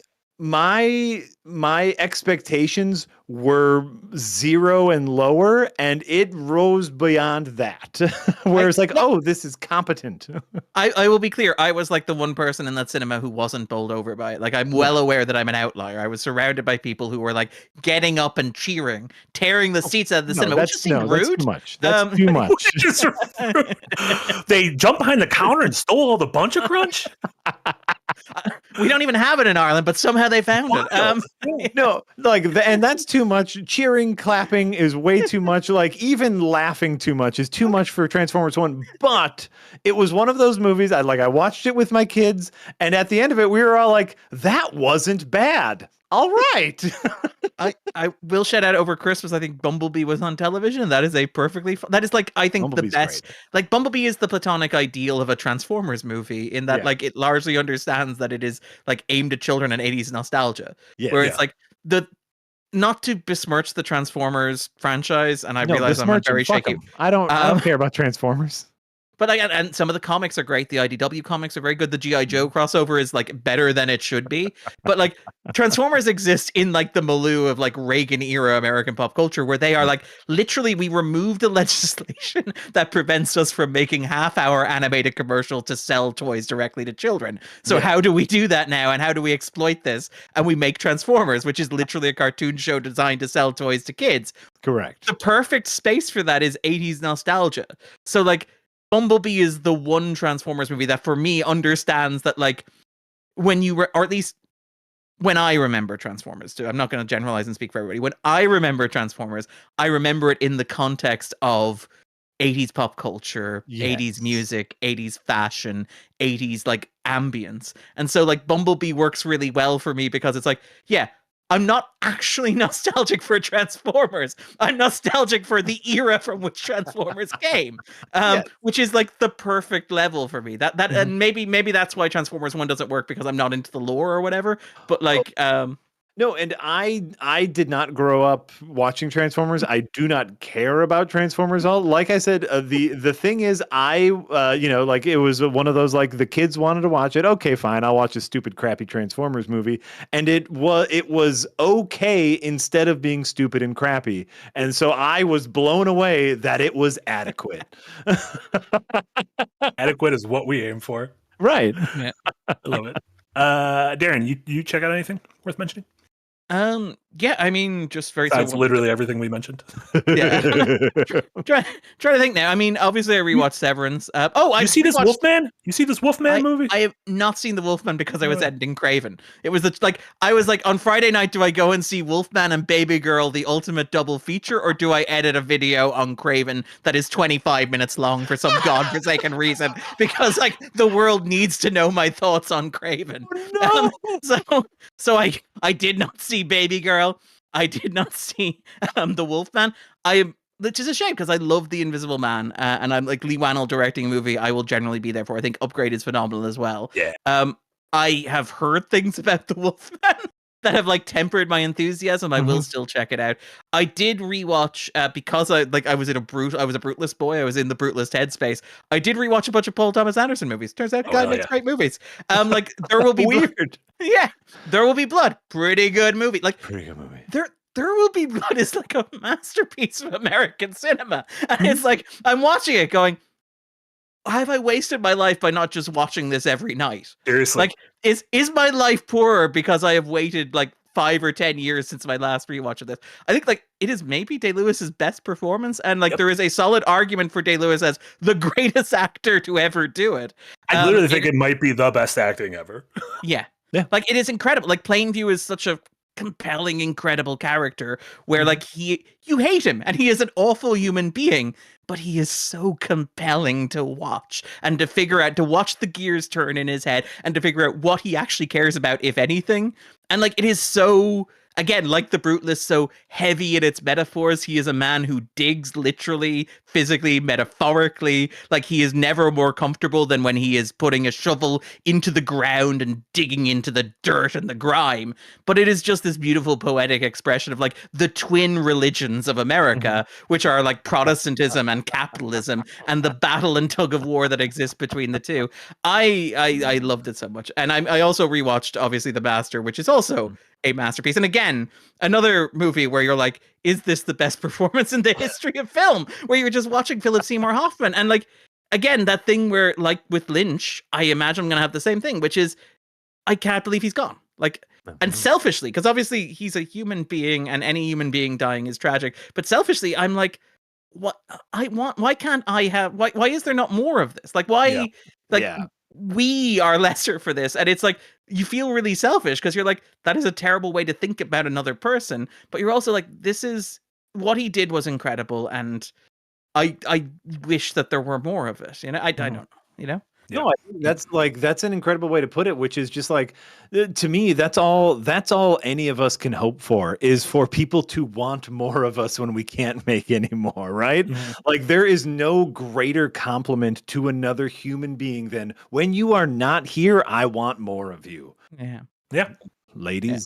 My expectations were 0 and lower, and it rose beyond that. Where it's like, oh, this is competent. I will be clear. I was like the one person in that cinema who wasn't bowled over by it. Like I'm well aware that I'm an outlier. I was surrounded by people who were like getting up and cheering, tearing the seats out of the cinema, which just seemed rude. That's too much. That's too much. Which is rude. They jumped behind the counter and stole all the bunch of crunch. We don't even have it in Ireland, but somehow they found it. No, like, and that's too much. Cheering, clapping is way too much. Like, even laughing too much is too much for Transformers 1. But it was one of those movies. I watched it with my kids, and at the end of it, we were all like, "That wasn't bad." All right. I will shout out over Christmas. I think Bumblebee was on television, and that is a perfectly that is like I think Bumblebee's the best. great. Like Bumblebee is the platonic ideal of a Transformers movie in that like it largely understands that it is like aimed at children and 80s nostalgia. Where it's like not to besmirch the Transformers franchise, and I realize I'm very shaky. I don't care about Transformers. But and some of the comics are great. The IDW comics are very good. The G.I. Joe crossover is like better than it should be. But like Transformers exist in like the milieu of like Reagan era American pop culture, where they are like literally we removed the legislation that prevents us from making half-hour animated commercial to sell toys directly to children. So how do we do that now? And how do we exploit this? And we make Transformers, which is literally a cartoon show designed to sell toys to kids. Correct. The perfect space for that is 80s nostalgia. So like Bumblebee is the one Transformers movie that for me understands that like when you or at least when I remember Transformers too, I'm not going to generalize and speak for everybody. When I remember Transformers, I remember it in the context of 80s pop culture, 80s music, 80s fashion, 80s like ambience. And so like Bumblebee works really well for me because it's like, yeah, I'm not actually nostalgic for Transformers. I'm nostalgic for the era from which Transformers came, which is like the perfect level for me. And maybe that's why Transformers 1 doesn't work because I'm not into the lore or whatever. But like, no, and I did not grow up watching Transformers. I do not care about Transformers all. Like I said, the thing is, like it was one of those like the kids wanted to watch it. Okay, fine, I'll watch a stupid, crappy Transformers movie, and it was okay instead of being stupid and crappy. And so I was blown away that it was adequate. Adequate is what we aim for. Right. Yeah. I love it. Darren, you check out anything worth mentioning? Yeah, I mean, just very. That's literally everything we mentioned. Yeah, try to think now. I mean, obviously, I rewatched Severance. You see this Wolfman? You see this Wolfman movie? I have not seen the Wolfman because I was editing Craven. It was I was like on Friday night. Do I go and see Wolfman and Baby Girl, the ultimate double feature, or do I edit a video on Craven that is 25 minutes long for some godforsaken reason? Because like the world needs to know my thoughts on Craven. No. So I did not see Baby Girl. I did not see the Wolfman. Which is a shame because I love The Invisible Man, and I'm like Lee Wannell directing a movie I will generally be there for. I think Upgrade is phenomenal as well. Yeah. I have heard things about the Wolfman that have like tempered my enthusiasm. I will still check it out. I did rewatch because I was a Brutalist boy. I was in the Brutalist headspace. I did rewatch a bunch of Paul Thomas Anderson movies. Turns out the guy makes great movies. Like There Will Be Blood. Yeah, There Will Be Blood. Pretty good movie. Like Pretty good movie. There Will Be Blood is like a masterpiece of American cinema, and it's like I'm watching it going, have I wasted my life by not just watching this every night? Seriously. Like, is my life poorer because I have waited like 5 or 10 years since my last rewatch of this. I think like it is maybe Day-Lewis's best performance, and like there is a solid argument for Day-Lewis as the greatest actor to ever do it. I literally think it might be the best acting ever. Yeah. Like it is incredible. Like Plainview is such a compelling, incredible character where like you hate him and he is an awful human being, but he is so compelling to watch and to watch the gears turn in his head and to figure out what he actually cares about, if anything. And like it is so, again, like the Brutalist, so heavy in its metaphors. He is a man who digs literally, physically, metaphorically. Like he is never more comfortable than when he is putting a shovel into the ground and digging into the dirt and the grime. But it is just this beautiful poetic expression of like the twin religions of America, which are like Protestantism and capitalism, and the battle and tug of war that exists between the two. I loved it so much. And I also rewatched, obviously, The Master, which is also a masterpiece. And again, another movie where you're like, is this the best performance in the history of film? Where you're just watching Philip Seymour Hoffman. And like, again, that thing where like with Lynch, I imagine I'm going to have the same thing, which is, I can't believe he's gone. Like, and selfishly, because obviously he's a human being and any human being dying is tragic. But selfishly, I'm like, why can't I have, why is there not more of this? Like, why, we are lesser for this. And it's like, you feel really selfish because you're like, that is a terrible way to think about another person. But you're also like, this is what he did was incredible. And I wish that there were more of it. You know, I don't know, you know? Yeah. No, I think that's an incredible way to put it, which is just like, to me, that's all any of us can hope for, is for people to want more of us when we can't make any more, right? Like there is no greater compliment to another human being than, when you are not here, I want more of you. Yeah. Ladies.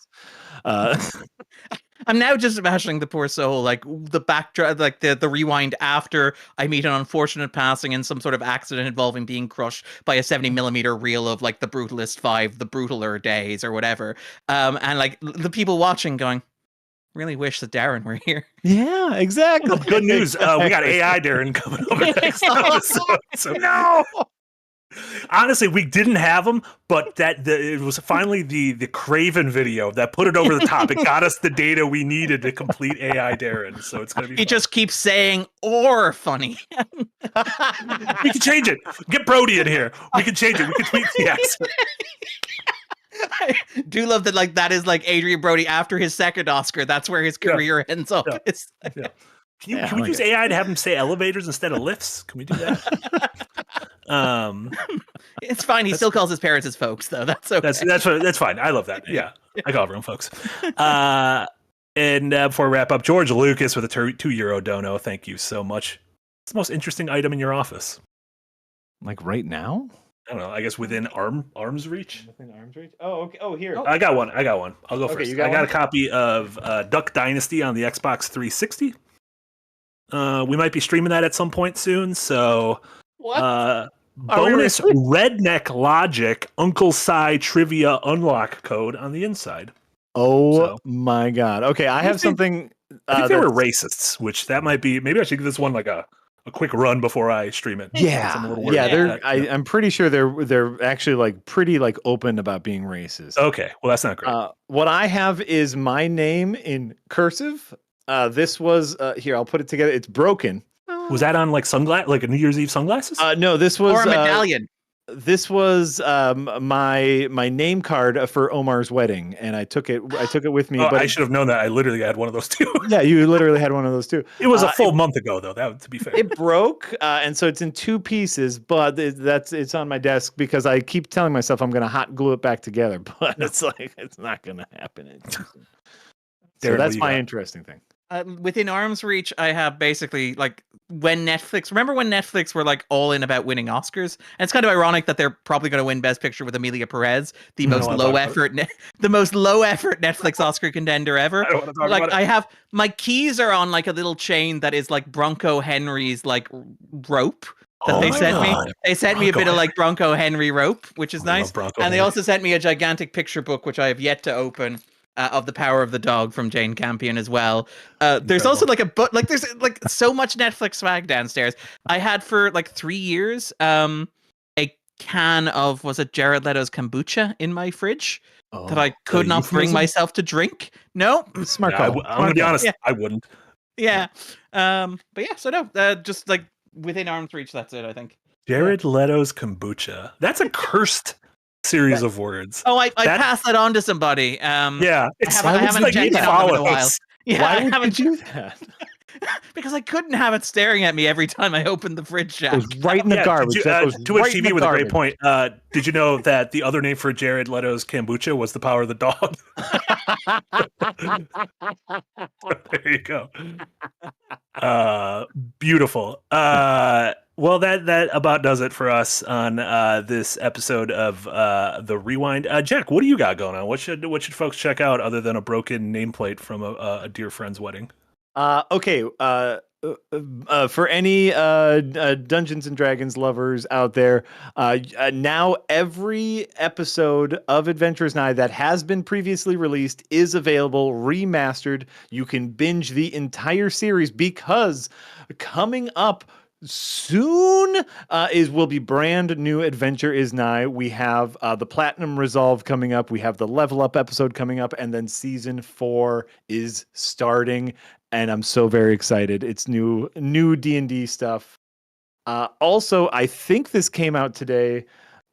I'm now just imagining the poor soul, like the backdrop, like the rewind after I meet an unfortunate passing in some sort of accident involving being crushed by a 70mm reel of like the Brutalist 5, the brutaler days or whatever. And like the people watching going, really wish that Darren were here. Yeah, exactly. Good news. We got AI Darren coming over next episode. So. No. Honestly, we didn't have them, but it was finally the Craven video that put it over the top. It got us the data we needed to complete AI Darren. So it's gonna be. He just keeps saying "or funny." We can change it. Get Brody in here. We can change it. We can tweak the accent. I do love that. Like that is like Adrian Brody after his second Oscar. That's where his career ends up. Yeah. Can we use AI to have him say elevators instead of lifts? Can we do that? It's fine. He still calls his parents his folks, though. That's okay. That's fine. I love that. Yeah, I call everyone folks. And before we wrap up, George Lucas with a €2 dono. Thank you so much. It's the most interesting item in your office. Like right now? I don't know. I guess within arm's reach. Within arm's reach. Oh, okay. Oh, here. I got one. I'll go first. I got a copy of Duck Dynasty on the Xbox 360. We might be streaming that at some point soon. So, bonus redneck logic Uncle Si trivia unlock code on the inside. My God. Okay, I have something. I think they were racists, which that might be. Maybe I should give this one like a quick run before I stream it. Yeah, I'm pretty sure they're actually like pretty like open about being racist. Okay, well that's not great. What I have is my name in cursive. This was here. I'll put it together. It's broken. Was that on like like a New Year's Eve sunglasses? No, this was or a medallion. This was my name card for Omar's wedding, and I took it with me. But I should have known that. I literally had one of those too. Yeah, you literally had one of those too. It was a full month ago, though. That, to be fair, it broke, and so it's in 2 pieces. But it's on my desk because I keep telling myself I'm going to hot glue it back together, but it's like it's not going to happen. So that's my interesting thing. Within arm's reach, I have basically like when Netflix were like all in about winning Oscars, and it's kind of ironic that they're probably going to win Best Picture with Amelia Perez, the most low effort Netflix Oscar contender ever. I don't want to talk like about it. I have my keys are on like a little chain that is like Bronco Henry's like rope that they sent me. They sent me a bit of like Bronco Henry rope, which is nice, and they also sent me a gigantic picture book which I have yet to open. Of The Power of the Dog from Jane Campion as well. There's also like there's like so much Netflix swag downstairs. I had for like 3 years a can of, was it Jared Leto's kombucha in my fridge? that I could not bring myself to drink. No, Smart Yeah, call. I'm gonna be honest. Yeah. I wouldn't. Yeah. But yeah, so no, just like within arm's reach, that's it, I think. Jared Leto's kombucha. That's a cursed series of words. Oh, I passed that on to somebody. Yeah, I haven't checked it out in a while. Yeah, Why I would haven't you do that? because I couldn't have it staring at me every time I opened the fridge, Jack. It was right in the garbage. Twitch TV with a great point. Did you know that the other name for Jared Leto's kombucha was the power of the dog? There you go. Beautiful. Well, that about does it for us on this episode of the Rewind. Jack, what do you got going on? What should folks check out other than a broken nameplate from a dear friend's wedding? Okay. For any Dungeons and Dragons lovers out there, now every episode of Adventures Nigh that has been previously released is available remastered. You can binge the entire series because coming up soon will be brand new Adventure is Nigh. We have the Platinum Resolve coming up. We have the Level Up episode coming up, and then season 4 is starting. And I'm so very excited. It's new D&D stuff. Also, I think this came out today.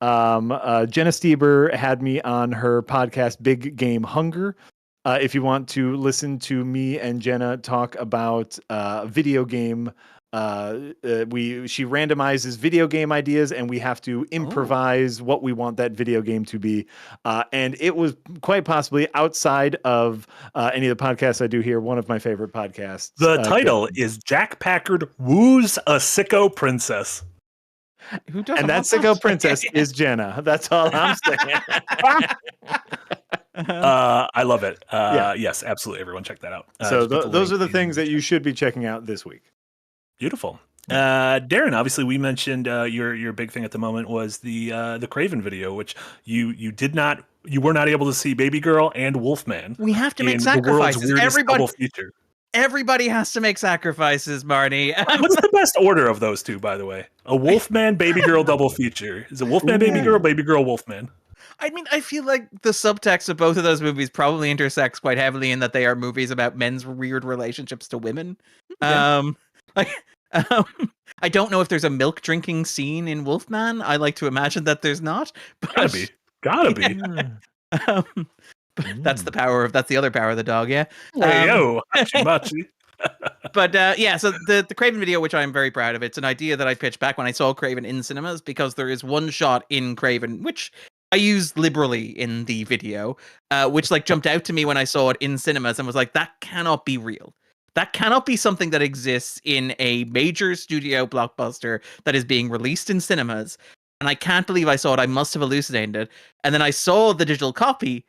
Jenna Stieber had me on her podcast, Big Game Hunger. If you want to listen to me and Jenna talk about video game, she randomizes video game ideas, and we have to improvise what we want that video game to be. And it was quite possibly outside of any of the podcasts I do here, one of my favorite podcasts. The title is Jack Packard Woos a Sicko Princess. Who doesn't? And that sicko princess is Jenna. That's all I'm saying. I love it. Yes, absolutely. Everyone check that out. So those are the things that you should be checking out this week. Beautiful. Darren, obviously we mentioned your big thing at the moment was the Craven video, which you were not able to see Baby Girl and Wolfman. We have to make sacrifices. Everybody has to make sacrifices, Marty. What's the best order of those two, by the way? A Wolfman, Baby Girl double feature. Is it Wolfman, Baby Girl, Wolfman? I mean, I feel like the subtext of both of those movies probably intersects quite heavily in that they are movies about men's weird relationships to women. Yeah. I don't know if there's a milk drinking scene in Wolfman. I like to imagine that there's not. But, Gotta be. That's the other power of the dog. Yeah. Hachi. But yeah, so the Craven video, which I'm very proud of, it's an idea that I pitched back when I saw Craven in cinemas, because there is one shot in Craven which I used liberally in the video, which like jumped out to me when I saw it in cinemas and was like, that cannot be real. That cannot be something that exists in a major studio blockbuster that is being released in cinemas. And I can't believe I saw it. I must have hallucinated it. And then I saw the digital copy.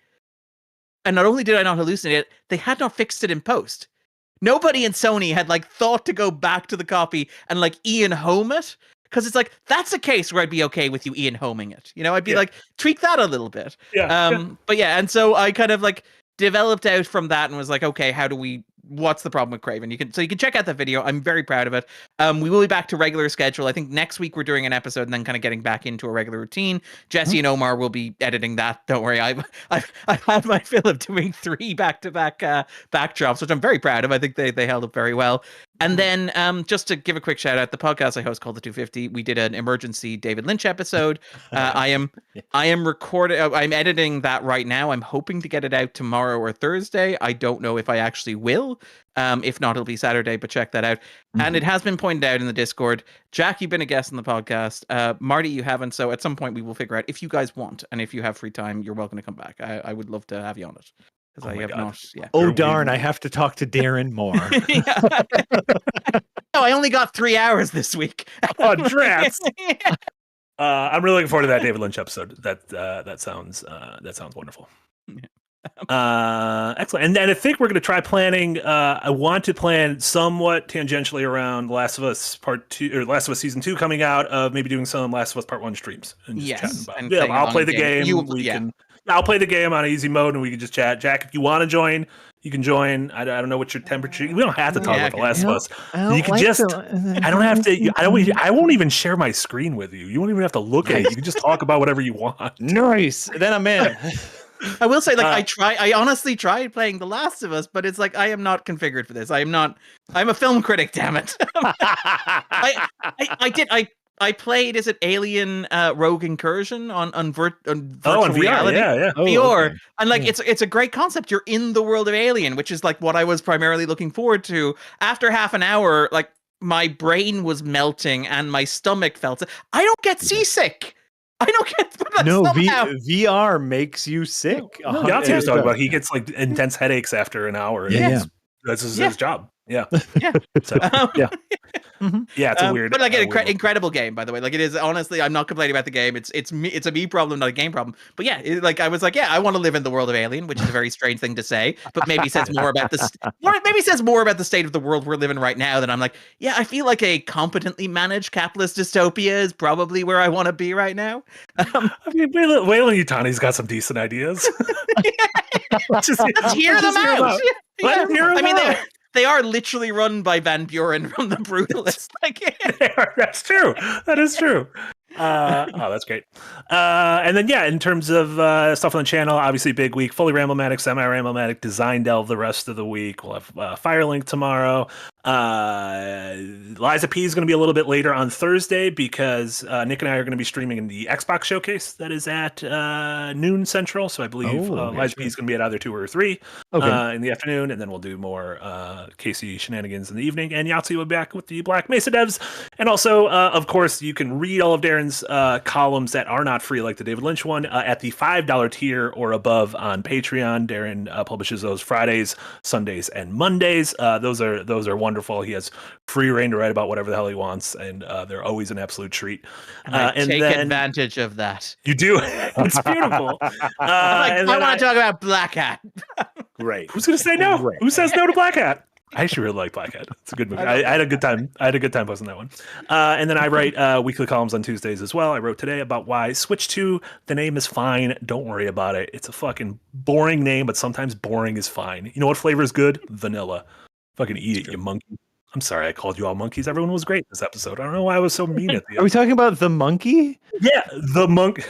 And not only did I not hallucinate it, they had not fixed it in post. Nobody in Sony had like thought to go back to the copy and like Ian Home it. Because it's like, that's a case where I'd be okay with you Ian Homing it. You know, I'd be like, tweak that a little bit. But yeah, and so I kind of like developed out from that and was like, okay, what's the problem with Craven? You can check out that video. I'm very proud of it. We will be back to regular schedule. I think next week we're doing an episode and then kind of getting back into a regular routine. Jesse and Omar will be editing that. Don't worry. I've had my fill of doing 3 back-to-back backdrops, which I'm very proud of. I think they held up very well. And then just to give a quick shout out, the podcast I host called The 250, we did an emergency David Lynch episode. I am recording. I'm editing that right now. I'm hoping to get it out tomorrow or Thursday. I don't know if I actually will. If not, it'll be Saturday, but check that out. And it has been pointed out in the Discord. Jack, you've been a guest on the podcast. Marty, you haven't. So at some point we will figure out if you guys want, and if you have free time, you're welcome to come back. I would love to have you on it. Because I have not. Yeah. Oh darn! I have to talk to Darren more. No, I only got 3 hours this week. Oh, drats! I'm really looking forward to that David Lynch episode. That sounds wonderful. Excellent. And then I think we're going to try planning. I want to plan somewhat tangentially around Last of Us Part 2 or Last of Us Season 2 coming out. Of maybe doing some Last of Us Part 1 streams and just chatting about it. I'll play the game. I'll play the game on easy mode and we can just chat. Jack, if you want to join, you can join. I don't know what your temperature. We don't have to talk about The Last of Us. You can just. I don't have to. I won't even share my screen with you. You won't even have to look at it. You can just talk about whatever you want. Nice. Then I'm in. I will say, like, I honestly tried playing The Last of Us, but it's like I am not configured for this. I'm a film critic, damn it. I played, is it Alien Rogue Incursion on virtual reality? Yeah. VR. Okay. And like it's a great concept. You're in the world of Alien, which is like what I was primarily looking forward to. After half an hour, like my brain was melting and my stomach felt it. I don't get seasick. I don't get VR makes you sick. Yahtzee was talking about he gets like intense headaches after an hour. That's his job. Yeah. So, yeah, it's a weird, but like incredible game, by the way. Like it is, honestly, I'm not complaining about the game. It's a me problem, not a game problem. But yeah, I was like, I want to live in the world of Alien, which is a very strange thing to say, but maybe says more about the state of the world we're living right now. Than I'm like, I feel like a competently managed capitalist dystopia is probably where I want to be right now. I mean, Wayland Yutani's got some decent ideas. Let's hear them out. I mean, they are literally run by Van Buren from The Brutalist. That's true. That is true. That's great. And then, in terms of stuff on the channel, obviously big week, fully Ramblematic, semi-Ramblematic, Design Delve the rest of the week. We'll have Firelink tomorrow. Liza P is going to be a little bit later on Thursday because Nick and I are going to be streaming in the Xbox showcase that is at noon Central. So I believe Liza P is going to be at either 2 or 3 in the afternoon, and then we'll do more Casey shenanigans in the evening. And Yahtzee will be back with the Black Mesa devs. And also, of course, you can read all of Darren's columns that are not free, like the David Lynch one, at the $5 tier or above on Patreon. Darren publishes those Fridays, Sundays, and Mondays. Those are wonderful. He has free reign to write about whatever the hell he wants, and they're always an absolute treat. And take advantage of that. You do. It's beautiful. I want to talk about Black Hat. Great. Who's going to say no? Great. Who says no to Black Hat? I actually really like Black Hat. It's a good movie. I had a good time. Posting that one. And then I write weekly columns on Tuesdays as well. I wrote today about why Switch 2, the name is fine. Don't worry about it. It's a fucking boring name, but sometimes boring is fine. You know what flavor is good? Vanilla. Fucking eat it, you monkey. I'm sorry I called you all monkeys. Everyone was great this episode. I don't know why I was so mean at the end. Are we talking about The Monkey? Yeah, The Monkey.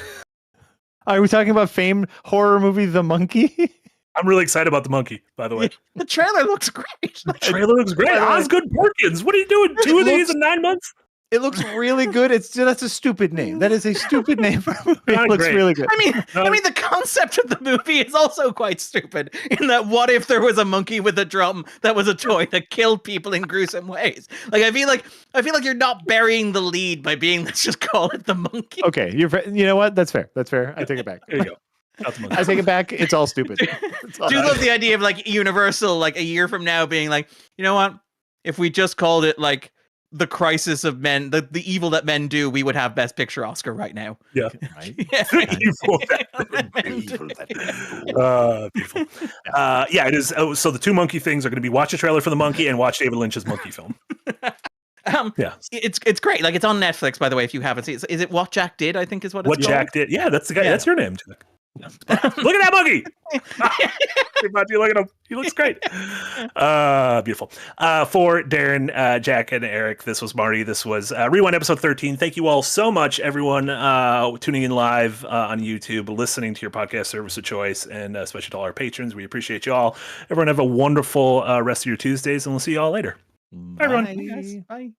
Are we talking about famed horror movie The Monkey? I'm really excited about The Monkey, by the way. The trailer looks great. Osgood Porkins. What are you doing? 2 of these in 9 months? It looks really good. That's a stupid name. That is a stupid name for a movie. It looks really good. I mean, the concept of the movie is also quite stupid. In that, what if there was a monkey with a drum that was a toy that killed people in gruesome ways? Like, I feel like you're not burying the lead by being, let's just call it The Monkey. Okay, you know what? That's fair. I take it back. There you go. I take it back. It's all stupid. Do love the idea of like Universal, like a year from now, being like, you know what? If we just called it like The Crisis of Men, the evil that men do, we would have Best Picture Oscar right now. Yeah, right. Beautiful. It is. So the 2 monkey things are going to be watch a trailer for The Monkey and watch David Lynch's monkey film. It's great. Like, it's on Netflix, by the way, if you haven't seen it. Is it What Jack Did? I think is what it's called. What Jack Did? Yeah, that's the guy. Yeah. That's your name, Jack. Look at that monkey. Look at him. He looks great. Beautiful. For Darren, Jack, and Eric, this was Marty. This was Rewind episode 13. Thank you all so much, everyone, tuning in live on YouTube, listening to your podcast service of choice, and especially to all our patrons. We appreciate you all. Everyone have a wonderful rest of your Tuesdays, and we'll see you all later. Bye everyone. Bye.